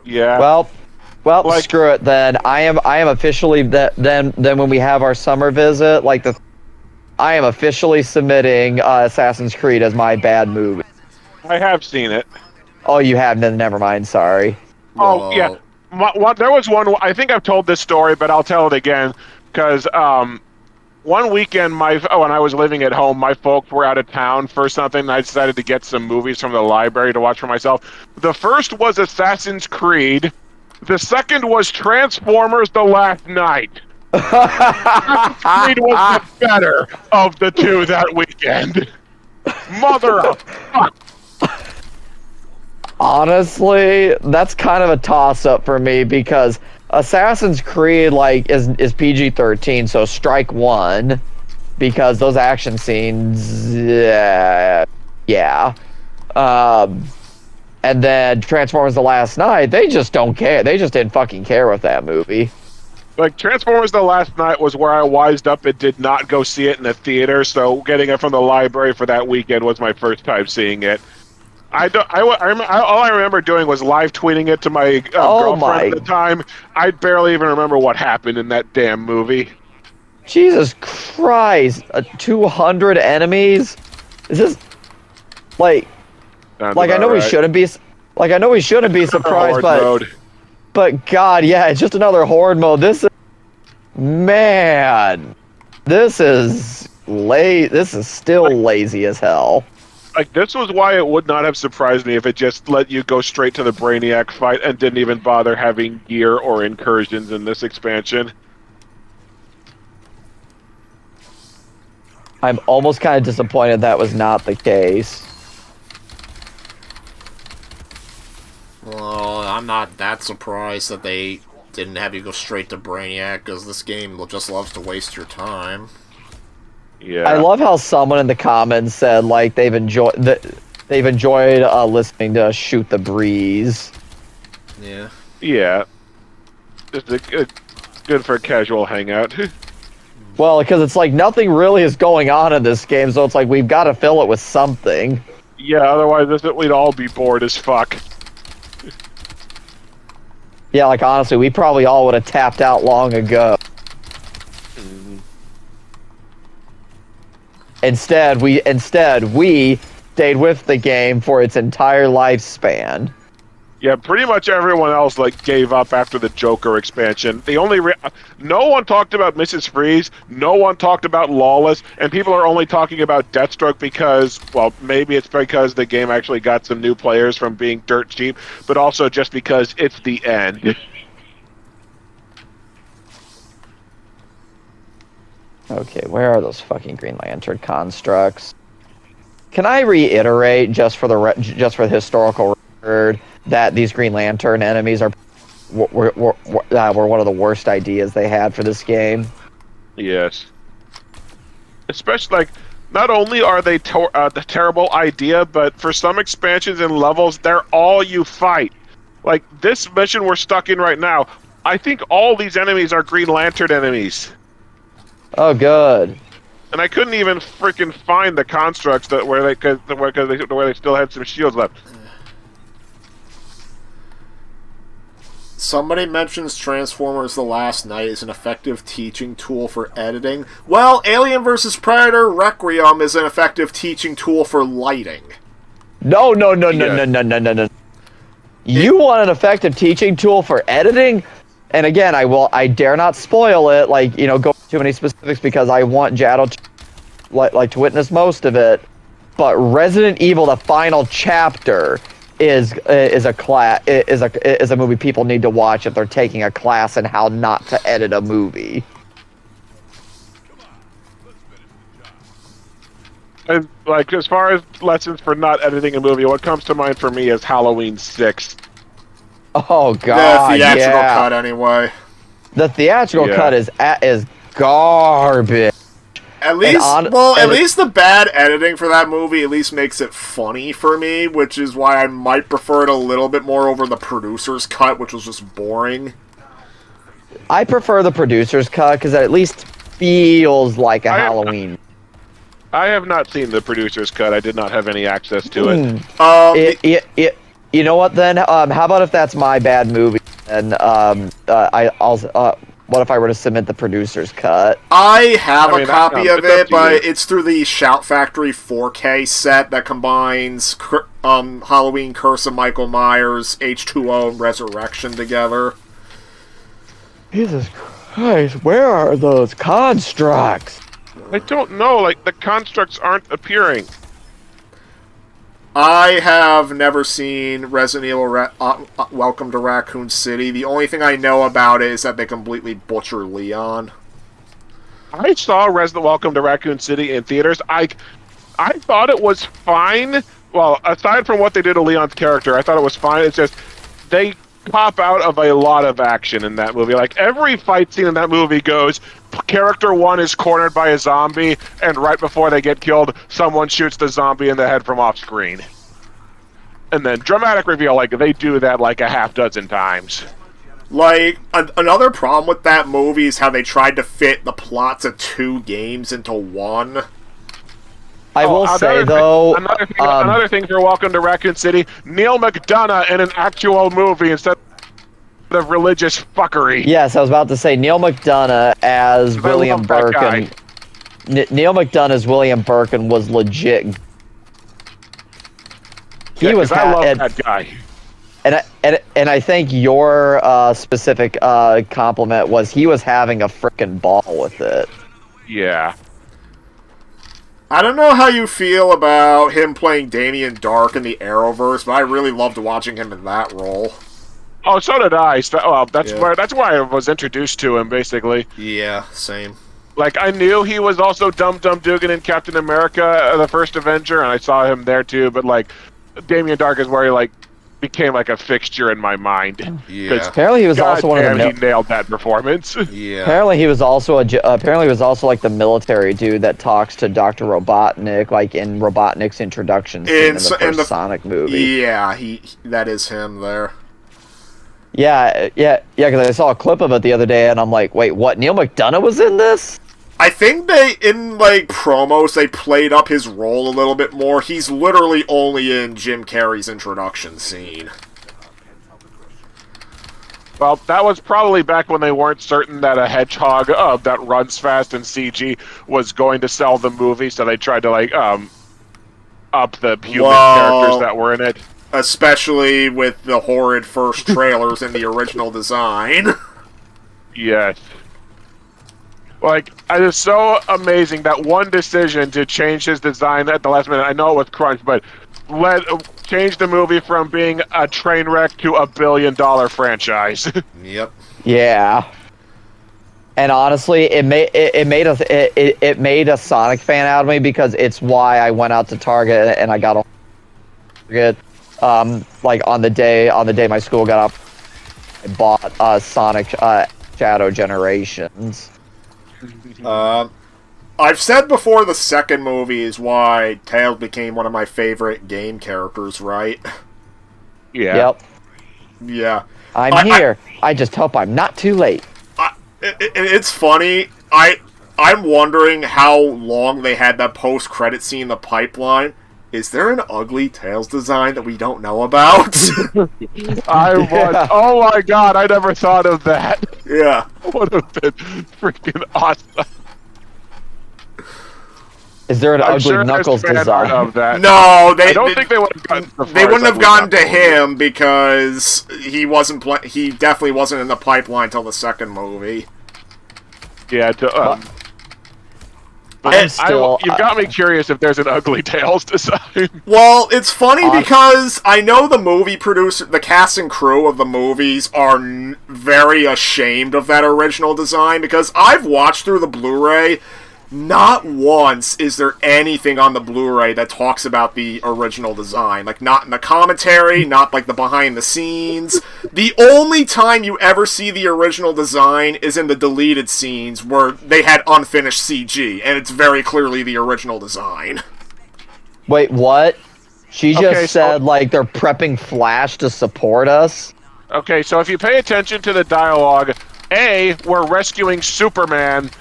Yeah. Well, like, screw it then. I am officially then when we have our summer visit, I am officially submitting Assassin's Creed as my bad movie. I have seen it. Oh, you have? Then never mind. Sorry. Oh, yeah. There was one. I think I've told this story, but I'll tell it again because one weekend, when I was living at home, my folks were out of town for something, and I decided to get some movies from the library to watch for myself. The first was Assassin's Creed. The second was Transformers: The Last Night. Assassin's Creed was the better of the two that weekend. Mother of fuck. Honestly, that's kind of a toss-up for me because Assassin's Creed is PG-13, so strike one, because those action scenes, and then Transformers: The Last Night, they just don't care. They just didn't fucking care with that movie. Like, Transformers: The Last Night was where I wised up and did not go see it in the theater, so getting it from the library for that weekend was my first time seeing it. All I remember doing was live tweeting it to my girlfriend at the time. I barely even remember what happened in that damn movie. Jesus Christ, 200 enemies? Is this I know we shouldn't be surprised, but God, yeah, it's just another horde mode. This is still lazy as hell. Like, this was why it would not have surprised me if it just let you go straight to the Brainiac fight and didn't even bother having gear or incursions in this expansion. I'm almost kind of disappointed that was not the case. Well, I'm not that surprised that they didn't have you go straight to Brainiac, because this game just loves to waste your time. Yeah. I love how someone in the comments said they've enjoyed listening to Shoot the Breeze. Yeah. Yeah. It's good for a casual hangout. Well, because it's nothing really is going on in this game, so it's we've got to fill it with something. Yeah, otherwise we'd all be bored as fuck. Yeah, honestly, we probably all would have tapped out long ago. Instead, we stayed with the game for its entire lifespan. Yeah, pretty much everyone else like gave up after the Joker expansion. No one talked about Mrs. Freeze, no one talked about Lawless, and people are only talking about Deathstroke because, well, maybe it's because the game actually got some new players from being dirt cheap, but also just because it's the end. Okay, where are those fucking Green Lantern constructs? Can I reiterate, just for the historical record, that these Green Lantern enemies were one of the worst ideas they had for this game? Yes. Especially, like, not only are they the terrible idea, but for some expansions and levels, they're all you fight. Like, this mission we're stuck in right now, I think all these enemies are Green Lantern enemies. Oh, good. And I couldn't even freaking find the constructs where they still had some shields left. Somebody mentions Transformers: The Last Night is an effective teaching tool for editing. Well, Alien vs. Predator Requiem is an effective teaching tool for lighting. No. You want an effective teaching tool for editing? And again, I dare not spoil it, like, you know, go too many specifics because I want Jado to witness most of it. But Resident Evil: The Final Chapter is a movie people need to watch if they're taking a class in how not to edit a movie. And, like, as far as lessons for not editing a movie, what comes to mind for me is Halloween 6. Oh god, the theatrical yeah. cut, anyway. The theatrical cut is garbage. At least, at least the bad editing for that movie at least makes it funny for me, which is why I might prefer it a little bit more over the producer's cut, which was just boring. I prefer the producer's cut because it at least feels like a Halloween. I have not seen the producer's cut. I did not have any access to it. You know what then? How about if that's my bad movie? And what if I were to submit the producer's cut? I have a copy of it, but it's through the Shout Factory 4K set that combines Halloween, Curse of Michael Myers, H2O, and Resurrection together. Jesus Christ, where are those constructs? I don't know, like, the constructs aren't appearing. I have never seen Resident Evil Welcome to Raccoon City. The only thing I know about it is that they completely butcher Leon. I saw Resident Welcome to Raccoon City in theaters. I thought it was fine. Well, aside from what they did to Leon's character, I thought it was fine. It's just, they pop out of a lot of action in that movie. Like, every fight scene in that movie goes, character one is cornered by a zombie, and right before they get killed, someone shoots the zombie in the head from off screen. And then dramatic reveal, like, they do that like a half dozen times. Like, another problem with that movie is how they tried to fit the plots of 2 games into one. I will say, though... Another thing for Welcome to Raccoon City, Neil McDonough in an actual movie instead of religious fuckery. Yes, I was about to say, Neil McDonough as William Birkin. Neil McDonough as William Birkin was legit. I love that guy. And I think your specific compliment was he was having a frickin' ball with it. Yeah. I don't know how you feel about him playing Damien Dark in the Arrowverse, but I really loved watching him in that role. Oh, so did I. Well, that's why I was introduced to him, basically. Yeah, same. Like, I knew he was also Dum Dum Dugan in Captain America, the First Avenger, and I saw him there too, but, like, Damien Dark is where he, like, became, like, a fixture in my mind. Yeah. Apparently he was also one of the... he nailed that performance. Yeah. Apparently he was also like the military dude that talks to Dr. Robotnik, like in Robotnik's introduction scene in the first Sonic movie. Yeah, that is him there. Yeah, because I saw a clip of it the other day, and I'm like, wait, what? Neil McDonough was in this? I think in promos, they played up his role a little bit more. He's literally only in Jim Carrey's introduction scene. Well, that was probably back when they weren't certain that a hedgehog that runs fast in CG was going to sell the movie, so they tried to up the human characters that were in it. Especially with the horrid first trailers in the original design. Yes. Like, it is so amazing that one decision to change his design at the last minute. I know it was crunch, but change the movie from being a train wreck to $1 billion franchise. Yep. Yeah. And honestly, it made a Sonic fan out of me because it's why I went out to Target and I got a Target. Like on the day my school got off, I bought Sonic Shadow Generations. I've said before the second movie is why Tails became one of my favorite game characters, right? Yeah. Yep. Yeah. I'm here. I just hope I'm not too late. It's funny. I'm wondering how long they had that post-credit scene in the pipeline. Is there an ugly Tails design that we don't know about? Oh my god, I never thought of that. Yeah. Would have been freaking awesome. Is there an I'm ugly sure Knuckles there's fan art design? of that. No, I don't think they would have gotten. They wouldn't have gotten to him because he wasn't. He definitely wasn't in the pipeline till the second movie. Yeah. You've got me curious if there's an ugly Tails design. Well, it's funny because I know the movie producer, the cast and crew of the movies are very ashamed of that original design because I've watched through the Blu-ray. Not once is there anything on the Blu-ray that talks about the original design. Like, not in the commentary, not like the behind the scenes. The only time you ever see the original design is in the deleted scenes where they had unfinished CG, and it's very clearly the original design. Wait, what? She just said, like, they're prepping Flash to support us? Okay, so if you pay attention to the dialogue, A, we're rescuing Superman,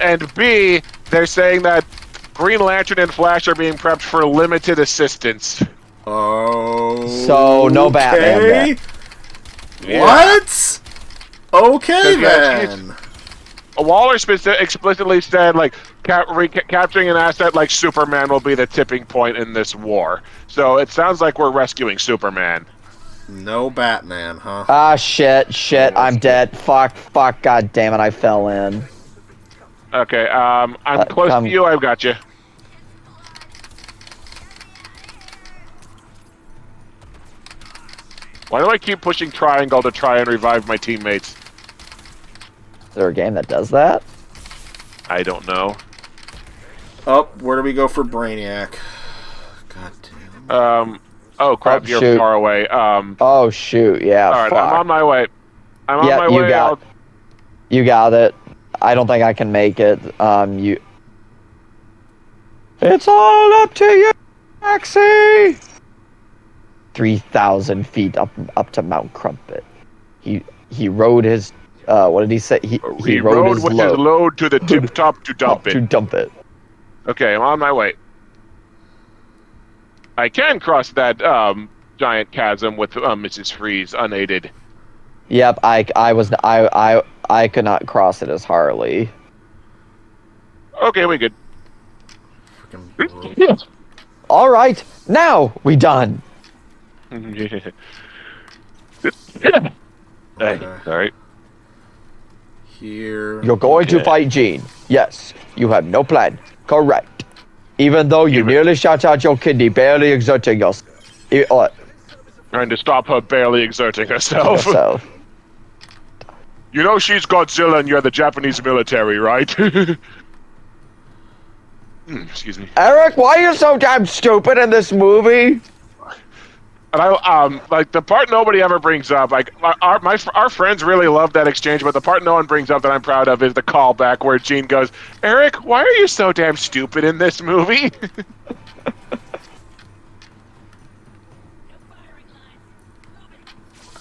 and B, they're saying that Green Lantern and Flash are being prepped for limited assistance. Oh. So, no Batman. Yeah. What? Okay, then. Waller explicitly said, like, capturing an asset like Superman will be the tipping point in this war. So it sounds like we're rescuing Superman. No Batman, huh? Ah, shit, I'm dead. Fuck, god damn it, I fell in. Okay, I'm close to you, I've got you. Why do I keep pushing triangle to try and revive my teammates? Is there a game that does that? I don't know. Oh, where do we go for Brainiac? God damn. Oh crap, you're shoot. far away. Oh shoot, yeah, alright, fuck. I'm on my way. You got it. I don't think I can make it. It's all up to you, Maxie! 3,000 feet up to Mount Crumpet. He rode his, what did he say? He rode with his load to the tip top to dump it. To dump it. Okay, I'm on my way. I can cross that giant chasm with Mrs. Freeze unaided. Yep, I could not cross it as Harley. Okay, we good. Yes. All right, now we done. Hey, sorry. Here. You're going to fight Jean. Yes, you have no plan. Correct. Even though you nearly shot out your kidney, barely exerting yourself. Trying to stop her barely exerting herself. You know she's Godzilla and you're the Japanese military, right? Excuse me. Eric, why are you so damn stupid in this movie? And I like the part nobody ever brings up. Like our friends really love that exchange, but the part no one brings up that I'm proud of is the callback where Gene goes, "Eric, why are you so damn stupid in this movie?"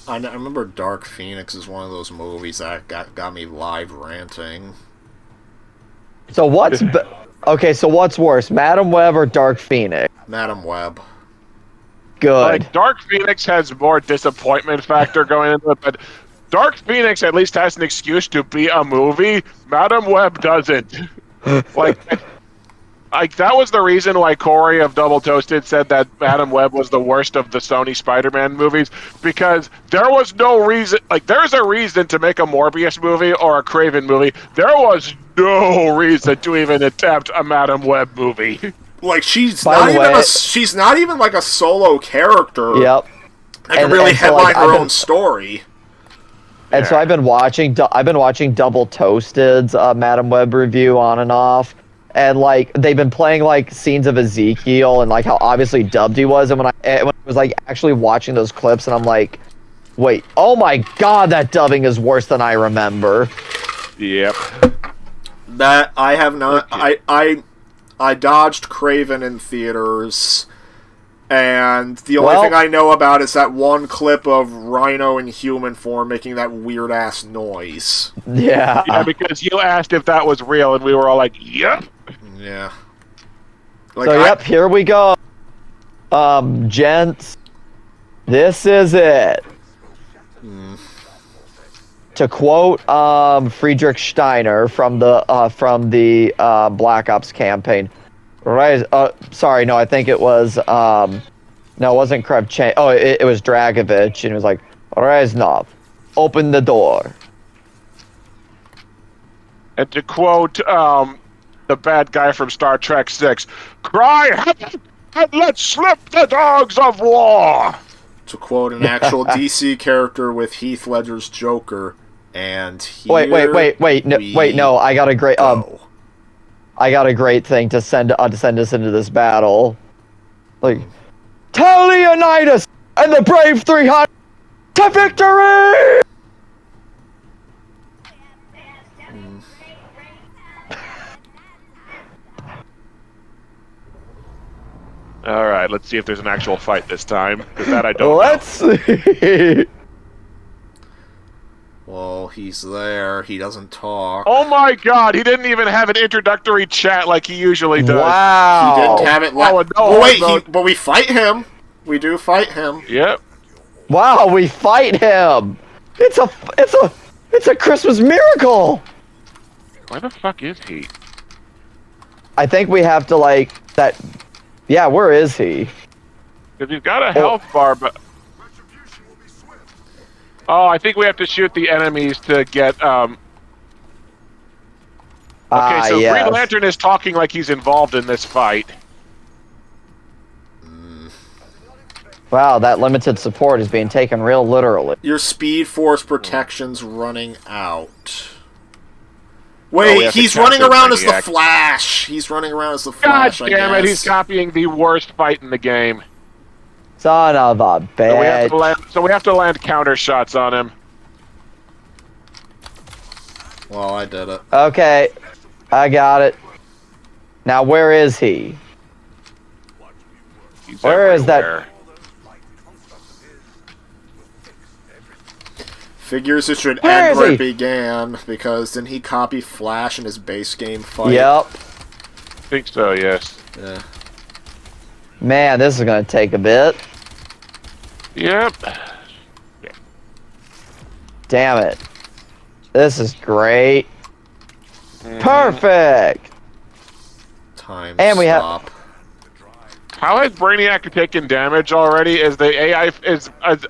I remember Dark Phoenix is one of those movies that got me live ranting. So what's worse, Madam Web or Dark Phoenix? Madam Web. Good. Like Dark Phoenix has more disappointment factor going into it, but Dark Phoenix at least has an excuse to be a movie. Madam Web doesn't. Like that was the reason why Corey of Double Toasted said that Madam Web was the worst of the Sony Spider-Man movies, because there was no reason. Like, there's a reason to make a Morbius movie or a Craven movie. There was no reason to even attempt a Madam Web movie. Like, she's By not the even way- she's not even like a solo character. Yep. That can And- really and so, headline like, her I've own been- story. And so I've been watching Double Toasted's Madam Web review on and off, and like they've been playing like scenes of Ezekiel and like how obviously dubbed he was, and when I was like actually watching those clips, and I'm like, wait, oh my god, that dubbing is worse than I remember. Yep. That I have not. Okay. I dodged Craven in theaters, and the only Well- thing I know about is that one clip of Rhino in human form making that weird ass noise. Yeah. Yeah, because you asked if that was real, and we were all like, "Yep." Yeah. Like, So yep, here we go. Gents, this is it. To quote Friedrich Steiner from the Black Ops campaign, right? Sorry, no, I think it was no, it wasn't Kravchenko. Oh, it was Dragovich, and it was like, Reznov, open the door. And to quote the bad guy from Star Trek 6, "Cry heaven and let slip the dogs of war." to quote an actual DC character with Heath Ledger's Joker, and here Wait, no, I got a great go. I got a great thing to send us into this battle. Like, tell Leonidas and the brave 300 to victory! All right, let's see if there's an actual fight this time, because that I don't Let's see. Well, he's there. He doesn't talk. know. Oh my god, he didn't even have an introductory chat like he usually does. Wow. He didn't have it left. Oh, no, Oh, wait, no. but we fight him. We do fight him. Yep. Wow, we fight him. It's a Christmas miracle. Where the fuck is he? I think we have to like that. Yeah, where is he? Because he's got a health bar, but... Oh, I think we have to shoot the enemies to get, Okay, so yes. Green Lantern is talking like he's involved in this fight. Wow, that limited support is being taken real literally. Your Speed Force protection's running out. we Wait, have to he's capture running around as the Brainiac. Flash. He's running around as the God Flash, damn I it, guess. he's copying the worst fight in the game. Son of a bitch. So we have to land counter shots on him. Well, I did it. Okay, I got it. Now, where is he? He's Where is that- everywhere. Figures it should Where end is where he? it began, because didn't he copy Flash in his base game fight? Yep. I think so, yes. Yeah. Man, this is gonna take a bit. Yep. Damn it. This is great. Perfect. Time And we have- stop. How has Brainiac taken damage already? Is the AI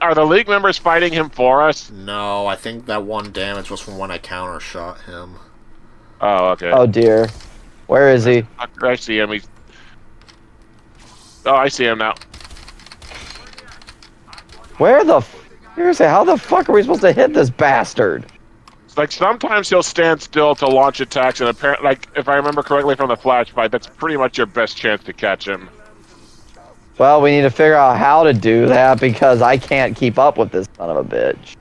are the League members fighting him for us? No, I think that one damage was from when I counter shot him. Oh, okay. Oh dear. Where is he? I see him. He's. Oh, I see him now. Where the seriously, how the fuck are we supposed to hit this bastard? It's like sometimes he'll stand still to launch attacks, and apparently, like if I remember correctly from the Flash fight, that's pretty much your best chance to catch him. Well, we need to figure out how to do that because I can't keep up with this son of a bitch.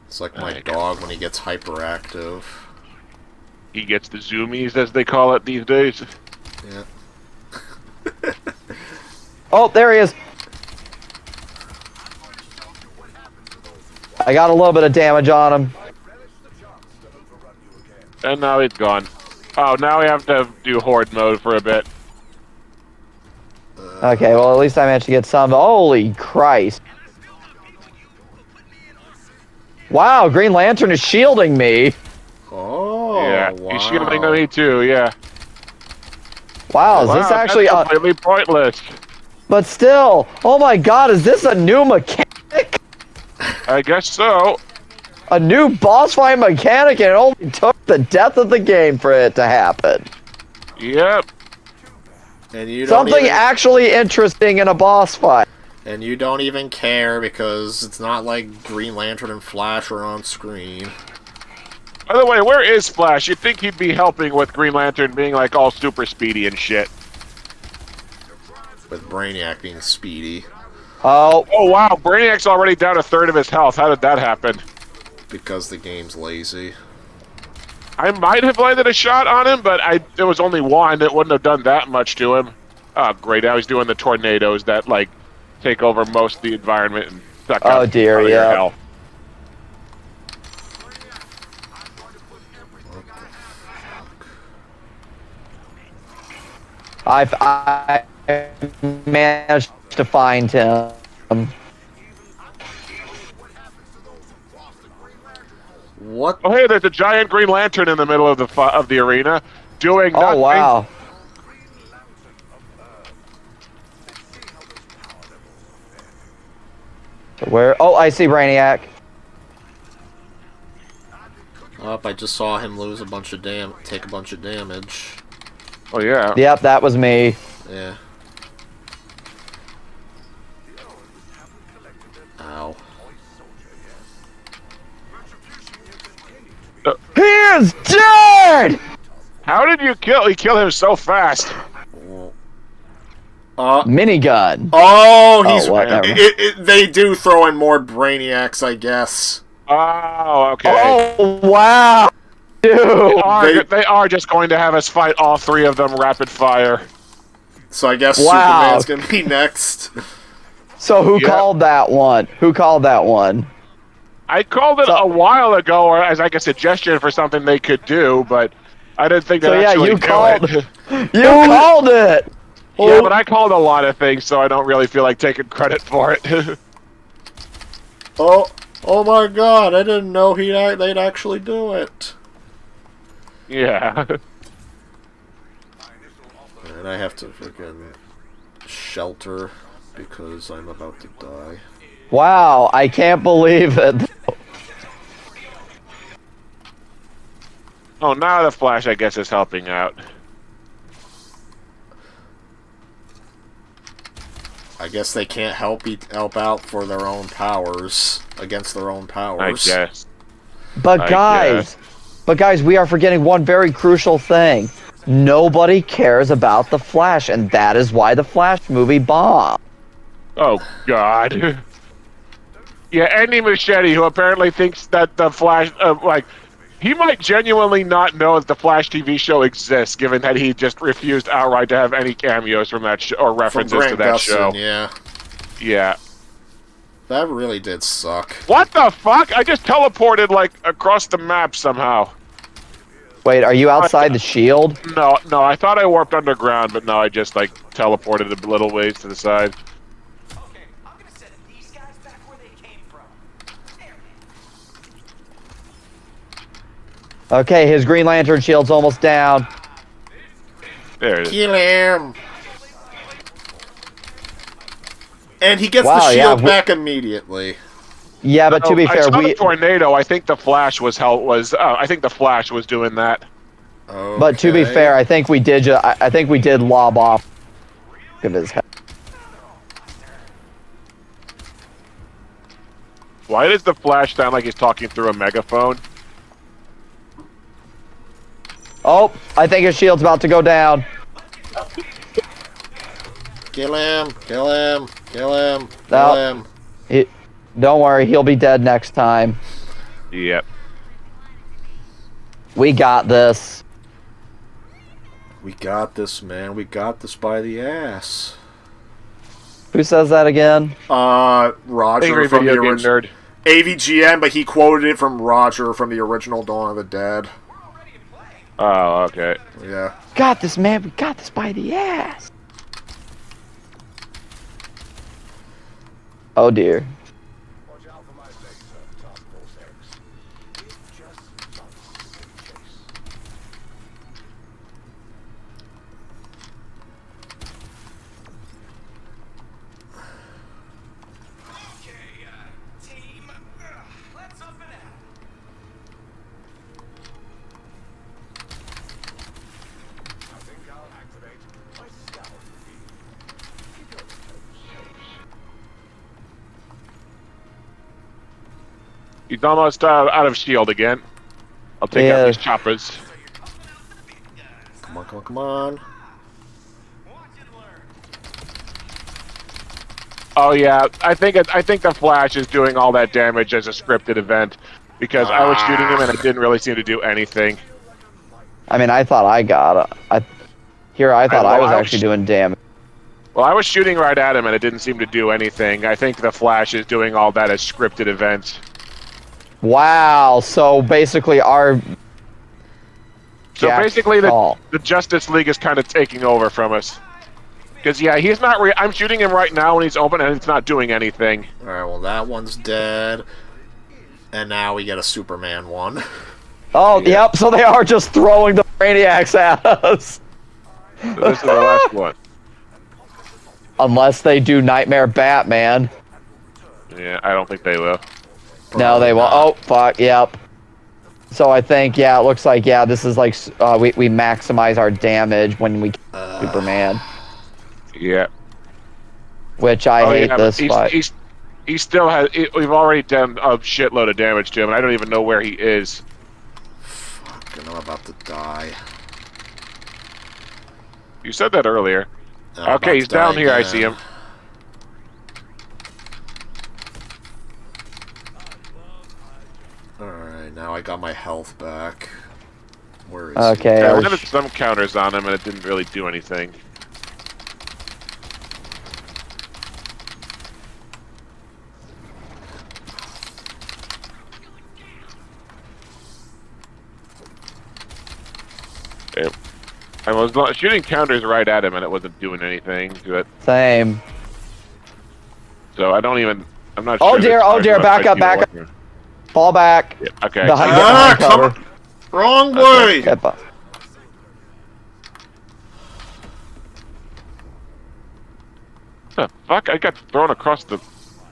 It's like my There you dog when he gets hyperactive. He gets the zoomies, as they call it these days. Yeah. Oh, there he is. I got a little bit of damage on him. And now he's gone. Oh, now we have to do horde mode for a bit. Okay, well, at least I managed to get some. Holy Christ. Wow, Green Lantern is shielding me. Oh, Yeah, wow. he's shielding me too. Yeah. Wow, is this actually... that's completely pointless? but still, oh my god, is this a new mechanic? I guess so. A new boss fight mechanic, and it only took the death of the game for it to happen. Yep. And you don't Something even, actually interesting in a boss fight. and you don't even care because it's not like Green Lantern and Flash are on screen. By the way, where is Flash? You'd think he'd be helping with Green Lantern being like all super speedy and shit. With Brainiac being speedy. Oh, Oh wow, Brainiac's already down a third of his health. How did that happen? Because the game's lazy. I might have landed a shot on him, but it was only one. It wouldn't have done that much to him. Oh, great. Now he's doing the tornadoes that, like, take over most of the environment and suck out dear, all your yeah. health. I managed to find him. What? Oh, hey, there's a giant Green Lantern in the middle of the arena doing Oh, nothing. wow. Where? Oh, I see Brainiac. Up, I just saw him lose a bunch of take a bunch of damage. Oh, yeah. Yep, that was me. Yeah. Ow. He is dead! How did you kill him so fast? Minigun. Oh, he's. whatever. They do throw in more Brainiacs, I guess. Oh, okay. Oh, wow. Dude. They are just going to have us fight all three of them rapid fire. So I guess Wow. Superman's gonna be next. So who Yep. called that one? Who called that one? I called it a while ago, or as like a suggestion for something they could do, but I didn't think So that yeah, actually you do called. it. You called it. Yeah, but I called a lot of things, so I don't really feel like taking credit for it. Oh my God! I didn't know they'd actually do it. Yeah. And I have to freaking shelter because I'm about to die. Wow, I can't believe it. Oh, now the Flash, I guess, is helping out. I guess they can't help out for their own powers against their own I powers. guess. But guys, we are forgetting one very crucial thing. Nobody cares about the Flash, and that is why the Flash movie bombed. Oh, God. Yeah, Andy Muschietti, who apparently thinks that the Flash, he might genuinely not know that the Flash TV show exists, given that he just refused outright to have any cameos from that show or From references Grant to that Gustin, show. yeah. Yeah. That really did suck. What the fuck? I just teleported, like, across the map somehow. Wait, are you outside the shield? No, I thought I warped underground, but no, I just, like, teleported a little ways to the side. Okay, I'm gonna send these guys back where they came from. There. Okay, his Green Lantern shield's almost down. There it is. Kill him! And he gets Wow, the yeah, shield back immediately. Yeah, but to be I fair, saw the tornado. I think the Flash was I think the Flash was doing that. Okay. but to be fair, I think we did. I think we did lob off of his head. Why does the Flash sound like he's talking through a megaphone? Oh, I think his shield's about to go down. Kill him! Kill him! Kill him! No. Kill him! Don't worry, he'll be dead next time. Yep. We got this. We got this, man. We got this by the ass. Who says that again? Roger Angry from the video game original nerd. AVGN, but he quoted it from Roger from the original Dawn of the Dead. Oh, okay. Yeah. Got this, man. We got this by the ass. Oh dear. Okay, team. Let's up and out. He's almost out of shield again. I'll take Yeah. out these choppers. Come on, come on, come on. Watch and learn. Oh yeah, I think the Flash is doing all that damage as a scripted event because I was shooting him and it didn't really seem to do anything. I mean, I thought I got it. I thought I was I was- actually doing damage. Well, I was shooting right at him and it didn't seem to do anything. I think the Flash is doing all that as scripted events. Wow. So basically, our So Jack basically, call. the Justice League is kind of taking over from us. Because yeah, he's not. I'm shooting him right now and he's open and it's not doing anything. Alright, well, that one's dead. And now we get a Superman one. Oh, Yeah. yep. So they are just throwing the Brainiacs at us. So this is the last one. Unless they do Nightmare Batman. Yeah, I don't think they will. No, they won't. not. Oh, fuck. Yep. So I think, yeah, it looks like, yeah, this is like, we maximize our damage when we kill Superman. Yeah. Which I hate yeah, this but fight. he still has. We've already done a shitload of damage to him, and I don't even know where he is. Fuck, I'm about to die. You said that earlier. I'm about Okay, to he's down die here. I again. see him. Alright, now I got my health back. Where is Okay. Yeah, I our landed some counters on him, and it didn't really do anything. Okay. I was shooting counters right at him, and it wasn't doing anything to it. Same. So I don't even. I'm not. Oh, sure dear, this oh, guy's dear, gonna back fight up, you back or up. what. Fall back. Yeah, okay. Behind, so- get behind come cover. on! Wrong way! Get bu- the fuck? I got thrown across the.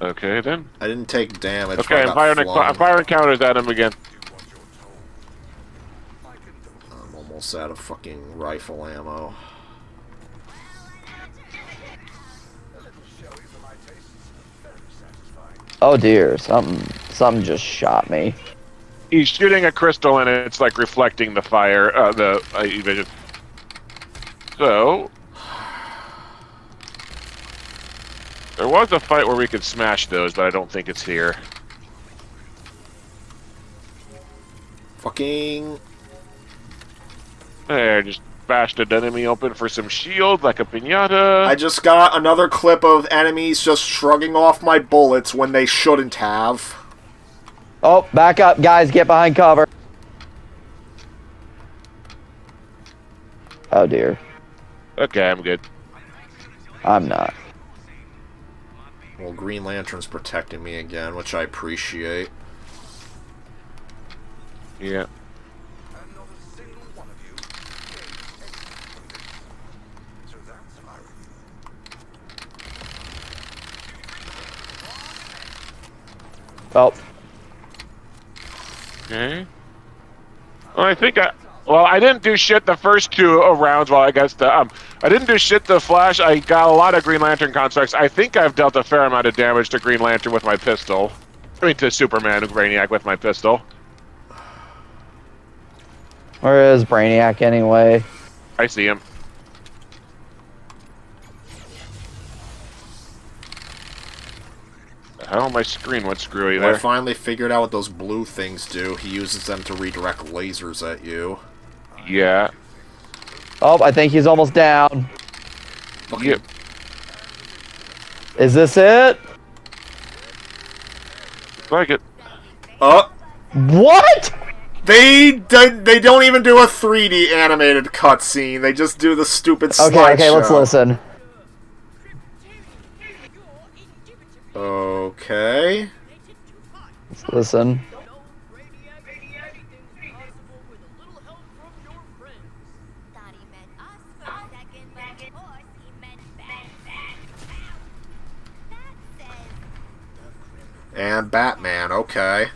Okay then. I didn't take damage. but Okay, I I'm got firing. flung. I'm firing counters at him again. I'm almost out of fucking rifle ammo. Oh dear, something just shot me. He's shooting a crystal, and it's like reflecting the fire. The vision. So there was a fight where we could smash those, but I don't think it's here. Fucking... There, just bashed an enemy open for some shield, like a pinata. I just got another clip of enemies just shrugging off my bullets when they shouldn't have. Oh, back up, guys, get behind cover. Oh dear, Okay, I'm good. I'm not. Well, Green Lantern's protecting me again, which I appreciate. Yeah. Oh, Okay. Well, I think I didn't do shit the first two rounds. While I guess I didn't do shit the Flash. I got a lot of Green Lantern constructs. I think I've dealt a fair amount of damage to Green Lantern with my pistol. I mean, to Superman and Brainiac with my pistol. where is Brainiac anyway? I see him. The hell, my screen went screwy Well, I there. finally figured out what those blue things do. He uses them to redirect lasers at you. Yeah. Oh, I think he's almost down. Yep. Is this it? Like it. What? They don't even do a 3D animated cutscene. They just do the stupid slideshow. Okay, let's listen. Okay. Let's listen. And Batman, okay.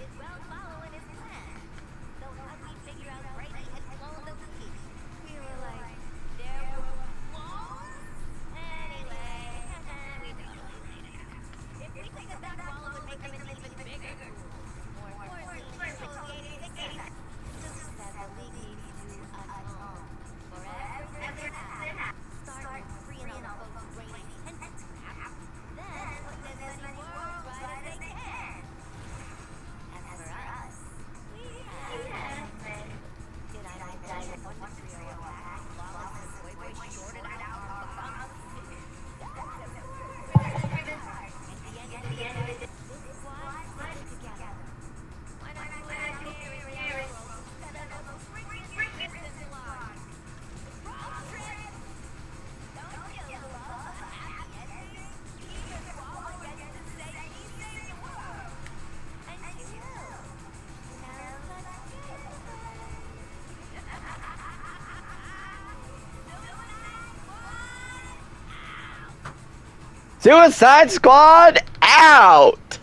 Suicide Squad out!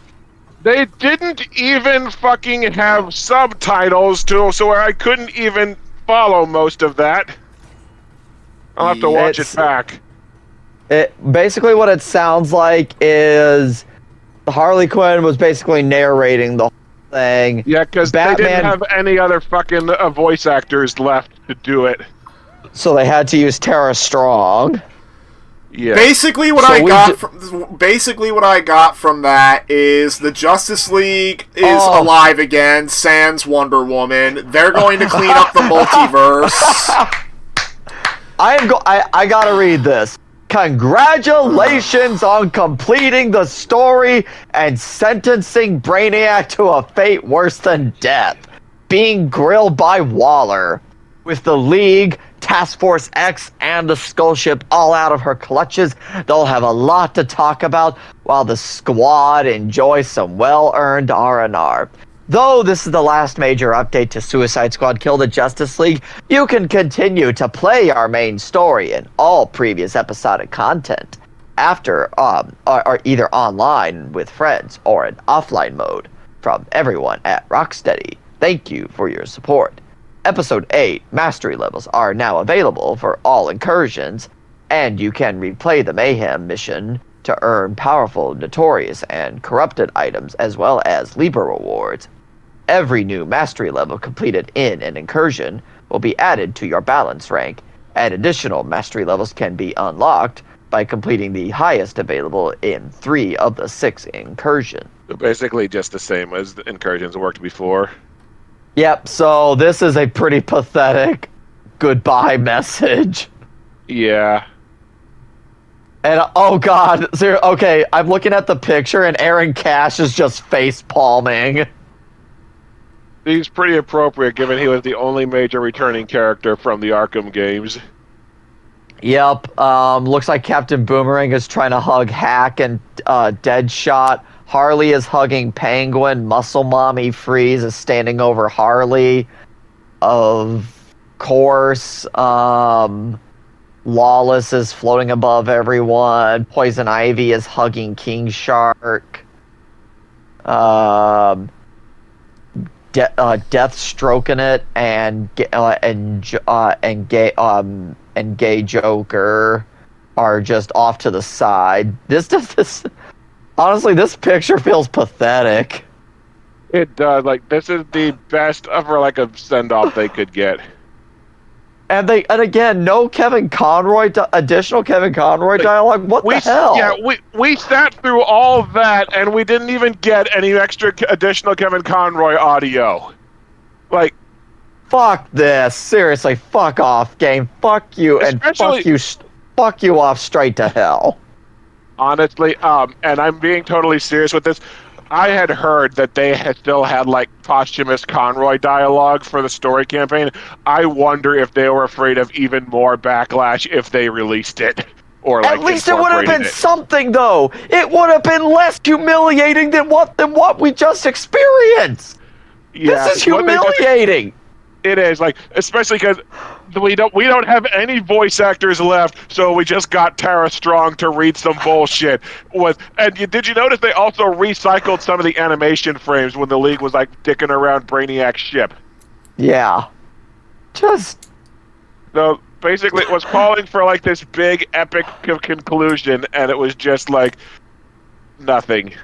They didn't even fucking have subtitles so where I couldn't even follow most of that. I'll have to watch it back. Basically what it sounds like is Harley Quinn was basically narrating the whole thing. Yeah, because they didn't have any other fucking voice actors left to do it. So they had to use Tara Strong. Yeah. Basically, what I got from that is the Justice League is alive again. Sans Wonder Woman. They're going to clean up the multiverse. I gotta read this. Congratulations on completing the story and sentencing Brainiac to a fate worse than death. Being grilled by Waller. With the League, Task Force X, and the Skull Ship all out of her clutches, they'll have a lot to talk about while the squad enjoys some well-earned R&R. Though this is the last major update to Suicide Squad Kill the Justice League, you can continue to play our main story and all previous episodic content after or either online with friends or in offline mode from everyone at Rocksteady. Thank you for your support. Episode 8 Mastery levels are now available for all incursions, and you can replay the Mayhem mission to earn powerful, notorious, and corrupted items as well as Libra rewards. Every new Mastery level completed in an incursion will be added to your balance rank, and additional Mastery levels can be unlocked by completing the highest available in 3 of the 6 incursions. So basically just the same as the incursions worked before. Yep, so this is a pretty pathetic goodbye message. Yeah. And, oh god, okay, I'm looking at the picture and Aaron Cash is just face palming. He's pretty appropriate given he was the only major returning character from the Arkham games. Yep, looks like Captain Boomerang is trying to hug Hack and Deadshot. Harley is hugging Penguin. Muscle Mommy Freeze is standing over Harley. Of course, Lawless is floating above everyone. Poison Ivy is hugging King Shark. Death stroking it, and Gay Joker are just off to the side. Honestly, this picture feels pathetic. It does. Like, this is the best of like a send-off they could get. And again, no additional Kevin Conroy dialogue. What the hell? Yeah, we sat through all that, and we didn't even get any extra additional Kevin Conroy audio. Like, fuck this. Seriously, fuck off, game. Fuck you, and fuck you off straight to hell. Honestly, and I'm being totally serious with this. I had heard that they had still had like posthumous Conroy dialogue for the story campaign. I wonder if they were afraid of even more backlash if they released it. or like At least it would have been incorporated it. something, though. It would have been less humiliating than what we just experienced. Yeah, This is what they just- humiliating. It is, like, especially because we don't have any voice actors left, so we just got Tara Strong to read some bullshit. Did you notice they also recycled some of the animation frames when the League was like dicking around Brainiac's ship? Yeah. Just So basically, it was calling for like this big epic conclusion, and it was just like nothing.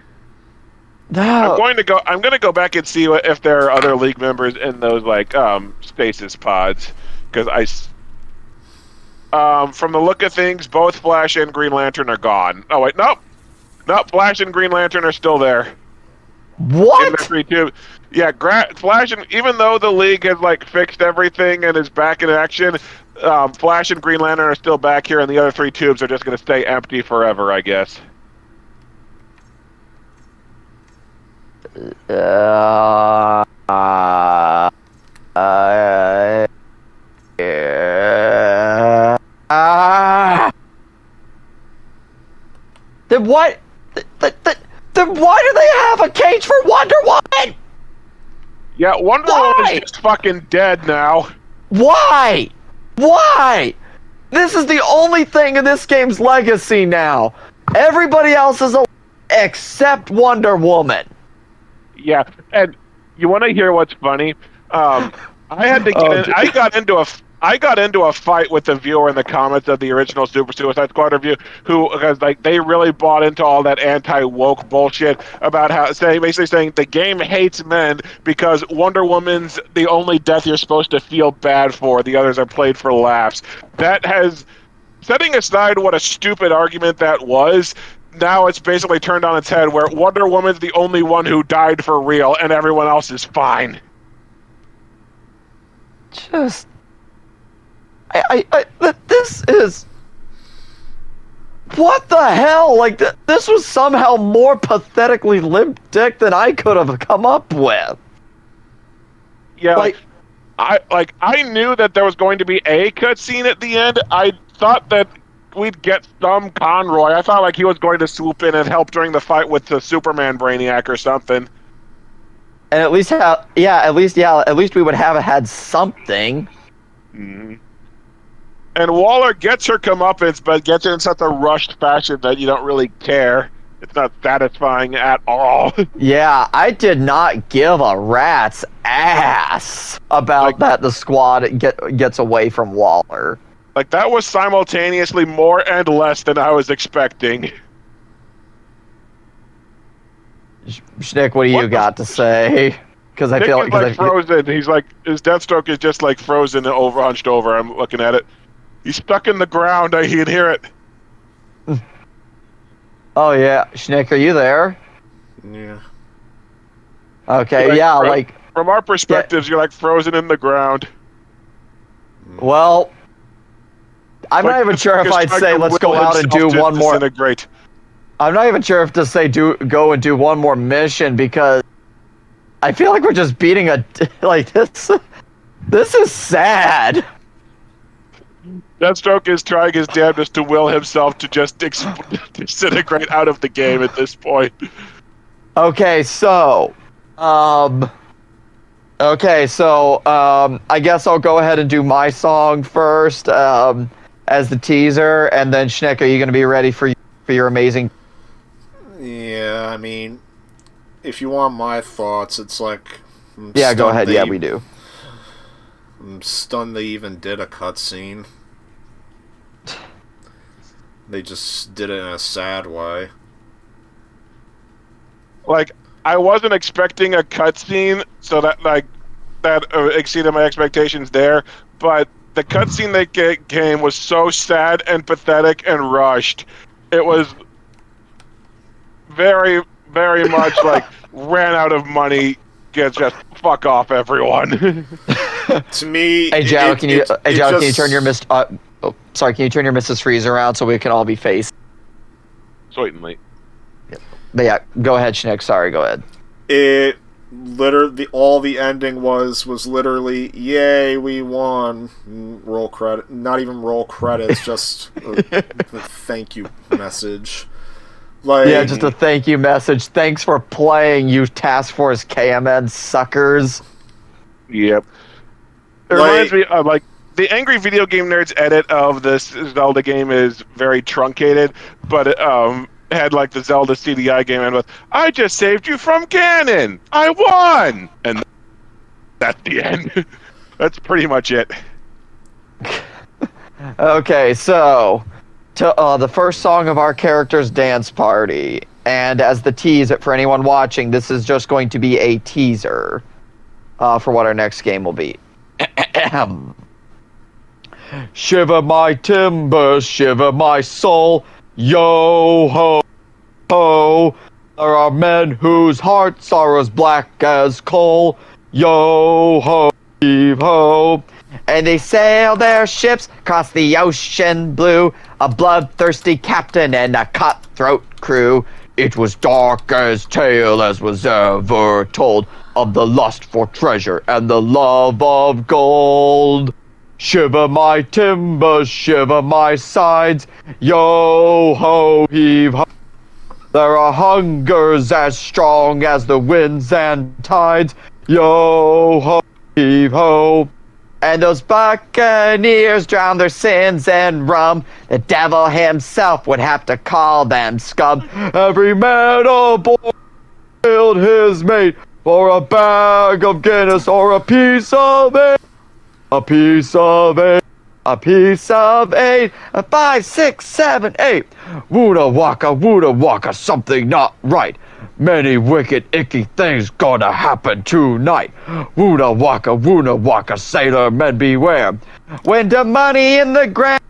no. I'm going to go back and see if there are other League members in those like stasis pods, because from the look of things, both Flash and Green Lantern are gone. Oh wait, nope, Flash and Green Lantern are still there. In the What? 3 tube. Yeah, Flash, and even though the League has like fixed everything and is back in action, Flash and Green Lantern are still back here, and the other 3 tubes are just going to stay empty forever, I guess. Then what? Then why do they have a cage for Wonder Woman? Yeah, Wonder Woman Why? is just fucking dead now. Why? Why? This is the only thing in this game's legacy now. Everybody else is alive except Wonder Woman. Yeah, and you want to hear what's funny? I had to get in. I got into a fight with the viewer in the comments of the original Super Suicide Squad review, because like they really bought into all that anti-woke bullshit about basically saying the game hates men because Wonder Woman's the only death you're supposed to feel bad for. The others are played for laughs. That has, setting aside what a stupid argument that was, now it's basically turned on its head where Wonder Woman's the only one who died for real and everyone else is fine. Just... this is... What the hell? Like, this was somehow more pathetically limp dick than I could have come up with. Yeah, Like- I knew that there was going to be a cutscene at the end. I thought that we'd get some Conroy. I thought like he was going to swoop in and help during the fight with the Superman Brainiac or something. And at least we would have had something. Mm-hmm. And Waller gets her comeuppance, but gets it in such a rushed fashion that you don't really care. It's not satisfying at all. Yeah, I did not give a rat's ass about that the squad gets away from Waller. Like, that was simultaneously more and less than I was expecting. Schnick, what do you What the got to say? Because I Nick feel is like frozen. He's like, his Deathstroke is just like frozen and hunched over. I'm looking at it. He's stuck in the ground. I can hear it. Oh yeah, Schnick, are you there? Yeah. Okay, Like, yeah, from- like, From our perspectives, you're like frozen in the ground. well, I'm Like, not even sure if just I'd trying say to let's go will out and do himself to one more. disintegrate. I'm not even sure if to say go and do one more mission because I feel like we're just beating a like this. This is sad. Deathstroke is trying his damnedest to will himself to just disintegrate out of the game at this point. Okay, so, I guess I'll go ahead and do my song first, as the teaser, and then Schnick, are you going to be ready for your amazing? Yeah, I mean, if you want my thoughts, it's like... Yeah, go ahead. Yeah, we do. I'm stunned they even did a cutscene. They just did it in a sad way. Like, I wasn't expecting a cutscene, so that exceeded my expectations there. But the cutscene they came was so sad and pathetic and rushed. It was very, very much like ran out of money. Just fuck off, everyone. To me, Hey, Joe, can you just- turn your can you turn your Mrs. Freeze around so we can all be faced? Certainly. But yeah, go ahead, Schnick. Sorry, go ahead. It literally all the ending was literally, yay, we won. Roll credit, not even roll credits, just a thank you message. Like, Yeah, just a thank you message. Thanks for playing, you Task Force KMN suckers. Yep. It reminds me of, like, the Angry Video Game Nerds edit of this Zelda game is very truncated, but it had, like, the Zelda CDI game and with, I just saved you from Ganon! I won! And that's the end. That's pretty much it. Okay, so to the first song of our character's dance party, and as the tease for anyone watching, this is just going to be a teaser for what our next game will be. Shiver my timbers, shiver my soul, yo ho ho. There are men whose hearts are as black as coal, yo ho heave ho. And they sail their ships across the ocean blue, a bloodthirsty captain and a cutthroat crew. It was dark as tale as was ever told, of the lust for treasure and the love of gold. Shiver my timbers, shiver my sides, yo ho heave ho. There are hungers as strong as the winds and tides, yo ho heave ho. And those buccaneers drown their sins in rum. The devil himself would have to call them scum. Every man aboard killed his mate for a bag of Guinness or a piece of eight. A piece of eight. A piece of eight. A 5, 6, 7, 8. Wooda waka, something not right. Many wicked, icky things gonna happen tonight. Wooda waka, sailor men beware. When the money in the ground,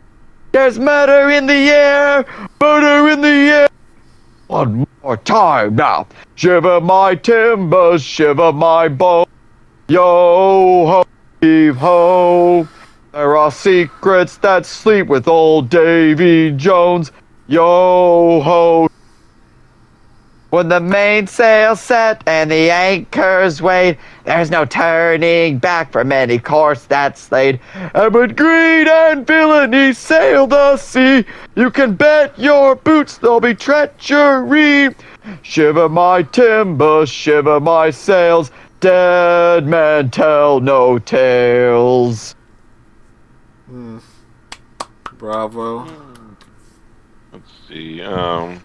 there's murder in the air. Murder in the air. One more time now. Shiver my timbers, shiver my bones. Yo ho, heave ho. There are secrets that sleep with old Davy Jones. Yo ho. When the mainsail's set and the anchors weighed, there's no turning back from any course that's laid. And when greed and villainy sail the sea, you can bet your boots there'll be treachery. Shiver my timbers, shiver my sails, dead men tell no tales. Bravo. Let's see,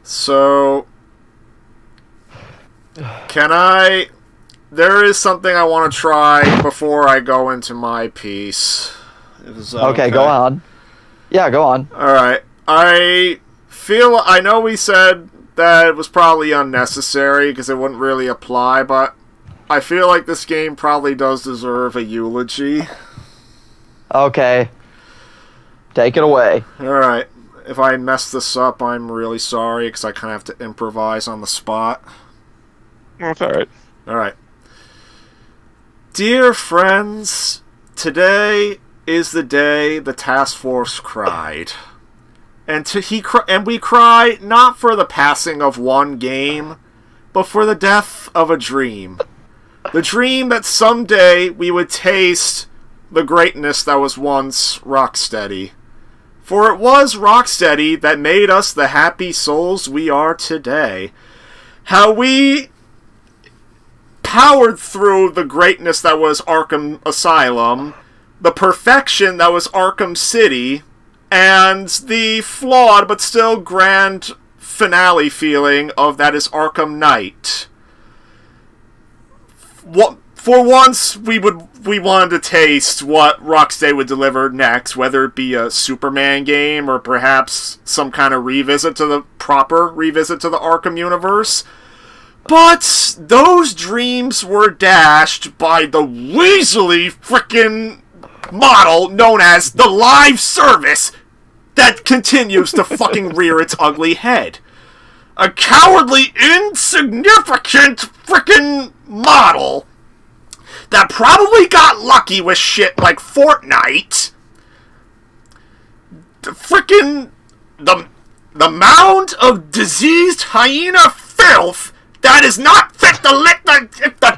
So, there is something I want to try before I go into my piece. Okay, go on. Yeah, go on. Alright. I know we said that it was probably unnecessary because it wouldn't really apply, but I feel like this game probably does deserve a eulogy. Okay. Take it away. Alright. If I mess this up, I'm really sorry because I kind of have to improvise on the spot. that's alright. Alright. Dear friends, today is the day the task force cried. And we cry not for the passing of one game, but for the death of a dream. The dream that someday we would taste the greatness that was once Rocksteady. For it was Rocksteady that made us the happy souls we are today. How we powered through the greatness that was Arkham Asylum, the perfection that was Arkham City, and the flawed but still grand finale feeling of that is Arkham Knight. For once, we wanted to taste what Rocksteady would deliver next, whether it be a Superman game or perhaps some kind of proper revisit to the Arkham universe. But those dreams were dashed by the weaselly frickin' model known as the live service that continues to fucking rear its ugly head. A cowardly, insignificant frickin' model that probably got lucky with shit like Fortnite. The mound of diseased hyena filth that is not fit to lick the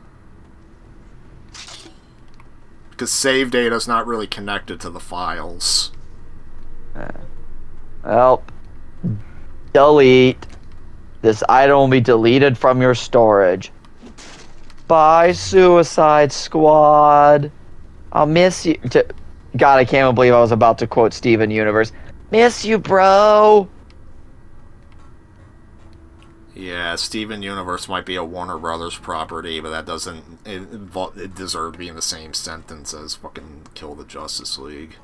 because save data is not really connected to the files. Well, delete. This item will be deleted from your storage. Bye, Suicide Squad. I'll miss you. God, I can't believe I was about to quote Steven Universe. Miss you, bro. Yeah, Steven Universe might be a Warner Brothers property, but that doesn't it deserve to be in the same sentence as fucking Kill the Justice League.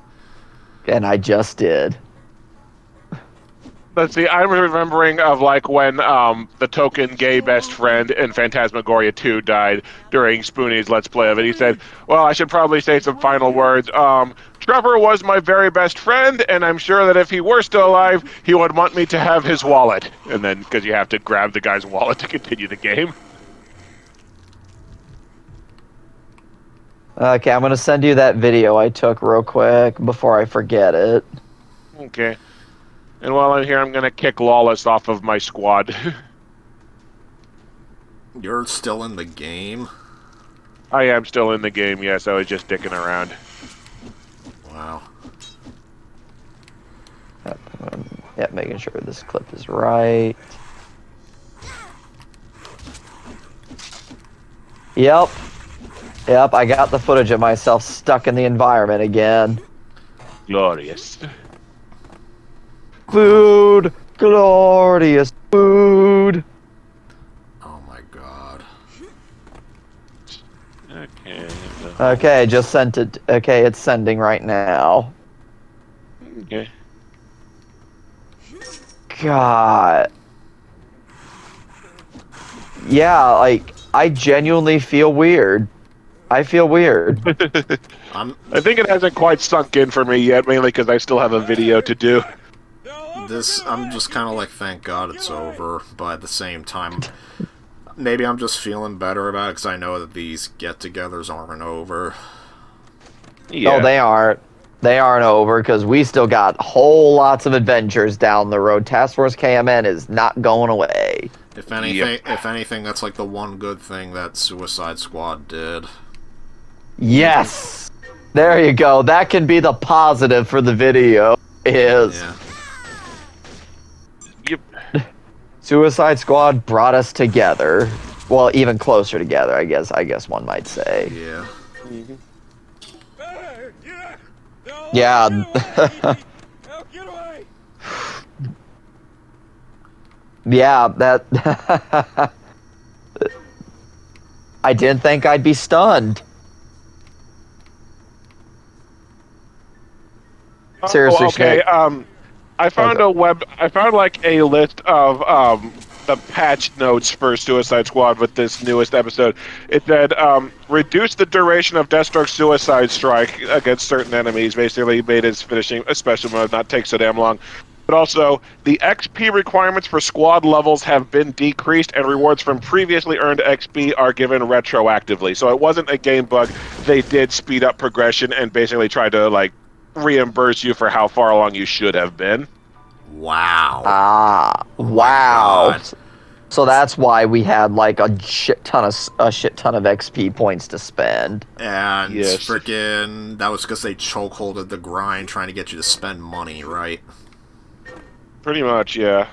And I just did. Let's see, I'm remembering of like when the token gay best friend in Phantasmagoria 2 died during Spoonie's Let's Play of it. He said, well, I should probably say some final words. Trevor was my very best friend, and I'm sure that if he were still alive, he would want me to have his wallet. And then, because you have to grab the guy's wallet to continue the game. Okay, I'm going to send you that video I took real quick before I forget it. Okay. And while I'm here, I'm going to kick Lawless off of my squad. You're still in the game? I am still in the game, yes. I was just dicking around. Wow. Yeah, making sure this clip is right. Yep. Yep, I got the footage of myself stuck in the environment again. Glorious. Food! Glorious food! Oh my god. Okay. Okay, just sent it. Okay, it's sending right now. Okay. God. Yeah, like, I genuinely feel weird. I feel weird. I think it hasn't quite sunk in for me yet, mainly because I still have a video to do. I'm just kind of like, thank God it's over, but at the same time, maybe I'm just feeling better about it because I know that these get-togethers aren't over. Yeah. No, they aren't. They aren't over because we still got whole lots of adventures down the road. Task Force KMN is not going away. If anything, that's like the one good thing that Suicide Squad did. Yes! There you go. That can be the positive for the video. Is Yeah. Yep. Suicide Squad brought us together. Well, even closer together, I guess one might say. Yeah. Yeah. Yeah, that... I didn't think I'd be stunned. Seriously, okay. Schnick. I found like a list of the patch notes for Suicide Squad with this newest episode. It said reduce the duration of Deathstroke's suicide strike against certain enemies. Basically, made his finishing a special mode not take so damn long. But also, the XP requirements for squad levels have been decreased, and rewards from previously earned XP are given retroactively. So it wasn't a game bug. They did speed up progression and basically try to like reimburse you for how far along you should have been. Wow. Ah, wow. God. So that's why we had like a shit ton of XP points to spend. And Yes. frickin' that was because they chokeholded the grind trying to get you to spend money, right? Pretty much, yeah.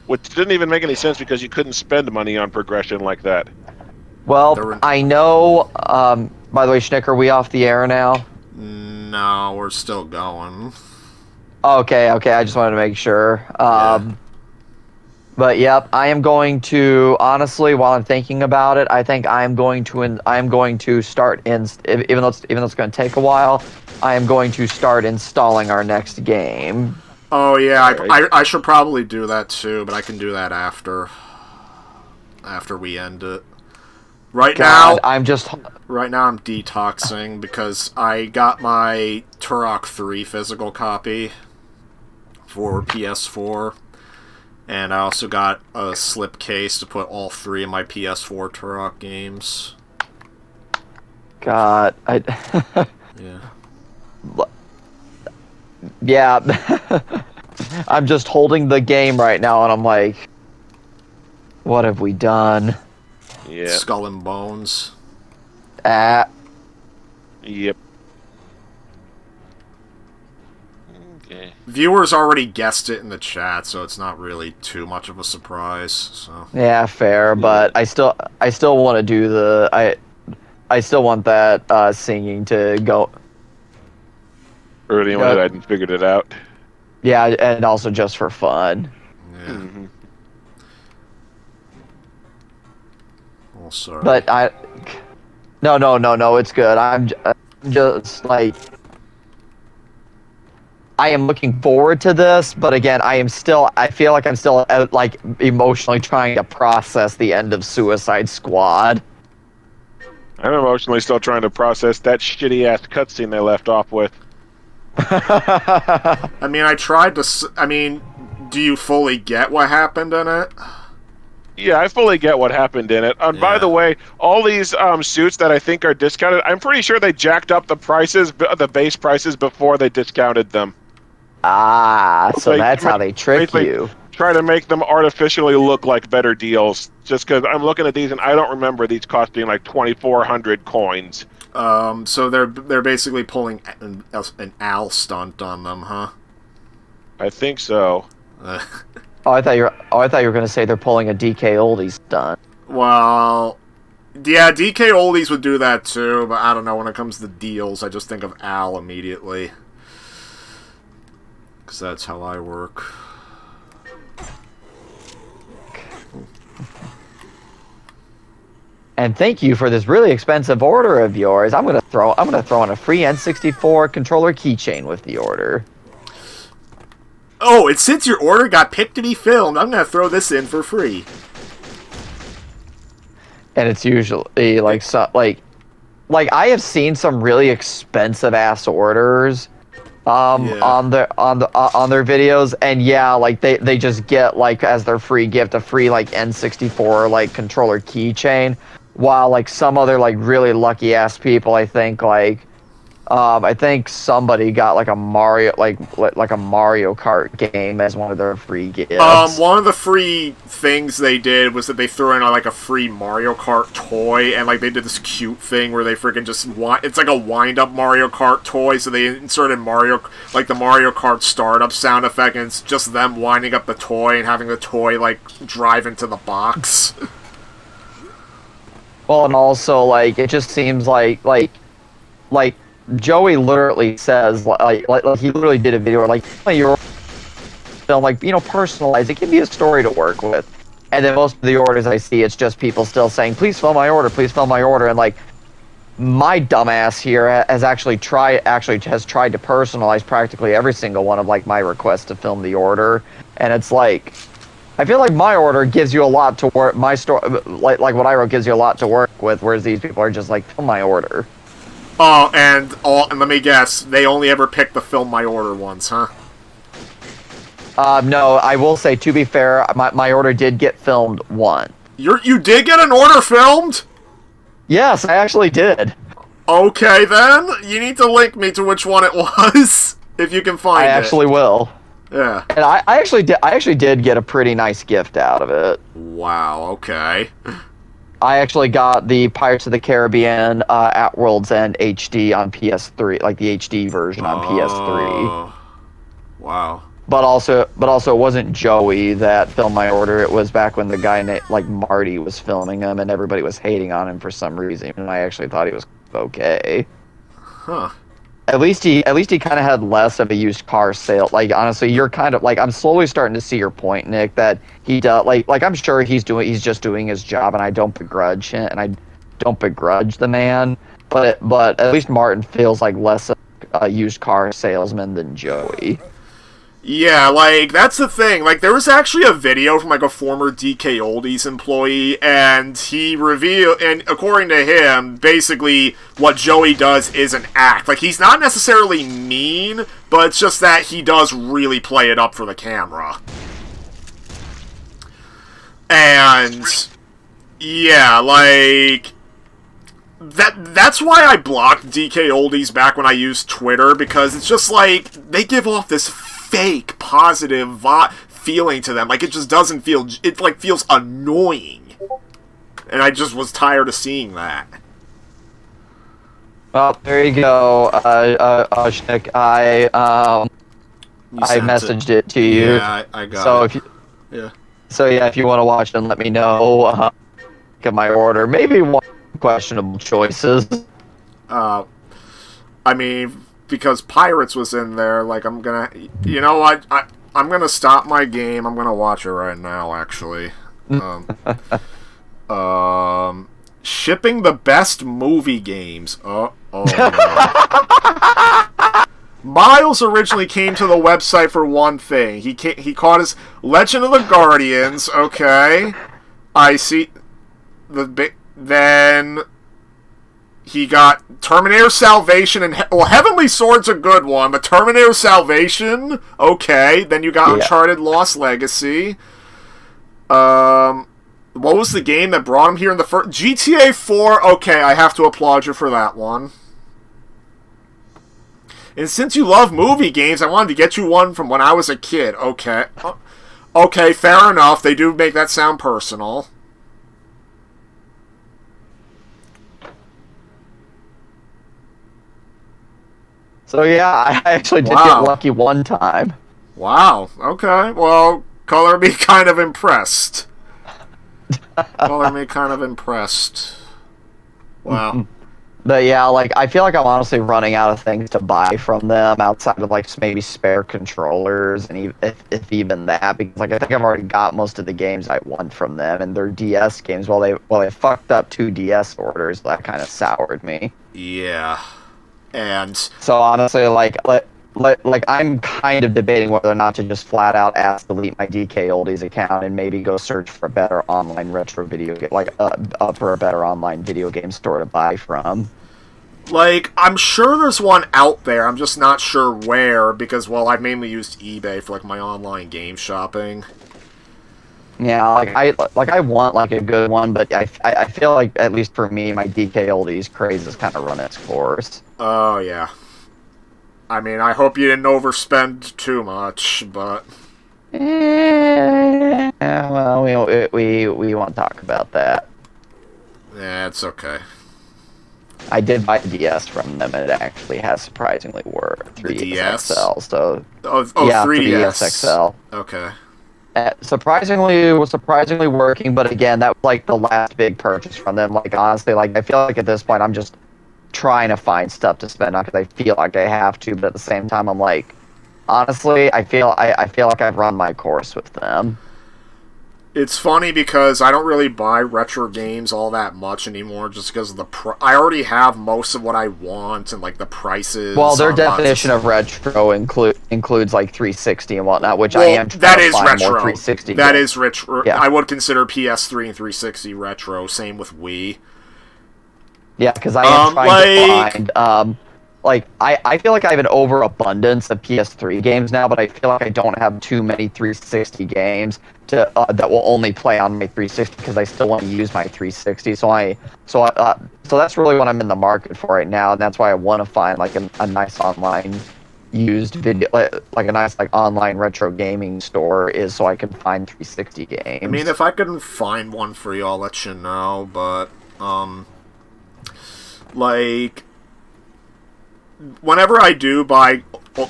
Which didn't even make any sense because you couldn't spend money on progression like that. Well, I know. By the way, Schnick, are we off the air now? No, we're still going. Okay. I just wanted to make sure. But yep, I am going to honestly, while I'm thinking about it, I think I am going to start even though it's going to take a while. I am going to start installing our next game. Oh yeah, I should probably do that too, but I can do that after we end it. Right God, now, I'm detoxing because I got my Turok 3 physical copy for PS4, and I also got a slipcase to put all 3 of my PS4 Turok games. God, Yeah. yeah. I'm just holding the game right now, and I'm like, what have we done? Yeah. Skull and Bones. Yep. Okay. Viewers already guessed it in the chat, so it's not really too much of a surprise. So Yeah, fair, but I still want to do I still want that singing to go. Early on, I hadn't figured it out. Yeah, and also just for fun. yeah. Mhm. Oh, sorry. But no, it's good. I'm just like, I am looking forward to this, but again, I feel like I'm still like emotionally trying to process the end of Suicide Squad. I'm emotionally still trying to process that shitty ass cutscene they left off with. I mean, I tried to. I mean, do you fully get what happened in it? Yeah, I fully get what happened in it. And by Yeah. the way, all these suits that I think are discounted, I'm pretty sure they jacked up the prices, the base prices, before they discounted them. So Like, that's how they trick basically you. Try to make them artificially look like better deals. Just because I'm looking at these and I don't remember these costing like 2,400 coins. So they're basically pulling an Al stunt on them, huh? I think so. I thought you were gonna say they're pulling a DK Oldies stunt. Well, yeah, DK Oldies would do that too, but I don't know. When it comes to deals, I just think of Al immediately. Because that's how I work. And thank you for this really expensive order of yours. I'm gonna throw in a free N64 controller keychain with the order. Oh, and since your order got picked to be filmed, I'm gonna throw this in for free. And it's usually like I have seen some really expensive ass orders Yeah. on their videos, and yeah, like they just get like as their free gift a free like N64 like controller keychain, while like some other like really lucky ass people, I think somebody got like a Mario like a Mario Kart game as one of their free gifts. One of the free things they did was that they threw in like a free Mario Kart toy, and like they did this cute thing where they freaking just it's like a wind-up Mario Kart toy, so they inserted the Mario Kart startup sound effect, and it's just them winding up the toy and having the toy like drive into the box. Well, and also like it just seems like Joey literally says like he literally did a video like your film, like, personalize it, give me a story to work with. And then most of the orders I see, it's just people still saying, please fill my order, and like my dumbass here has tried to personalize practically every single one of like my requests to film the order, and it's like I feel like my order gives you a lot to work. My story, like what I wrote, gives you a lot to work with, whereas these people are just like, fill my order. Oh, and let me guess, they only ever picked the film my order once, huh? No, I will say, to be fair, my order did get filmed once. You did get an order filmed? Yes, I actually did. Okay, then. You need to link me to which one it was, if you can find it. I actually will. Yeah. And I actually did get a pretty nice gift out of it. Wow, okay. I actually got the Pirates of the Caribbean at World's End HD on PS3, like the HD version on PS3. Wow. But also it wasn't Joey that filmed my order. It was back when the guy like Marty was filming him, and everybody was hating on him for some reason. And I actually thought he was okay. Huh. At least he kind of had less of a used car sale. Like, honestly, you're kind of like, I'm slowly starting to see your point, Nick, that he does like I'm sure he's just doing his job, and I don't begrudge him, and I don't begrudge the man. But at least Martin feels like less of a used car salesman than Joey. Yeah, like, that's the thing. Like, there was actually a video from, like, a former DK Oldies employee, and he revealed, and according to him, basically, what Joey does is an act. Like, he's not necessarily mean, but it's just that he does really play it up for the camera. And, yeah, like, that's why I blocked DK Oldies back when I used Twitter, because it's just like, they give off this fake positive feeling to them. Like, it just doesn't feel, it like feels annoying. And I just was tired of seeing that. Well, there you go, Oshnik. I You sent messaged it to you. Yeah, I got So it. if you, Yeah. so yeah, if you want to watch it, let me know. Get my order. Maybe one questionable choices. I mean, because Pirates was in there, like, I'm gonna... You know what? I'm gonna stop my game. I'm gonna watch it right now, actually. Shipping the best movie games. Oh no. Miles originally came to the website for one thing. He caught his Legend of the Guardians. Okay, I see. Then he got Terminator Salvation and Heavenly Sword's a good one, but Terminator Salvation. Okay, then you got Uncharted Lost Legacy. What was the game that brought him here in the first... GTA 4, okay, I have to applaud you for that one. And since you love movie games, I wanted to get you one from when I was a kid. Okay. Okay, fair enough. They do make that sound personal. So yeah, I actually did get lucky one time. Wow, okay. Well, color me kind of impressed. Color me kind of impressed. Wow. But yeah, like, I feel like I'm honestly running out of things to buy from them outside of, like, maybe spare controllers, and if even that, because, like, I think I've already got most of the games I want from them, and they're DS games. Well, they fucked up 2 DS orders, that kind of soured me. Yeah. And... So, honestly, like, I'm kind of debating whether or not to just flat out delete my DK Oldies account and maybe go search for a better online retro video game, for a better online video game store to buy from. Like, I'm sure there's one out there, I'm just not sure where, because, well, I've mainly used eBay for, like, my online game shopping. Yeah, I want, like, a good one, but I feel like, at least for me, my DK Oldies craze has kind of run its course. Oh, yeah. I mean, I hope you didn't overspend too much, but... Well, we won't talk about that. Yeah, it's okay. I did buy a DS from them, and it actually has surprisingly worked. 3DS XL, so... yeah, 3DS XL. Okay. Surprisingly working, but again, that was, like, the last big purchase from them. Like, honestly, like, I feel like at this point, I'm just trying to find stuff to spend on because I feel like I have to, but at the same time, I'm like, honestly, I feel like I've run my course with them. It's funny because I don't really buy retro games all that much anymore, just because of the I already have most of what I want and like the prices. Well, their definition of retro includes like 360 and whatnot, which I am trying that to is find retro. more 360. That games. is retro. Yeah. I would consider PS3 and 360 retro. Same with Wii. Yeah, because I am trying to find I feel like I have an overabundance of PS3 games now, but I feel like I don't have too many 360 games to that will only play on my 360 because I still want to use my 360. So that's really what I'm in the market for right now, and that's why I want to find like a nice online used video, like a nice like online retro gaming store, is so I can find 360 games. I mean, if I can find one for you, I'll let you know. But like, whenever I do buy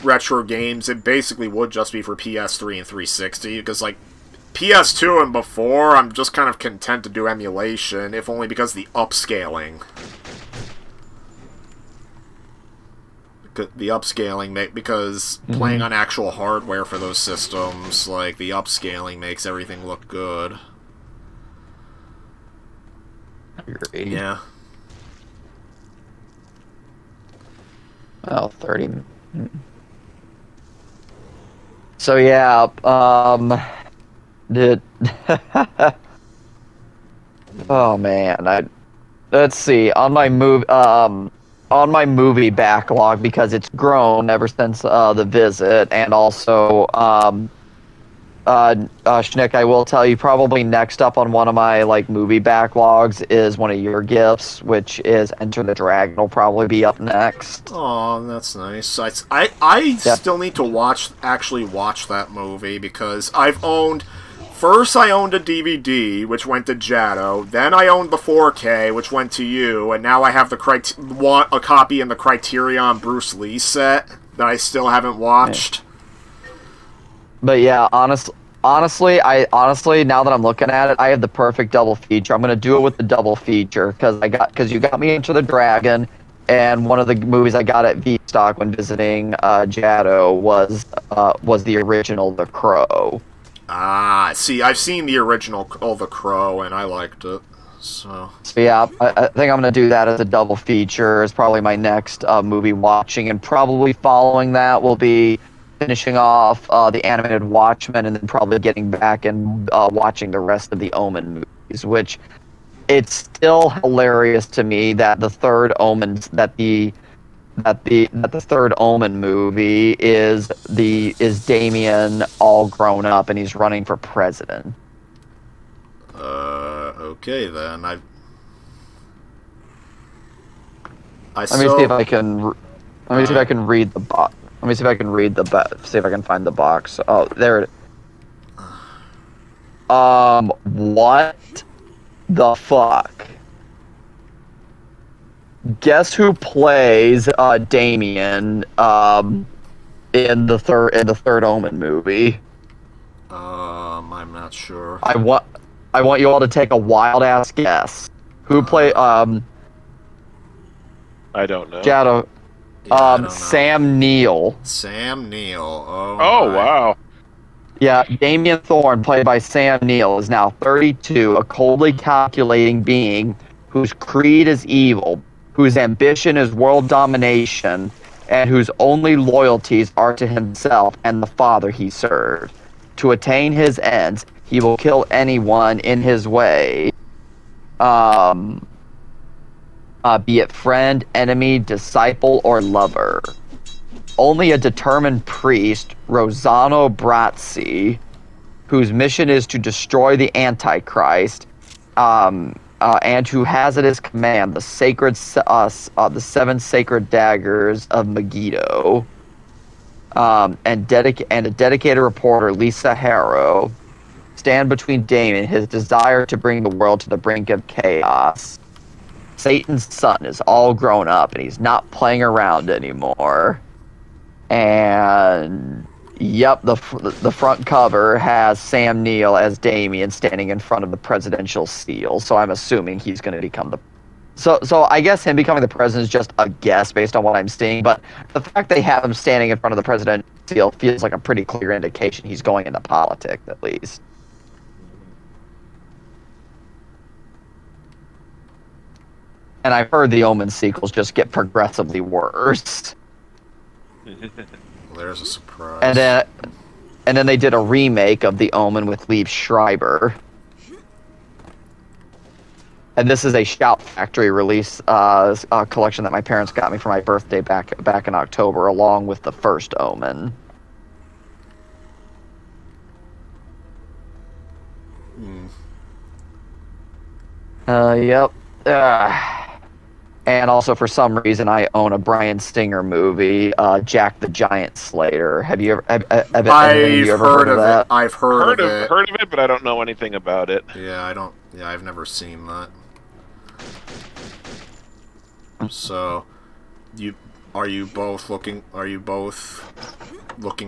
retro games, it basically would just be for PS3 and 360, because, like, PS2 and before, I'm just kind of content to do emulation, if only because of the upscaling. The upscaling, because playing on actual hardware for those systems, like, the upscaling makes everything look good. Agreed. Yeah. Oh, 30. So yeah, oh man, let's see, on my movie backlog, because it's grown ever since the visit, and also Schnick, I will tell you, probably next up on one of my like movie backlogs is one of your gifts, which is Enter the Dragon. Will probably be up next. Oh, that's nice. I still need to actually watch that movie, because I've owned first I owned a DVD, which went to Jado. Then I owned the 4K, which went to you. And now I have a copy in the Criterion Bruce Lee set that I still haven't watched. But yeah, honestly, now that I'm looking at it, I have the perfect double feature. I'm gonna do it with the double feature because you got me Enter the Dragon, and one of the movies I got at V-Stock when visiting Jado was the original The Crow. Ah, see, I've seen the original The Crow, and I liked it. So yeah, I think I'm gonna do that as a double feature. It's probably my next movie watching, and probably following that will be finishing off the animated Watchmen, and then probably getting back and watching the rest of the Omen movies. Which it's still hilarious to me that the third Omen third Omen movie is Damien all grown up and he's running for president. Okay then. Let me see if I can. Let me see if I can read the box. Let me see if I can read the see if I can find the box. Oh, there it. What the fuck? Guess who plays Damien in the third Omen movie? I'm not sure. I want you all to take a wild ass guess. Who play I don't know. Jado? Yeah, I don't know. Sam Neill. Sam Neill. Oh, wow. Yeah, Damien Thorne, played by Sam Neill, is now 32, a coldly calculating being whose creed is evil, whose ambition is world domination, and whose only loyalties are to himself and the father he served. To attain his ends, he will kill anyone in his way. Be it friend, enemy, disciple, or lover. Only a determined priest, Rossano Brazzi, whose mission is to destroy the Antichrist, and who has at his command the seven sacred daggers of Megiddo, and a dedicated reporter, Lisa Harrow, stand between Damien, his desire to bring the world to the brink of chaos. Satan's son is all grown up, and he's not playing around anymore. And yep, the front cover has Sam Neill as Damien standing in front of the presidential seal. So I'm assuming he's going to become the. So I guess him becoming the president is just a guess based on what I'm seeing. But the fact they have him standing in front of the presidential seal feels like a pretty clear indication he's going into politics, at least. And I've heard the Omen sequels just get progressively worse. Well, there's a surprise. And then they did a remake of The Omen with Liev Schreiber. And this is a Shout Factory release collection that my parents got me for my birthday back in October, along with the first Omen. Yep. And also, for some reason, I own a Bryan Singer movie, Jack the Giant Slayer. Have you ever heard of that? I've heard of it. Heard of it, but I don't know anything about it. Yeah, I don't. Yeah, I've never seen that. So, are you both looking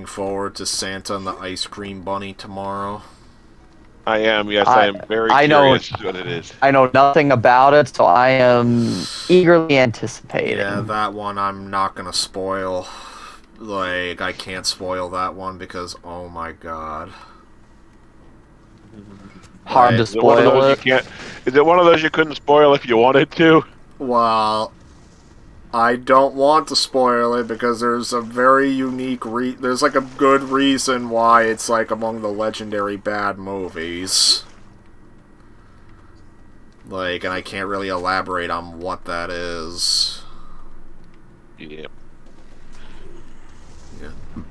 forward to Santa and the Ice Cream Bunny tomorrow? I am, yes, I am very curious what it is. I know nothing about it, so I am eagerly anticipating. Yeah, that one I'm not gonna spoil. Like, I can't spoil that one because, oh my god. Hard to spoil it. Is it one of those you couldn't spoil if you wanted to? Well, I don't want to spoil it because there's a very unique there's like a good reason why it's like among the legendary bad movies. Like, and I can't really elaborate on what that is. Yeah.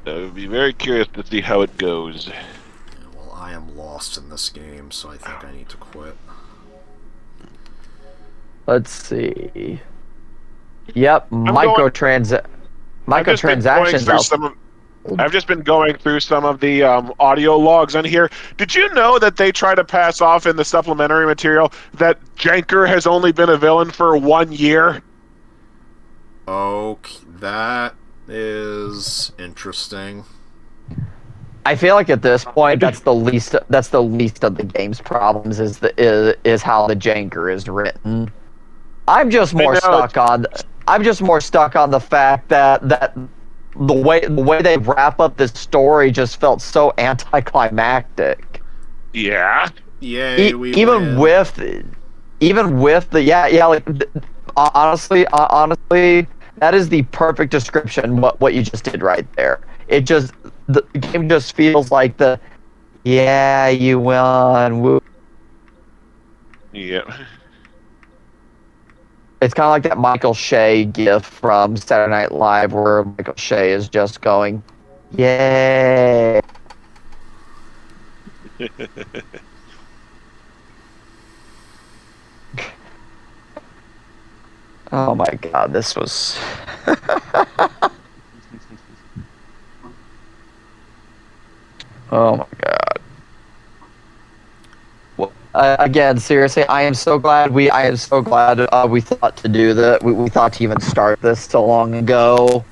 I would be very curious to see how it goes. Yeah, well, I am lost in this game, so I think I need to quit. Let's see. Yep, microtransactions. I've just been going through some of the audio logs on here. Did you know that they try to pass off in the supplementary material that Janker has only been a villain for 1 year? Okay, that is interesting. I feel like at this point, that's the least of the game's problems is how the Janker is written. I'm just more stuck on the fact that the way they wrap up this story just felt so anticlimactic. Yeah. Yay, Even with the honestly, that is the perfect description what you just did right there. The game just feels like you won. Woo. Yeah. It's kind of like that Michael Shea gif from Saturday Night Live where Michael Shea is just going, yay. Oh my god, this was... Oh my god. Well, again, seriously, I am so glad we thought to do that. We thought to even start this so long ago.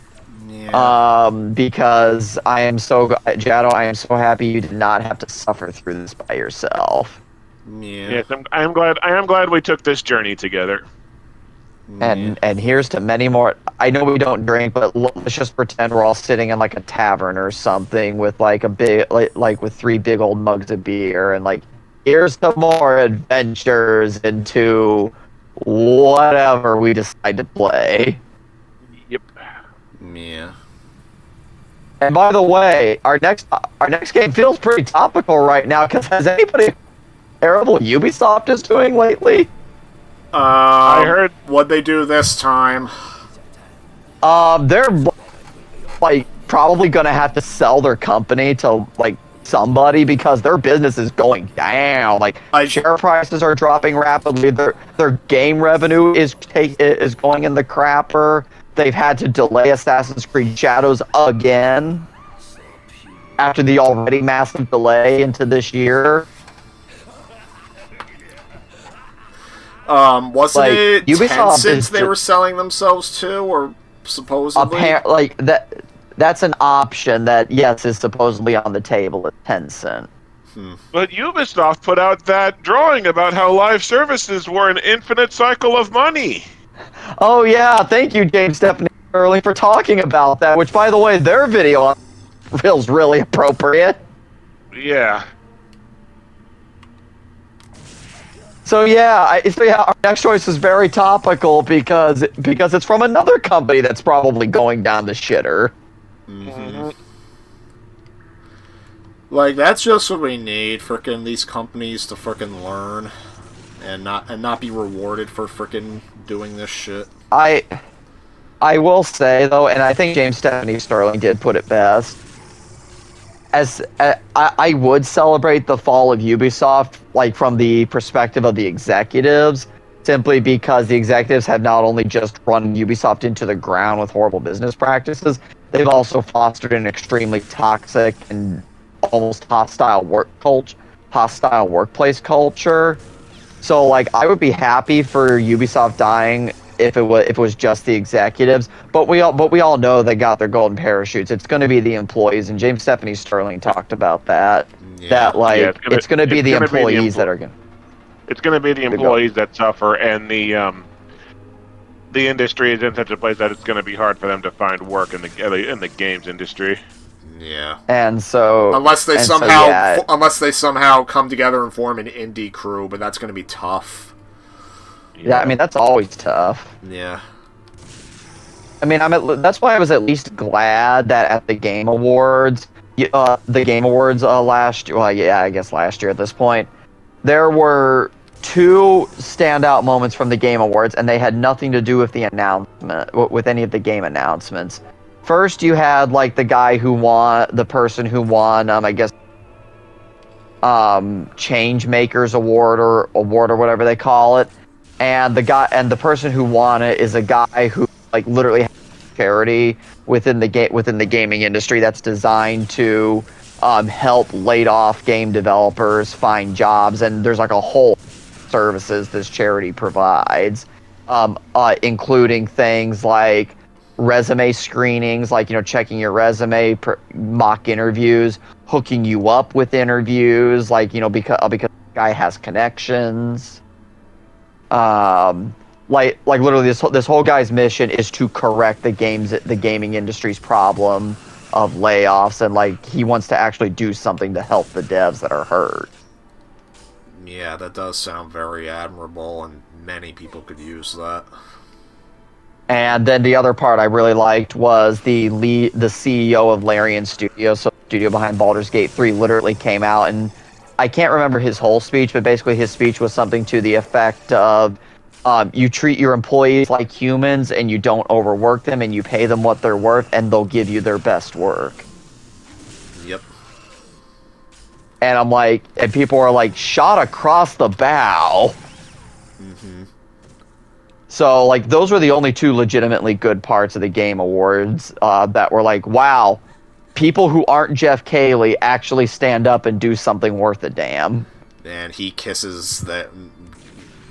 Yeah. Because Jado, I am so happy you did not have to suffer through this by yourself. Yeah. Yes, I am glad we took this journey together. And here's to many more. I know we don't drink, but let's just pretend we're all sitting in like a tavern or something with like a big, like with 3 big old mugs of beer, and like, here's to more adventures into whatever we decide to play. Yep. Yeah. And by the way, our next game feels pretty topical right now, because has anybody terrible Ubisoft is doing lately? I heard what'd they do this time. They're like probably gonna have to sell their company to like somebody because their business is going down. Like share prices are dropping rapidly. Their game revenue is going in the crapper. They've had to delay Assassin's Creed Shadows again after the already massive delay into this year. Wasn't like, it Ubisoft Tencent they were selling themselves to, or supposedly? That's an option that, yes, is supposedly on the table at Tencent. But Ubisoft put out that drawing about how live services were an infinite cycle of money. Oh yeah, thank you, James Stephanie Sterling, for talking about that, which, by the way, their video feels really appropriate. Yeah. So yeah, our next choice is very topical because it's from another company that's probably going down the shitter. Mm-hmm. Like, that's just what we need, frickin' these companies to frickin' learn and not be rewarded for frickin' doing this shit. I will say though, and I think James Stephanie Sterling did put it best. I would celebrate the fall of Ubisoft, like from the perspective of the executives, simply because the executives have not only just run Ubisoft into the ground with horrible business practices, they've also fostered an extremely toxic and almost hostile workplace culture. So, like, I would be happy for Ubisoft dying if it was just the executives, but we all know they got their golden parachutes. It's going to be the employees, and James Stephanie Sterling talked about that. Yeah. That it's going to be the employees that are going. It's going to be the employees that suffer, and the industry is in such a place that it's going to be hard for them to find work in the games industry. Yeah. And so unless they somehow come together and form an indie crew, but that's going to be tough. Yeah, I mean, that's always tough. Yeah. I mean, that's why I was at least glad that at the Game Awards, last year, well, yeah, I guess last year at this point, there were 2 standout moments from the Game Awards, and they had nothing to do with the announcement, with any of the game announcements. First, you had, like, the person who won, I guess, Change Makers Award or whatever they call it. And the person who won it is a guy who, like, literally charity within the gaming industry that's designed to help laid off game developers find jobs, and there's like a whole services this charity provides, including things like resume screenings, like checking your resume, mock interviews, hooking you up with interviews, like because the guy has connections. Like literally this whole guy's mission is to correct the gaming industry's problem of layoffs, and like he wants to actually do something to help the devs that are hurt. Yeah, that does sound very admirable, and many people could use that. And then the other part I really liked was the CEO of Larian Studios, so the studio behind Baldur's Gate 3, literally came out, and I can't remember his whole speech, but basically his speech was something to the effect of, you treat your employees like humans, and you don't overwork them, and you pay them what they're worth, and they'll give you their best work. Yep. And I'm like, and people are like, shot across the bow. Mm-hmm. So, like, those were the only two legitimately good parts of the Game Awards that were like, wow, people who aren't Jeff Keighley actually stand up and do something worth a damn. And he kisses the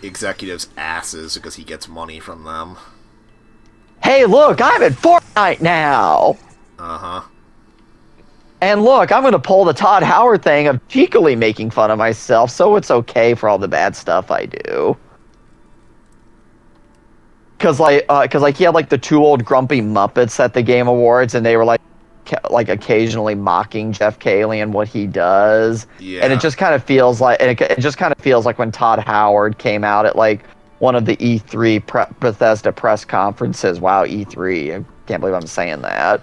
executives' asses because he gets money from them. Hey, look, I'm at Fortnite now! Uh-huh. And look, I'm going to pull the Todd Howard thing of cheekily making fun of myself, so it's okay for all the bad stuff I do. Cause he had like the two old grumpy Muppets at the Game Awards, and they were like occasionally mocking Jeff Keighley and what he does. Yeah. And it just kind of feels like, when Todd Howard came out at like one of the E3 Bethesda press conferences. Wow, E3! I can't believe I'm saying that.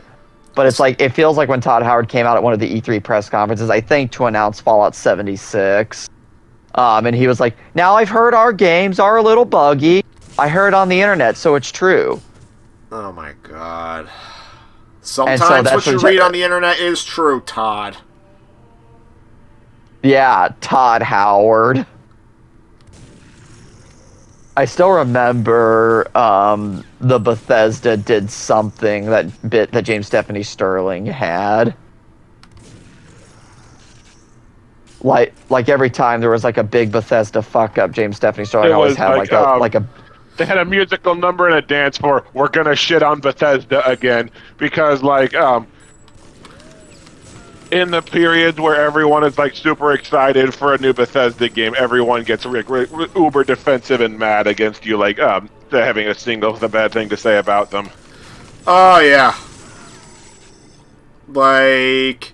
But it's like, it feels like when Todd Howard came out at one of the E3 press conferences, I think to announce Fallout 76. And he was like, now I've heard our games are a little buggy. I heard on the internet, so it's true. Oh my god. Sometimes that's what you read on the internet is true, Todd. Yeah, Todd Howard. I still remember the Bethesda did something, that bit that James Stephanie Sterling had. Like every time there was like a big Bethesda fuck up, James Stephanie Sterling always had like a They had a musical number and a dance for "We're gonna shit on Bethesda again," because in the periods where everyone is like super excited for a new Bethesda game, everyone gets uber defensive and mad against you, like they're having the bad thing to say about them. Oh yeah. Like,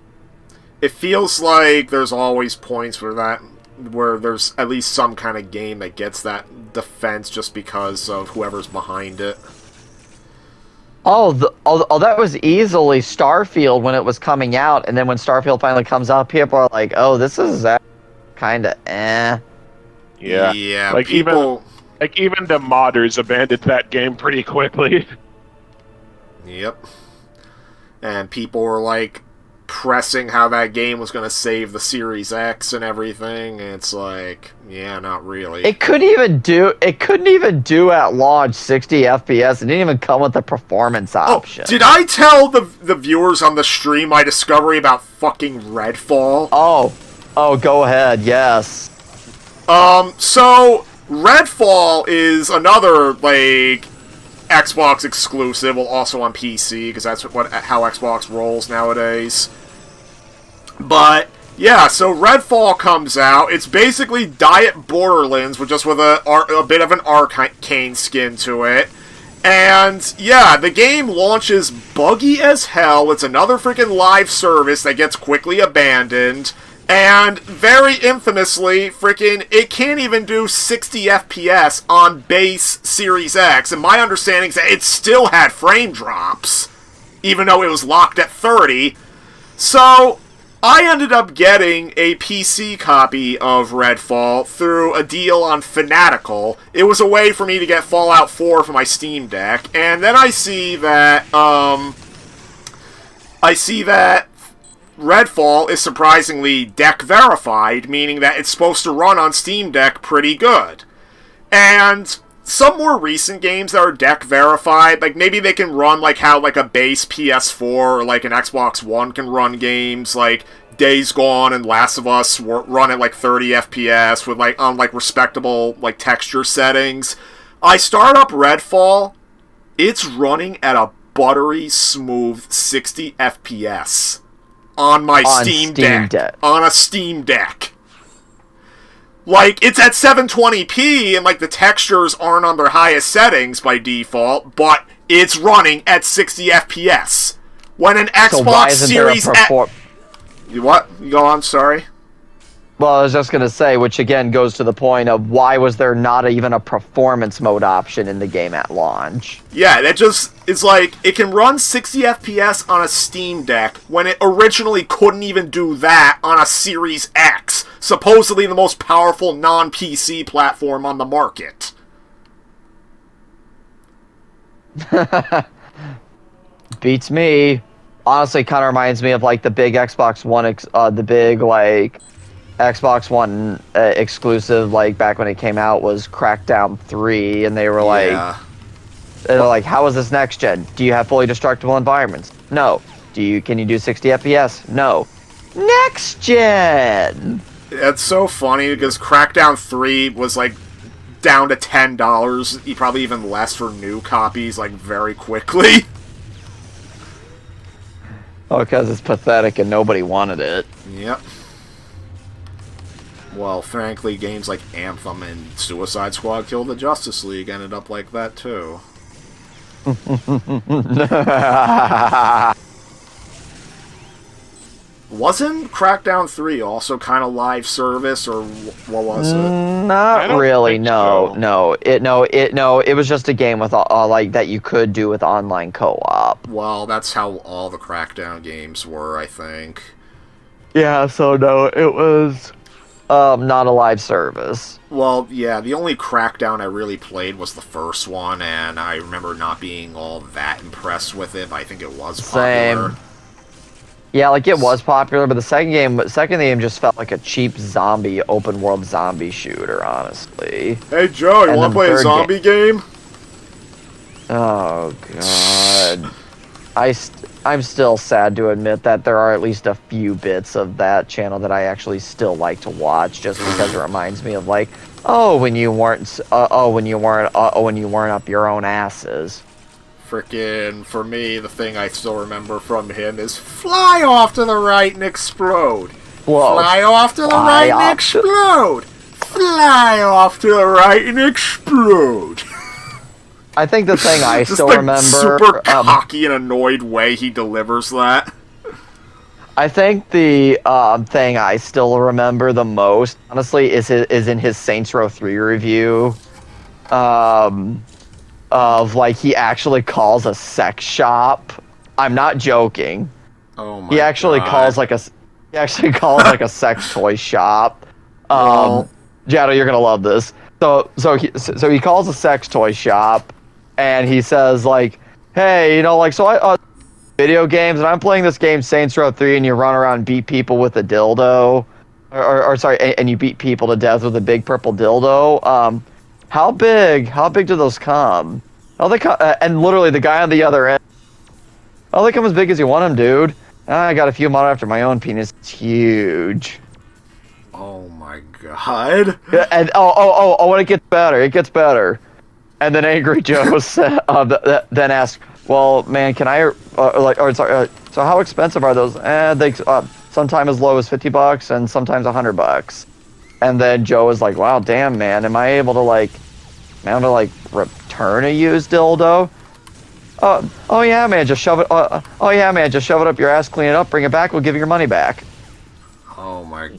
it feels like there's always points where there's at least some kind of game that gets that defense just because of whoever's behind it. Oh, that was easily Starfield when it was coming out, and then when Starfield finally comes out, people are like, "Oh, this is kind of eh." Yeah, Yeah. even the modders abandoned that game pretty quickly. Yep. And people were like pressing how that game was going to save the Series X and everything. And it's like, yeah, not really. It couldn't even do at launch 60 FPS. It didn't even come with the performance option. Did I tell the viewers on the stream my discovery about fucking Redfall? Oh, go ahead. Yes. So Redfall is another like Xbox exclusive, well, also on PC, because that's how Xbox rolls nowadays. But yeah, so Redfall comes out. It's basically Diet Borderlands, with a bit of an arcane skin to it. And yeah, the game launches buggy as hell. It's another freaking live service that gets quickly abandoned. And very infamously, freaking, it can't even do 60 FPS on base Series X. And my understanding is that it still had frame drops, even though it was locked at 30. So I ended up getting a PC copy of Redfall through a deal on Fanatical. It was a way for me to get Fallout 4 for my Steam Deck. And then I see that, Redfall is surprisingly deck verified, meaning that it's supposed to run on Steam Deck pretty good. And some more recent games that are deck verified, like maybe they can run like how like a base PS4 or like an Xbox One can run games, like Days Gone and Last of Us run at like 30 FPS with like on like respectable like texture settings. I start up Redfall, it's running at a buttery smooth 60 FPS on my Steam Deck. On a Steam Deck. Like, it's at 720p, and, like, the textures aren't on their highest settings by default, but it's running at 60 FPS. When an Xbox Series X... What? You go on, sorry? Well, I was just going to say, which again goes to the point of why was there not even a performance mode option in the game at launch? Yeah, that just is like, it can run 60 FPS on a Steam Deck when it originally couldn't even do that on a Series X, supposedly the most powerful non-PC platform on the market. Beats me. Honestly, kind of reminds me of like the big Xbox One, Xbox One exclusive, like back when it came out, was Crackdown 3, and they were like, how is this next gen? Do you have fully destructible environments? No. Can you do 60 FPS? No. Next gen. That's so funny because Crackdown 3 was like down to $10, probably even less for new copies, like very quickly. Oh, because it's pathetic and nobody wanted it. Yep. Well, frankly, games like Anthem and Suicide Squad Kill the Justice League ended up like that, too. Wasn't Crackdown 3 also kind of live service, or what was it? Not really, no. So. It was just a game with, like, that you could do with online co-op. Well, that's how all the Crackdown games were, I think. Yeah, so no, it was... not a live service. Well, yeah, the only Crackdown I really played was the first one, and I remember not being all that impressed with it, but I think it was popular. Same. Yeah, like, it was popular, but the second game just felt like a cheap zombie, open-world zombie shooter, honestly. Hey, Joe, you want to play a zombie game? Oh, God. I'm still sad to admit that there are at least a few bits of that channel that I actually still like to watch, just because it reminds me of like, when you weren't up your own asses. Frickin', for me, the thing I still remember from him is fly off to the right and explode. Whoa. Fly off to the right and explode. Fly off to the right and explode. I think the thing I still like remember... super cocky and annoyed way he delivers that. I think the thing I still remember the most, honestly, is in his Saints Row 3 review. Of, like, he actually calls a sex shop. I'm not joking. Oh my He actually calls like a sex toy shop. Jado, you're gonna love this. So he calls a sex toy shop, and he says like, hey, so I video games, and I'm playing this game Saints Row 3, and you run around and beat people with a dildo, or sorry, and you beat people to death with a big purple dildo. How big do those come? Oh, they come, and literally the guy on the other end. Oh, they come as big as you want them, dude. I got a few modeled after my own penis. It's huge. Oh my god. Yeah, and and it gets better. It gets better. And then Angry Joe then asked, "Well, man, can I so how expensive are those?" They sometimes as low as $50 and sometimes $100. And then Joe was like, "Wow, damn, man, am I able to return a used dildo?" Oh yeah, man, just shove it. Oh yeah, man, just shove it up your ass, clean it up, bring it back. We'll give you your money back. Oh my.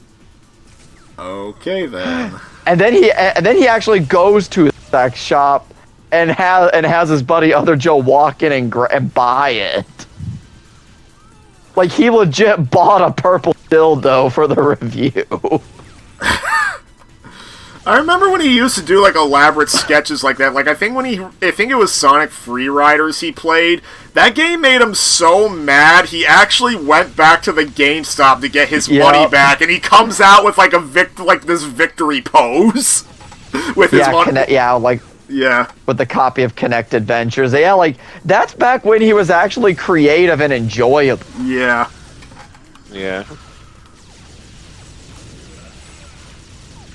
Okay then. And then he actually goes to a sex shop and has his buddy Other Joe walk in and buy it. Like, he legit bought a purple dildo for the review. I remember when he used to do like elaborate sketches like that. Like I think it was Sonic Free Riders he played. That game made him so mad he actually went back to the GameStop to get his money back, and he comes out with like this victory pose with his money. Yeah. with the copy of Kinect Adventures. Yeah, like that's back when he was actually creative and enjoyable. Yeah. Yeah.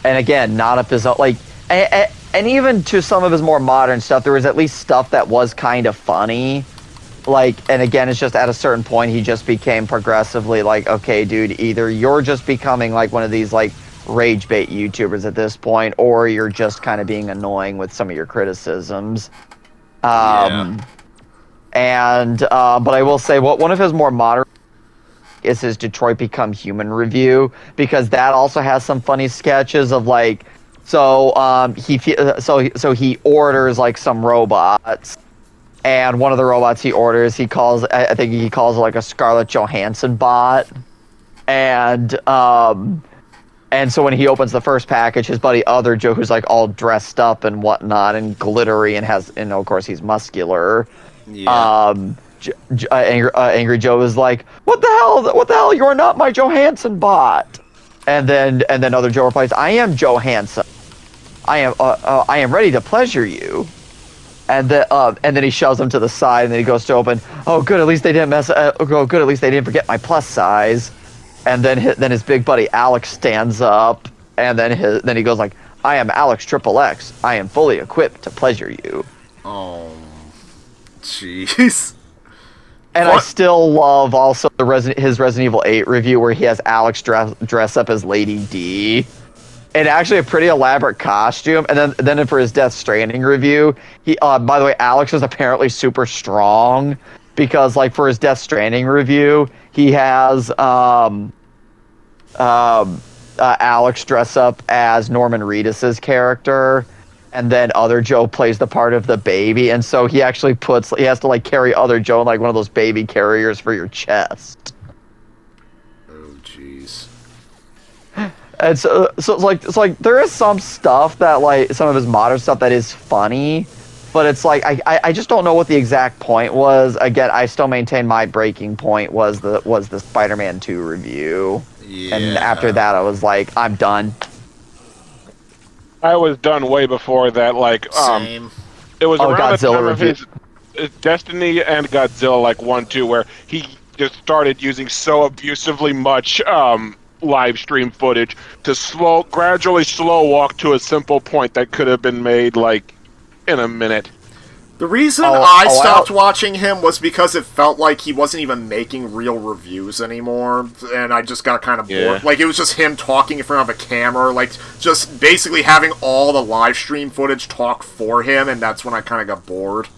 And again, not up his own, like, and even to some of his more modern stuff, there was at least stuff that was kind of funny. Like, and again, it's just at a certain point, he just became progressively like, okay, dude, either you're just becoming like one of these like rage bait YouTubers at this point, or you're just kind of being annoying with some of your criticisms. Yeah. But I will say, one of his more modern is his Detroit Become Human review, because that also has some funny sketches of like, he orders like some robots, and one of the robots he orders, I think he calls it like a Scarlett Johansson bot, and so when he opens the first package, his buddy Other Joe, who's like all dressed up and whatnot and glittery and of course he's muscular. Yeah. Angry Joe is like, "What the hell? You're not my Johansson bot." And then Other Joe replies, "I am Johansson. I am ready to pleasure you." And then he shoves him to the side, and then he goes to open. Oh, good. At least they didn't good. At least they didn't forget my plus size. And then his big buddy Alex stands up, and then he goes like, "I am Alex XXX. I am fully equipped to pleasure you." Oh, jeez. And I still love also his Resident Evil 8 review where he has Alex dress up as Lady D. And actually a pretty elaborate costume. And then for his Death Stranding review, he by the way, Alex is apparently super strong, because like for his Death Stranding review, he has Alex dress up as Norman Reedus's character. And then Other Joe plays the part of the baby, and so he has to like carry Other Joe in like one of those baby carriers for your chest. Oh, jeez. And so it's like there is some stuff that like some of his modern stuff that is funny, but it's like I just don't know what the exact point was. Again, I still maintain my breaking point was the Spider-Man 2 review, Yeah. and after that I was like, I'm done. I was done way before that. Like, Same. it was around Godzilla the time of review. his Destiny and Godzilla, like 1-2, where he just started using so abusively much live stream footage to gradually slow walk to a simple point that could have been made like in a minute. The reason I stopped watching him was because it felt like he wasn't even making real reviews anymore, and I just got kind of bored. Yeah. Like, it was just him talking in front of a camera, like, just basically having all the live stream footage talk for him, and that's when I kind of got bored.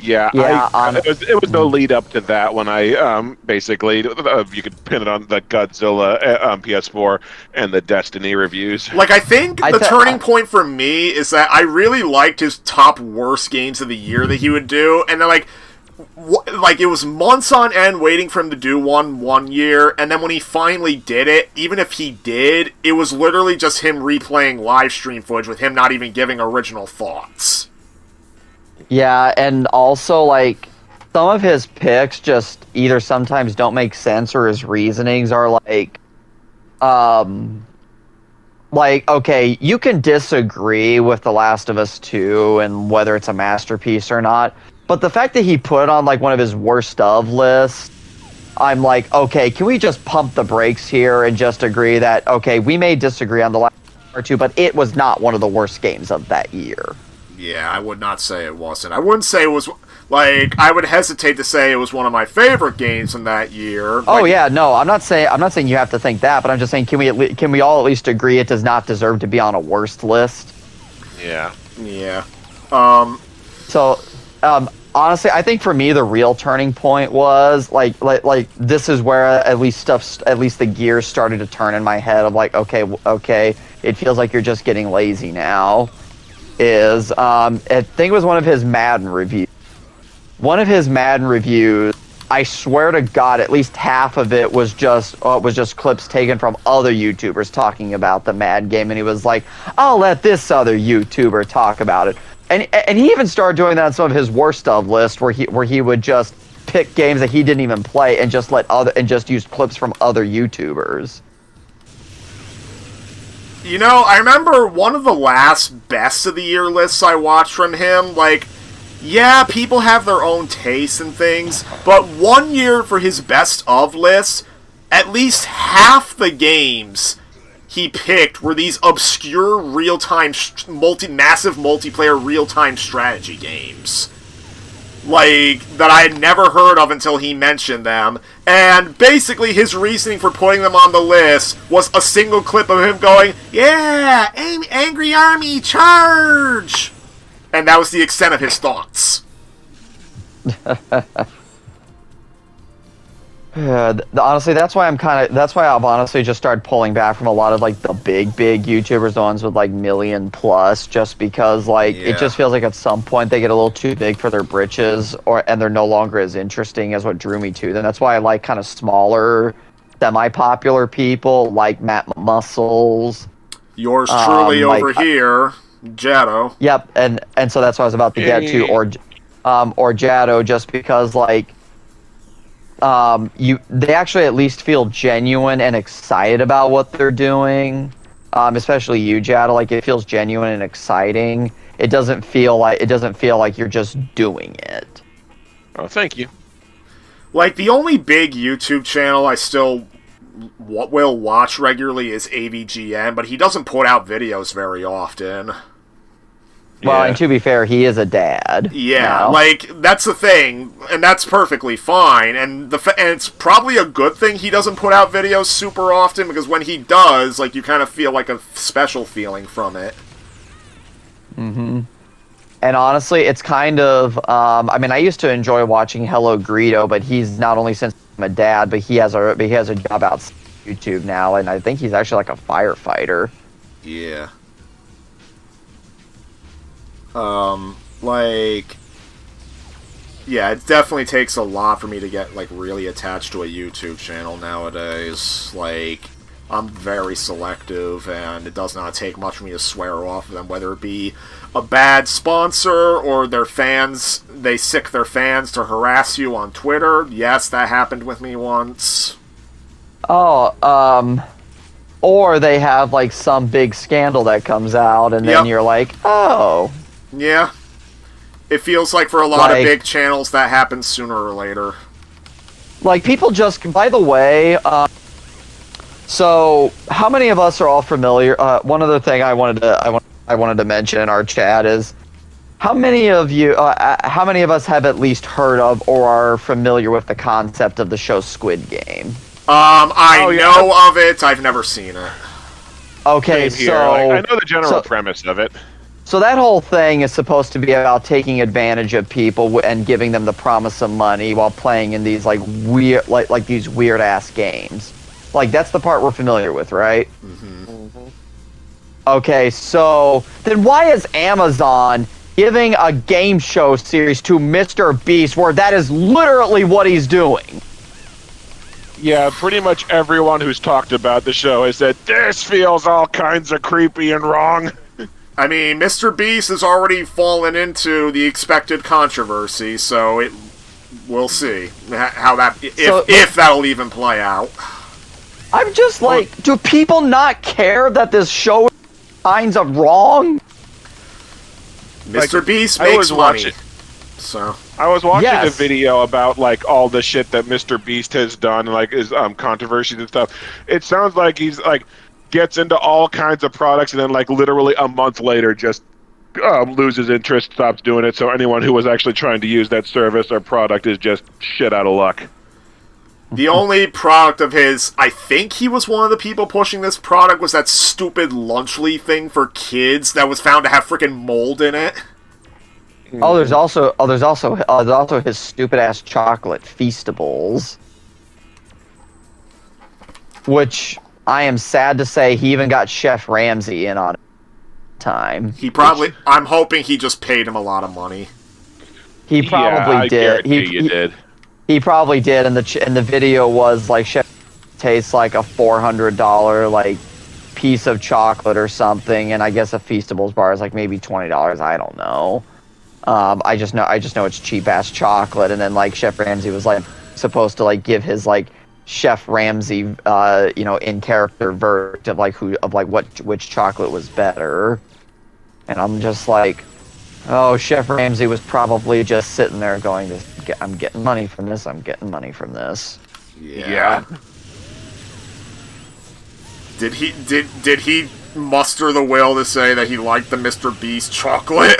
Yeah, it was the lead up to that when I basically you could pin it on the Godzilla PS4 and the Destiny reviews. Like, I think the turning point for me is that I really liked his top worst games of the year that he would do, and then like it was months on end waiting for him to do one year, and then when he finally did it, even if he did, it was literally just him replaying live stream footage with him not even giving original thoughts. Yeah, and also, like, some of his picks just either sometimes don't make sense, or his reasonings are like, okay, you can disagree with The Last of Us 2 and whether it's a masterpiece or not, but the fact that he put it on, like, one of his worst of lists, I'm like, okay, can we just pump the brakes here and just agree that, okay, we may disagree on The Last of Us 2, but it was not one of the worst games of that year. Yeah, I would not say it wasn't. I wouldn't say it was, like, I would hesitate to say it was one of my favorite games in that year. Oh yeah, no, I'm not saying you have to think that, but I'm just saying, can we all at least agree it does not deserve to be on a worst list? Yeah. Yeah. So, honestly, I think for me the real turning point was like this is where at least the gears started to turn in my head of like, okay, it feels like you're just getting lazy now. I think it was one of his Madden reviews. One of his Madden reviews, I swear to God, at least half of it was just clips taken from other YouTubers talking about the Madden game, and he was like, "I'll let this other YouTuber talk about it." And he even started doing that on some of his worst of lists, where he would just pick games that he didn't even play and just use clips from other YouTubers. You know, I remember one of the last best of the year lists I watched from him, like, yeah, people have their own tastes and things, but one year for his best of list, at least half the games he picked were these obscure real-time, massive multiplayer real-time strategy games. Like, that I had never heard of until he mentioned them. And basically his reasoning for putting them on the list was a single clip of him going, "Yeah, Angry Army, charge!" And that was the extent of his thoughts. Yeah, honestly, that's why I've honestly just started pulling back from a lot of like the big YouTubers, the ones with like million plus, just because like it just feels like at some point they get a little too big for their britches, and they're no longer as interesting as what drew me to them. That's why I like kind of smaller, semi-popular people like Matt Muscles. Yours truly over here, Jado. Yep, and so that's what I was about to get to, or Jado, just because like. They actually at least feel genuine and excited about what they're doing. Especially you, Jada. Like it feels genuine and exciting. It doesn't feel like you're just doing it. Oh, thank you. Like the only big YouTube channel I still will watch regularly is AVGN, but he doesn't put out videos very often. Well, and to be fair, he is a dad. Yeah, now. like, that's the thing, and that's perfectly fine, and it's probably a good thing he doesn't put out videos super often, because when he does, like, you kind of feel like a special feeling from it. Mm-hmm. And honestly, it's kind of, I mean, I used to enjoy watching Hello Greedo, but he's not only since I'm a dad, but he has a job outside YouTube now, and I think he's actually like a firefighter. Yeah. Like, yeah, it definitely takes a lot for me to get, like, really attached to a YouTube channel nowadays. Like, I'm very selective, and it does not take much for me to swear off of them, whether it be a bad sponsor or their fans, they sick their fans to harass you on Twitter. Yes, that happened with me once. Oh, or they have, like, some big scandal that comes out, and then you're like, oh. Yeah. It feels like for a lot of big channels that happens sooner or later. Like, people just, by the way, so how many of us are all familiar? One other thing I wanted to mention in our chat is how many of us have at least heard of or are familiar with the concept of the show Squid Game? I know of it. I've never seen it. Okay, so I know the general premise of it. So that whole thing is supposed to be about taking advantage of people and giving them the promise of money while playing in these like weird, like these weird ass games. Like that's the part we're familiar with, right? Mm-hmm. Mm-hmm. Okay, so then why is Amazon giving a game show series to Mr. Beast where that is literally what he's doing? Yeah, pretty much everyone who's talked about the show has said this feels all kinds of creepy and wrong. I mean, Mr. Beast has already fallen into the expected controversy, so we'll see how that if that'll even play out. I'm just like, do people not care that this show is kinds of wrong? Mr. Beast makes money. So I was watching a video about like all the shit that Mr. Beast has done, like his controversies and stuff. It sounds like he's like gets into all kinds of products and then like literally a month later just loses interest, stops doing it. So anyone who was actually trying to use that service or product is just shit out of luck. The only product of his, I think he was one of the people pushing this product, was that stupid Lunchly thing for kids that was found to have freaking mold in it. Oh, there's also his stupid ass chocolate Feastables, which I am sad to say he even got Chef Ramsay in on time. He probably, I'm hoping he just paid him a lot of money. He probably did. He did. He probably did, and the video was like Chef tastes like a $400 like piece of chocolate or something, and I guess a Feastables bar is like maybe $20. I don't know. I just know it's cheap ass chocolate, and then like Chef Ramsay was like supposed to like give his like Chef Ramsay, in character verdict of which chocolate was better, and I'm just like, oh, Chef Ramsay was probably just sitting there going, I'm getting money from this. I'm getting money from this. Yeah. Did he muster the will to say that he liked the Mr. Beast chocolate?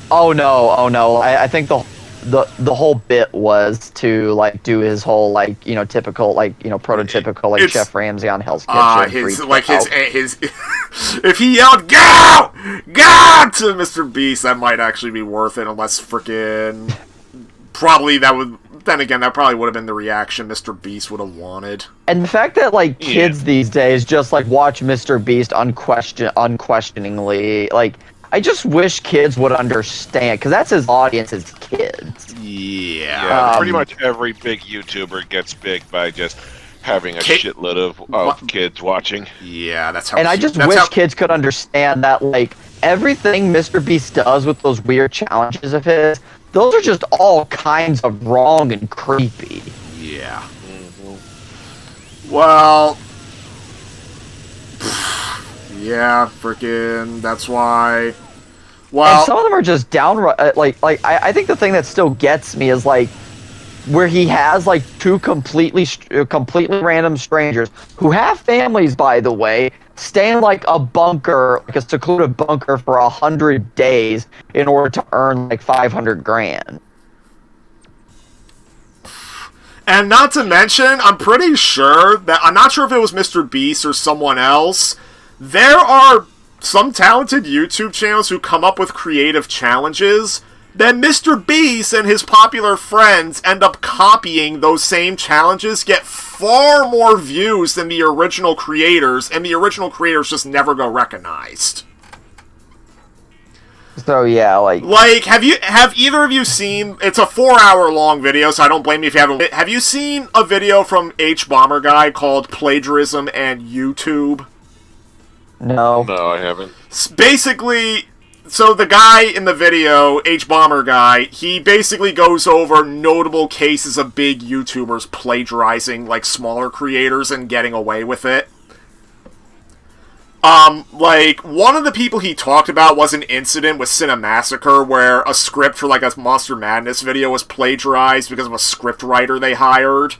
Oh no! I think the whole bit was to like do his whole typical prototypical Chef Ramsay on Hell's Kitchen. His if he yelled "Go! Go!" to Mr. Beast, that might actually be worth it. Unless frickin' probably that would. Then again, that probably would have been the reaction Mr. Beast would have wanted. And the fact that kids these days just watch Mr. Beast unquestioningly, I just wish kids would understand, because that's his audience, is kids. Yeah. Pretty much every big YouTuber gets big by just having a shitload of kids watching. Yeah, that's how. And I just wish kids could understand that everything Mr. Beast does with those weird challenges of his, those are just all kinds of wrong and creepy. Yeah. Well, yeah, freaking. That's why. Well, and some of them are just downright. I think the thing that still gets me is where he has two completely random strangers who have families, by the way, stay in a bunker, a secluded bunker for 100 days in order to earn $500,000. And not to mention, I'm pretty sure that, I'm not sure if it was Mr. Beast or someone else, there are some talented YouTube channels who come up with creative challenges, then Mr. Beast and his popular friends end up copying those same challenges, get far more views than the original creators, and the original creators just never go recognized. So yeah, have either of you seen, it's a 4-hour long video, so I don't blame you if you haven't. Have you seen a video from H-Bomber Guy called Plagiarism and YouTube? No. No, I haven't. Basically, so the guy in the video, H-Bomber Guy, he basically goes over notable cases of big YouTubers plagiarizing, smaller creators and getting away with it. One of the people he talked about was an incident with Cinemassacre where a script for, a Monster Madness video was plagiarized because of a script writer they hired.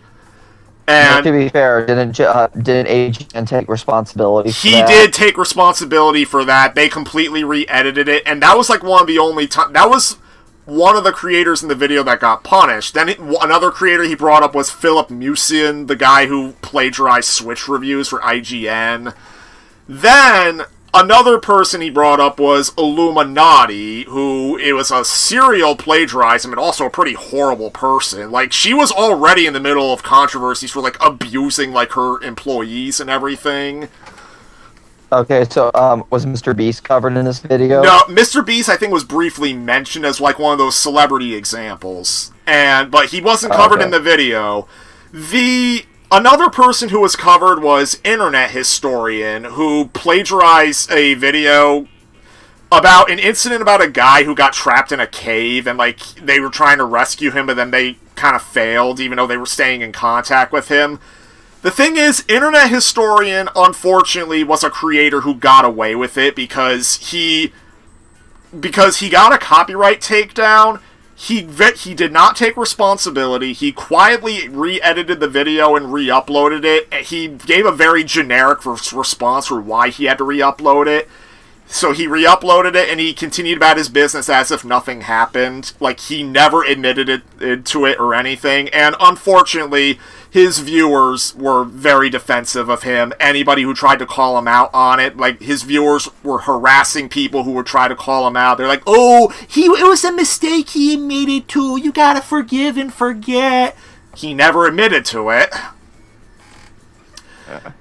And to be fair, didn't AGN take responsibility for that? He did take responsibility for that. They completely re-edited it, and that was one of the only time. That was one of the creators in the video that got punished. Then another creator he brought up was Philip Musian, the guy who plagiarized Switch reviews for IGN. Then another person he brought up was Illuminati, who it was a serial plagiarism and also a pretty horrible person. She was already in the middle of controversies for, abusing, her employees and everything. Okay, so, was Mr. Beast covered in this video? No, Mr. Beast, I think, was briefly mentioned as, one of those celebrity examples. But he wasn't covered in the video. Another person who was covered was Internet Historian, who plagiarized a video about an incident about a guy who got trapped in a cave, and, they were trying to rescue him, but then they kind of failed, even though they were staying in contact with him. The thing is, Internet Historian, unfortunately, was a creator who got away with it because he got a copyright takedown. He did not take responsibility. He quietly re-edited the video and re-uploaded it. He gave a very generic response for why he had to re-upload it. So he re-uploaded it, and he continued about his business as if nothing happened. He never admitted to it or anything. And unfortunately, his viewers were very defensive of him. Anybody who tried to call him out on it, his viewers were harassing people who would try to call him out. They're like, "Oh, it was a mistake he admitted to. You gotta forgive and forget." He never admitted to it.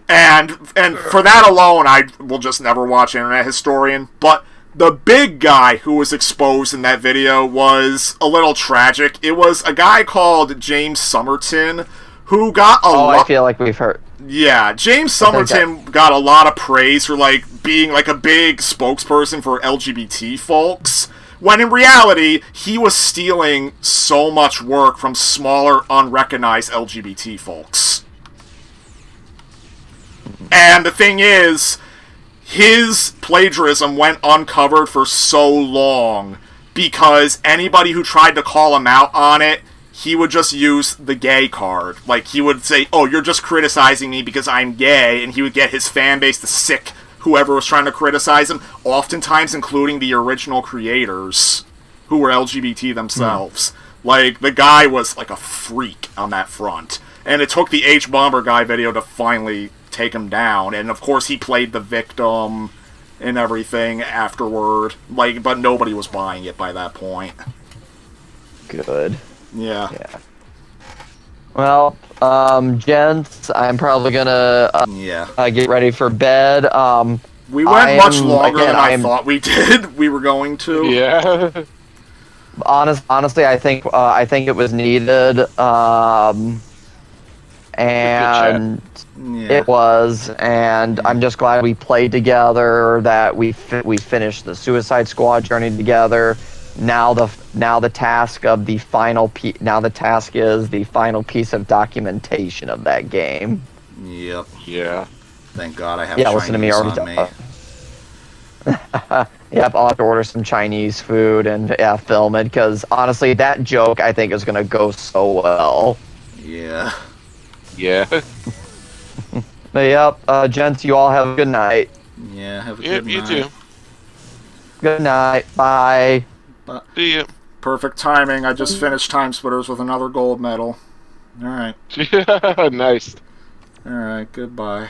And for that alone, I will just never watch Internet Historian. But the big guy who was exposed in that video was a little tragic. It was a guy called James Somerton, who got a lot... I feel like we've heard. Yeah, James Somerton got a lot of praise for, being, a big spokesperson for LGBT folks. When in reality, he was stealing so much work from smaller, unrecognized LGBT folks. And the thing is, his plagiarism went uncovered for so long because anybody who tried to call him out on it, he would just use the gay card. Like, he would say, oh, you're just criticizing me because I'm gay, and he would get his fan base to sick whoever was trying to criticize him, oftentimes including the original creators, who were LGBT themselves. Like, the guy was like a freak on that front. And it took the H-Bomber guy video to finally take him down, and of course he played the victim and everything afterward, like, but nobody was buying it by that point. Good. Yeah. Well, gents, I'm probably gonna get ready for bed. We went much longer than I thought we did. We were going to. Yeah. Honestly, I think it was needed. And it was, and I'm just glad we played together. That we finished the Suicide Squad journey together. Now the task of the final the task is the final piece of documentation of that game. Yep. Yeah. Thank God I have Yeah, Chinese listen to me already. on me. Yep, I'll have to order some Chinese food and film it, because honestly, that joke I think is gonna go so well. Yeah. Yeah. But yep, gents, you all have a good night. Yeah, have a Yep, good you night. too. Good night. Bye. See ya. Perfect timing. I just finished Time Splitters with another gold medal. Alright. Nice. Alright, goodbye.